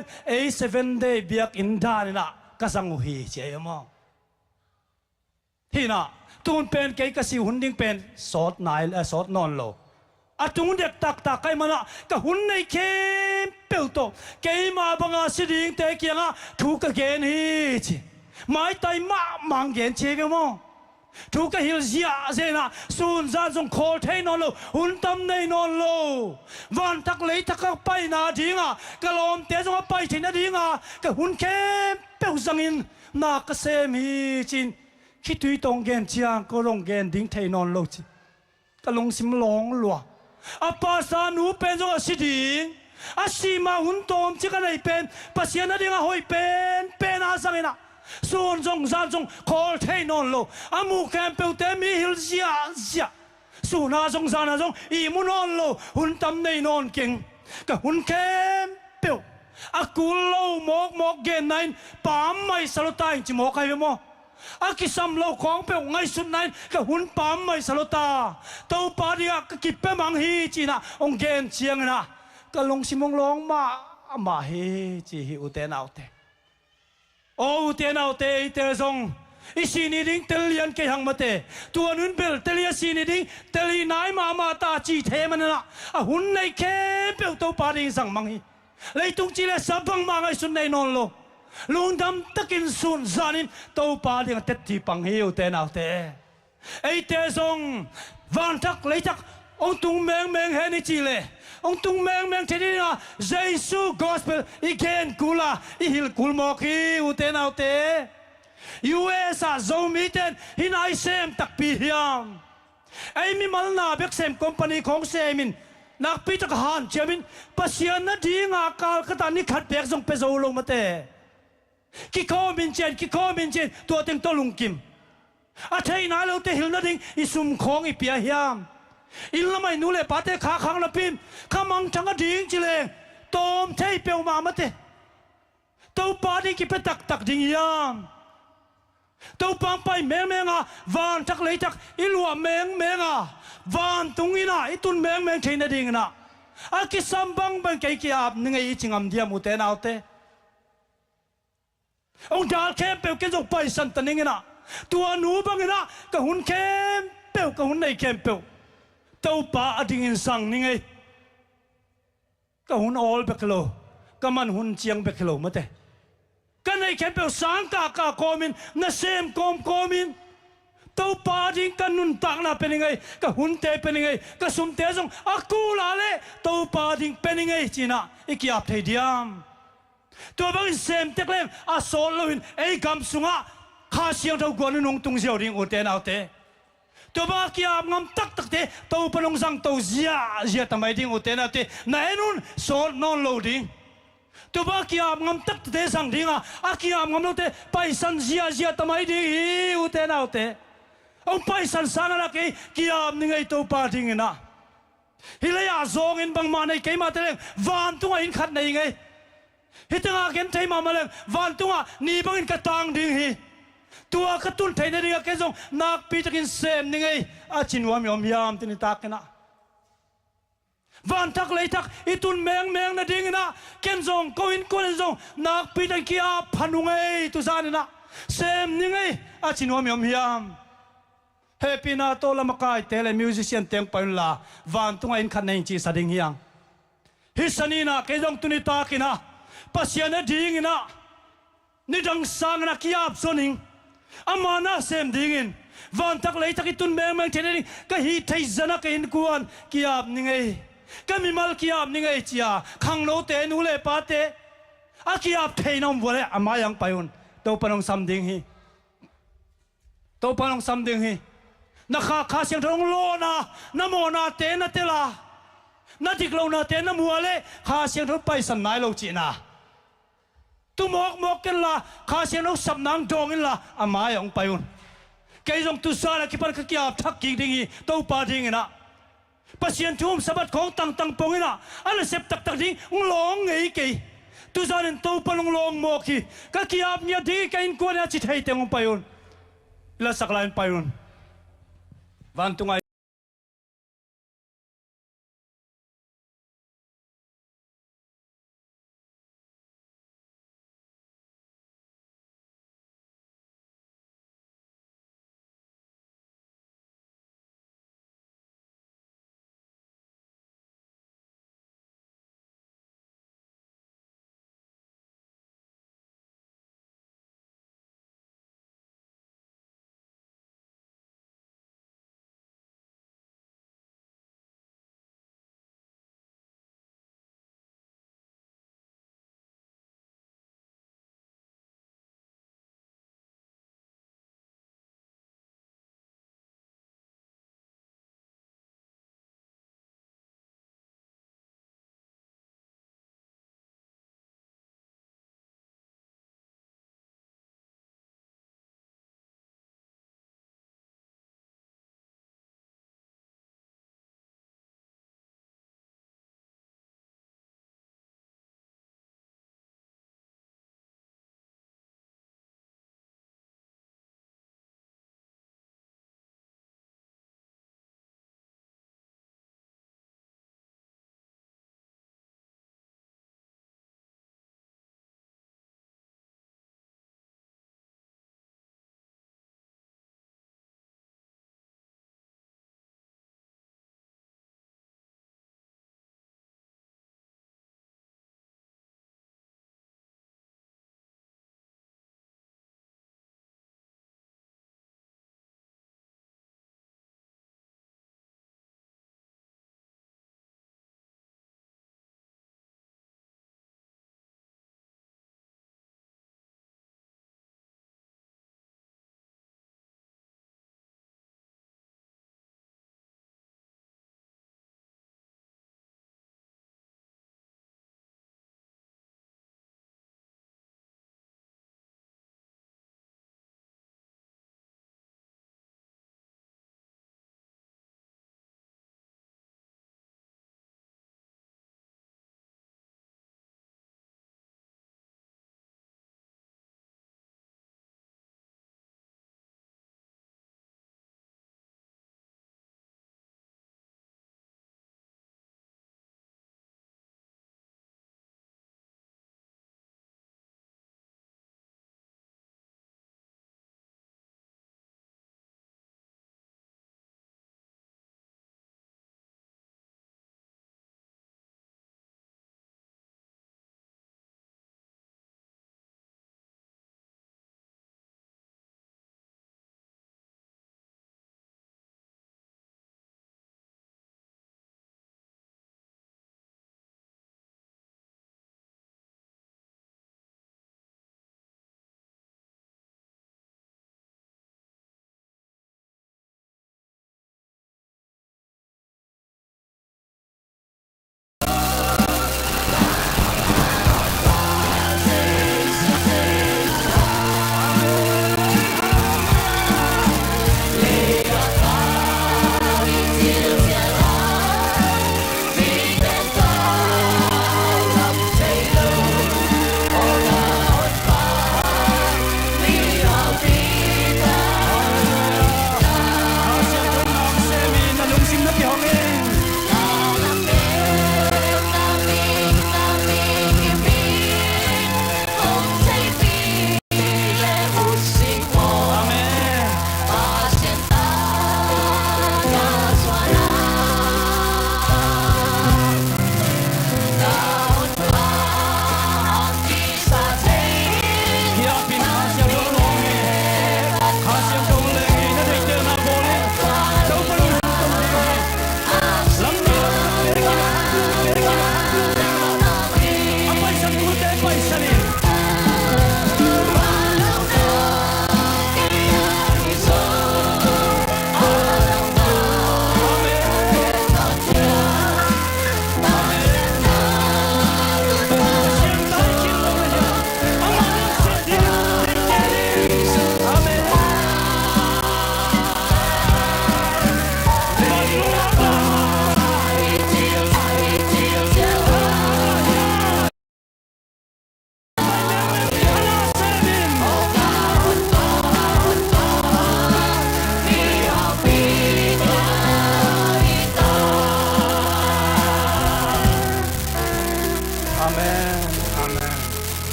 7 day เบียกอินดานี่นะก็สังมุเฮจิเอมอ hi na tun pen ke ka si hun ding pen sot nai sot non lo a tung dek tak tak kai mana ka hun nei kem pel to ke ma banga si ding te kianga thu ka gen hi chi mai tai ma mang gen che be mo thu ka hil zia zena sun za jong khol thei non lo hun tam nei non lo van tak lei tak pai na dinga ka lom te jong pai thin na dinga ka hun kem pel zangin na ka sem hi chin khi tùy tông gen chiang có rong gen đinh thầy non lâu chi ta long sim long lúa à pa sa nu pen zo si ding à si ma hun tom chi ka nei pen pasien na ding a hoi pen a sang ina sun jong zan jong khol thei non lo a mu kem pe te mi hil zia zia su na jong zan na jong i mu non lo hun tam nei non king ka hun kem pe a kul lo mok gen nine pam mai salotai chi mok ai mo aki sam lo khong pe ngai sun nai ka hun pam mai salota to pa dia ka ki pe mang hi chi na ong gen chiang na ka long simong long ma hi chi hi u te nau te o u te nau te te zong i si ni ding tel lian ke hang mate tu anun bel tel ya si ni ding tel i nai ma ta chi the man na a hun nei ke pe to pa ding sang mang hi lei tung chi le sabang ma ngai sun nei non lo lung dam takin sun zanin to pa ding tet ti pang hiu te nau te ei te zong van tak lei tak ông tung meng he ni chi le ông tung meng te ni na jesu gospel again kula I hil kul mo ki u te nau te us a zo miten hin ai sem tak pi hiam ei mi mal na bek sem company khong semin nak pi tak han chemin pasian na dinga kal kata ni khat bek zong pe zo lo mate ki ko min chen tua teng to lung kim a thei na lo te hil na ding I sum khong I pia hiam in la mai nu le pa te kha khang la pin kha mang thang a ding chi le tom thei pe ma ma te to pa di ki pe tak ding hiam to pang pai meng a van tak lei tak I lua meng a van tung ina I tun meng thei na ding na a ki sambang bang kai ki ap ningai I chingam dia mu te nau te ông đào kem bèo cái dòng bay sân tận ngena tua nú bằng ngena cả hun kem bèo cả hun này kem bèo tàu pa ading in sang ni ngay cả hun all beklo cả man hun chiang beklo mate cái này kem bèo sang cả komin na sem komin tàu pa ding kan nun tak na pen ngay cả hun te pen ngay cả sum te jong akula le tàu pa ding pen ngay china ikiap thei diamตัวบางเซมเต็กเล่มอาโซลวินไอ้กำสุงะข้าเสียงเท่ากวนนุ่งตุงเสียวริงอุเตนเอาเตตัวบางกี้งำตักเตตัวปนงสังตัวเสียทำไมดิ้งอุเตนเอาเตไหนนุ่นโซลนอนโลดิ้งตัวบางกี้งำตักเตสังดิ้งอากี้งำโลเตไปสันเสียทำไมดิ้งอุเตนเอาเตองไปสันสังอะไรกี้นี่ไงตัวปาดิ้งนะฮิเลยอาซองอินบางมาในเกมาเตงวันตัวอินขัดในไงฮิตงาเกนไทยมามาเลยวันตัวนี่บังอินกระตังดิ่งฮีตัวกระตุ้นไทยในเรื่องแค่ส่งนักปีตะกินเซมนี่ไงอาชินวามยามตินิตากันนะวันทักเลยทักอีตุนแมงนะดิ่งนะเกนส่งก็อินก็อินส่งนักปีตะกี้อาพันุไงตุสานี่นะเซมนี่ไงอาชินวามยามเฮปีนาโตละมากายเตเลมิวสิเซียนเต็งไปลาวันตัวอินขันในจีสดิ่งยังฮิสนีนะเกนส่งตุนิตากินะpasien na ding na ni dang sang na kiap soning amana sem dingin van tak lei tak itun meng thene ka hi thei zana ka in kuan kiap ningai ka mi mal kiap ningai chia khang lo te nu le pa te a kiap thei nom bole amayang payun to panong sam ding hi na kha siang thong lo na mo na te na te la na dik lo na te na muale kha siang thong pai san nai lo chi na tu mok ken la kha siang no sap nang dong in la amai ong payun kai jong tu sa la ki par ka kya thak ki ding hi to pa ding na pasien thum sabat khong tang pong ina ala sep tak ding long ngei ke tu sa nen to palong long mo ki ka kiap nya di ka in ko na chi thai te ong payun la saklain payun van tungai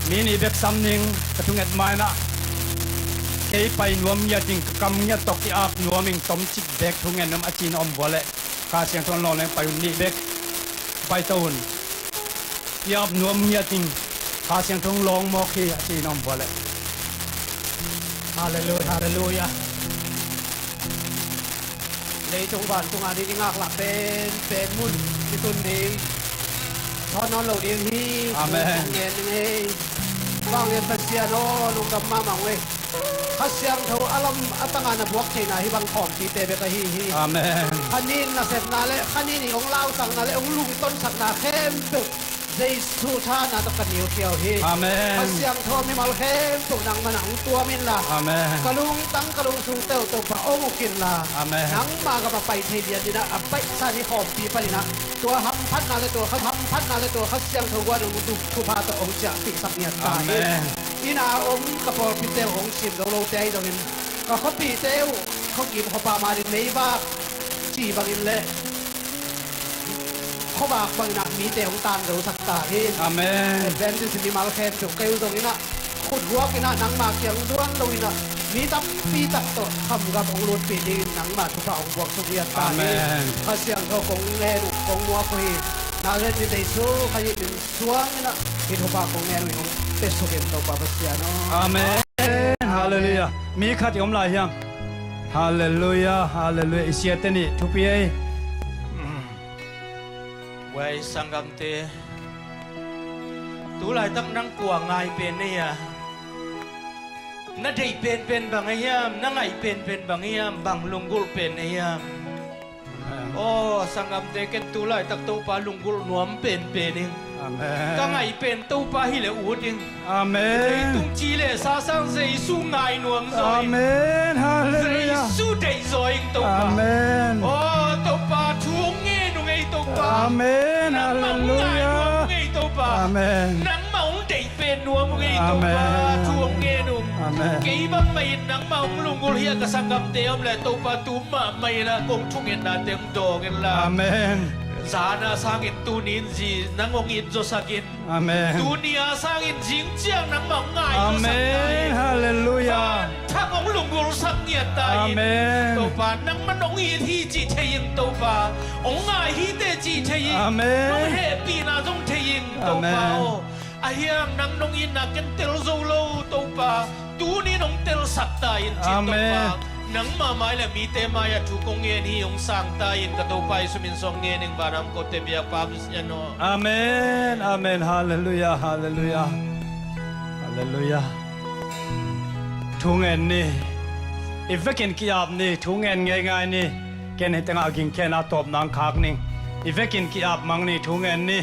มีนี่เบกซ้ำหนึ่งกระทุงเอ็ดไม้นะเคยไปนวมยาจริงกำเงียตกที่อาบนวมิงต้มจิกเบกทุงเอ็ดน้ำอาจีนอมบัวเละข้าเสียงทนรอแรงไปนี่เบกไปตูนที่อาบนวมยาจริงข้าเสียงทงลองมอคีอาจีนอมบัวเละฮาเลลูยาฮาเลลูยา lấy trong bản trong anh đi ngạc là bên mun cái tuần đi thoát nó lâu điên hi Amen. nghe nghe vang nghe bát xe nó lung cầm ma mỏng ấy hát xiang thâu alam atangan na buak china hi bang khom ti te be ka hi Amen. khanin na sep na le khanin ni ong lau sang na le ong lung ton sak na khem pe Giêsu tha na ta kan niu kiao hi Amen. hát xiang thâu mi mal khem tu nang manang tua min la Amen. kalung tang kalung sung teu to pa ong kin la Amen. nang ma ga pa pai thei dia dina a pai sa ni khom pi pa ni na tua ham phat na le tua ham phat na le tua hát xiang thâu wa du tu pa to ong cha pi sak ni ta Amen. ina om kapor piteo ong sim do lo te do in ka kho piteo kho kim kho pa ma rin nei ba chi bangin le kho ba bang na mi te ong tan do sak ta hi Amen. ben tu si mi mal khem tu keu do ina khut huak ina nang ma kyang duan lo ina mi tam pi tak to kham ga ong lut pi din nang ma tu pa ong buak su ria ta hi Amen. ka siang tho kong le ru kong mua ko hi na le ni dei su ka yi din suang ina hi tho pa kong ne ru te su kem to pa ba sia no Amen. Hallelujah. มีขัดยอมลายยัง Hallelujah. Hallelujah. เสียเตนี่ทุกปี Vậy sang gam tê tú lại tắc năng của ngài bên này à nó đầy bên bằng ấy am nó ngài bên bằng ấy am bằng lùng gul bên ấy am ô sang gam tê cái tú lại tắc tô pa lùng gul nuông bên ấy Amen. các ngài bên tô pa hi lệ út đi Amen. tung chi lệ sa sang Giêsu ngài nuông rồi Amen. Hallelujah. Giêsu đầy rồi tô pa Amen. ô tô pa chuông nghe nuông ấy tô pa Amen. nắng mỏng ngài nuông ấy tô pa Amen. nắng mỏng đầy bên nuông ấy tô pa Amen. chuông nghe nuông Amen. kỹ băng mày nắng mỏng lùng gul hiya ka sang gam te om le tô pa tú mà mày là công chung en na tiếng đồ gen là Amen. giá na sang in tu nín gì nắng mỏng in cho sakin Amen. dunia sang in jing chiang nắng mỏng ngài Amen. Hallelujah. thắc ông lùng gul sang nhiệt ta in Amen. tô pa nắng mắt ông in hi chỉ thấy in tô pa ông ngài hi te chỉ thấy in Amen. ông happy na giống thấy in tô pa Amen. ô ayang nang nong in na ken tel zo lo tô pa tu ni nong tel sak ta in chin tô Amen. pa nang ma mai la mi te mai a thu kong ngen hi ong sang ta in ka to pa su min song ngen ning baram ko te bia pa bis nya no Amen. Amen. Hallelujah. Hallelujah. Hallelujah. Thungen ni. Ivekin kiab ni thungen ngai ni. Ken hetang aging ken atop nang khak ning. Ivekin kiab mang ni thungen ni.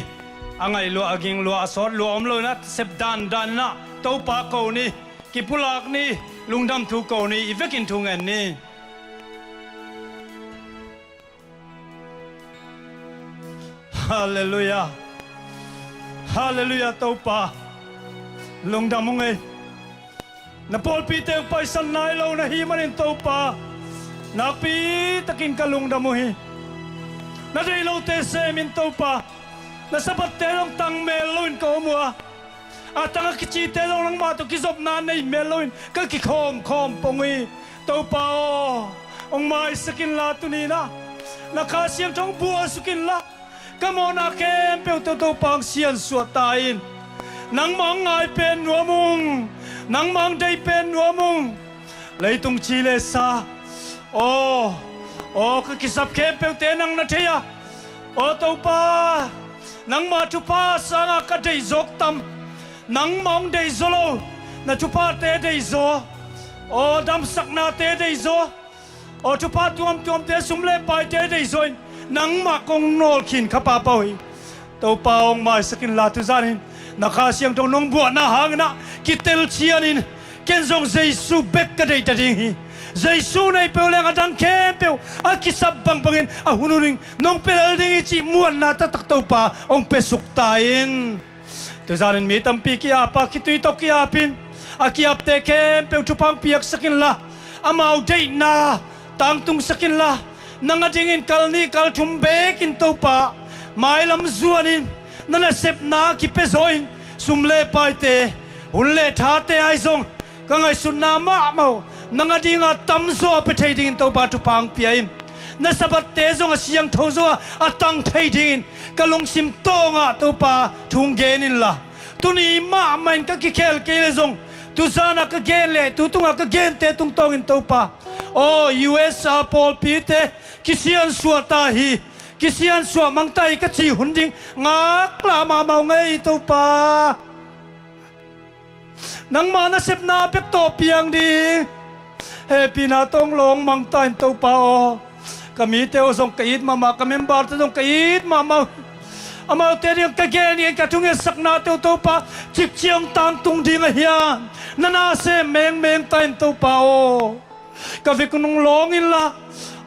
Angai lo aging lo asot lo om lo na sep dan na. To pa ko ni. Kipulak ni. Lungdam thu ko ni. Ivekin thungen ni. Hallelujah. Hallelujah to pa. Lungdam mo ngay. Napol piteng paisan na ilaw na himanin to pa. Napi takin kalungdam mo hi. Nadailaw te semin to pa. Nasabat te long tang meloin ko mo. At ang kichite long lang mato kisop nanay meloin. Kakikom pongi. To pa o. Ang maisakin lato nina. Nakasiyang chong buwasukin la. Kamo na kempel to pang siyan suatain. Nang mangai pen nuamong. Nang mang day pen nuamong. Laytong chile sa. Oh. Oh kakisap kempel tenang na tiya. O to pa. Nang matupa sa nga ka day zoktam. Nang mang day zolo. Natupa te day zo. O damsak na te day zo. O tupa tuam te sumle pa te day zoin. Nang makong nolkin kapapawi. Tau paong mai sakin latu zanin. Nakasiyang tong nong buat na hang na. Kitel chianin. Kenzong Giêsu bek kadai tadinghi. Giêsu na ipewleng adang kempeu. Akisab bang bangin. Ahunuring nong pelding ichi muan na tatak tau pa. Ong pesuktain. Tu zanin mitam piki apa kituitok kiapin. Akiap te kempeu tupang piak sakin la. Amau day na. Tangtung sakin la. Nangadingin kalni kal tumbekin to pa mailam zuanin nanasep na kipezoin sumle paite หุ่นเล่ท้าเตะไอ้ทรงก็ไงสุนนามาเมานังอดีงาตั้มซัวไปเทดินตัวบาทุพังเปียมนั่นสะบัดเตะทรงเสียงทซัวอัตังเทดินก็ลงซิมโตงะตัวปาทุงเกนินละตุนีมามันก็กิเคลเกลทรงtu sana ka gen le tu tunga ka gen te tung tong in topa o US a pol pi te kisian suata hi kisian sua mangtai ka chi hunding nga kla ma mau ngai topa nang mana sep na pek to piang di he pina tong long mangtai topa o kami te o song ka it mama ka member te song ka it mama amal te riang ka gen ni ka tunge sakna te topa chik chiang tang tung ding a hian nana se meng tain to pao ka vi kunung long in la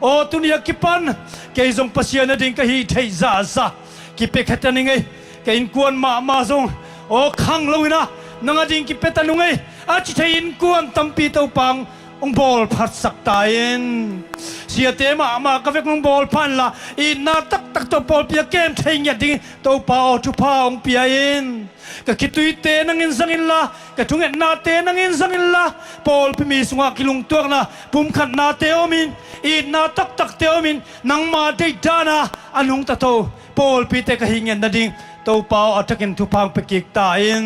o tunia kipan ke zong pasian ding ka hi thei za ki pe khatani ngai ke in kuan ma zong o khang loina nanga ding ki pe tanu ngai a chi thei in kuan tampi to pang ong bol phat sak taien sia te ma ka ve kung bol phan la i na tak to bol pia kem thei nya ding to pao tu pa ong pia in ka kitui te nangin sangin la ka thunget na te nangin sangin la pol pi mi sunga kilung tuak na pum khat na te omin i na tak te omin nang ma dei dana anung ta to pol pi te ka hingen na ding to pao atakin tu pang pe kik ta in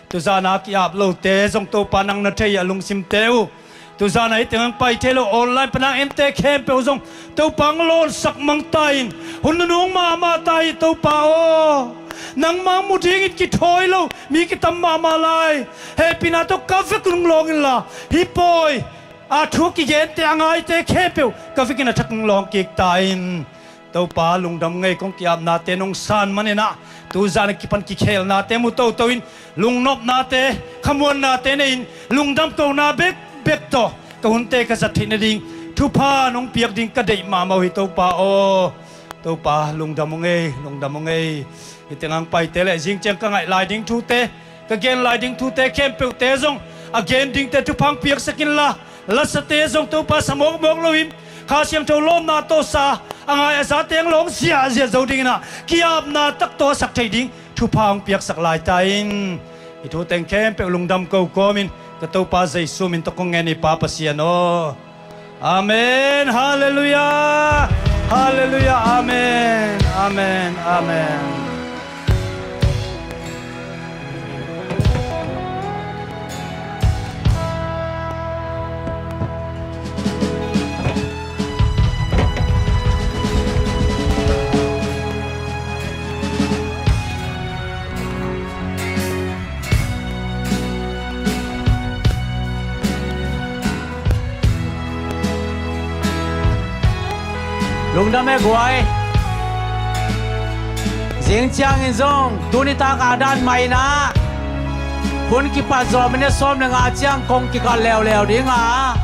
tu zana ki ap lo te jong to pa nang na thei alung sim teu tu zana i teng pai thelo online panang mt khem pe jong to pang lol sak mang tain hun nung ma tai to pao nang mang mu ding it ki thoi lo mi ki tam ma lai he pina to ka fe kung long in la hi poi a thu ki gen te angai te khe pe ka fe ki na thak long ki ta in to pa lung dam ngai kong ki am na te nong san manena tu zan ki pan ki khel na te mu to in lung nop na te khamon na te ne in lung dam to na bek to ka hun te ka sat na ding thu pa nong piak ding ka dei ma mau hi to pa o to pa lung dam ngai itengang pai te le jing cheng ka ngai lai ding thu te ka gen lai ding thu te kem pe te zong again ding te tu phang piak sakin la sa te zong tu pa samok mok loin kha siam tho lom na to sa angai asa teng long sia zo ding na kiap na tak to sak thai ding thu phang piak sak lai tain i thu teng kem pe lung dam ko min ka to pa zai su min to kong ngeni pa pa siano amen hallelujah hallelujah amen lung đam mê guai giếng chiang in zong tu ni ta ka dan mai na kun ki pa zo mene som na nga chiang kong ki ka leo ding a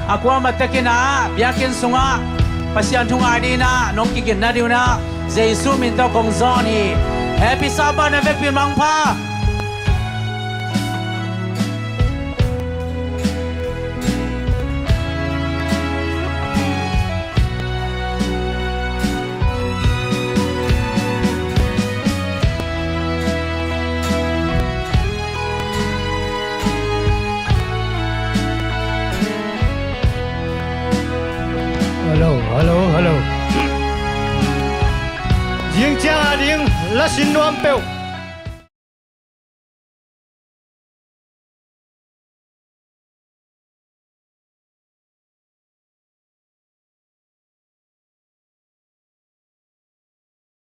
akwa matakina biakin sunga pasian thung ai ni na nong ki gin na diu na jesu min to kong zoni happy sabbath na vek pin mang pha hello jing cha ding la sin nuam peu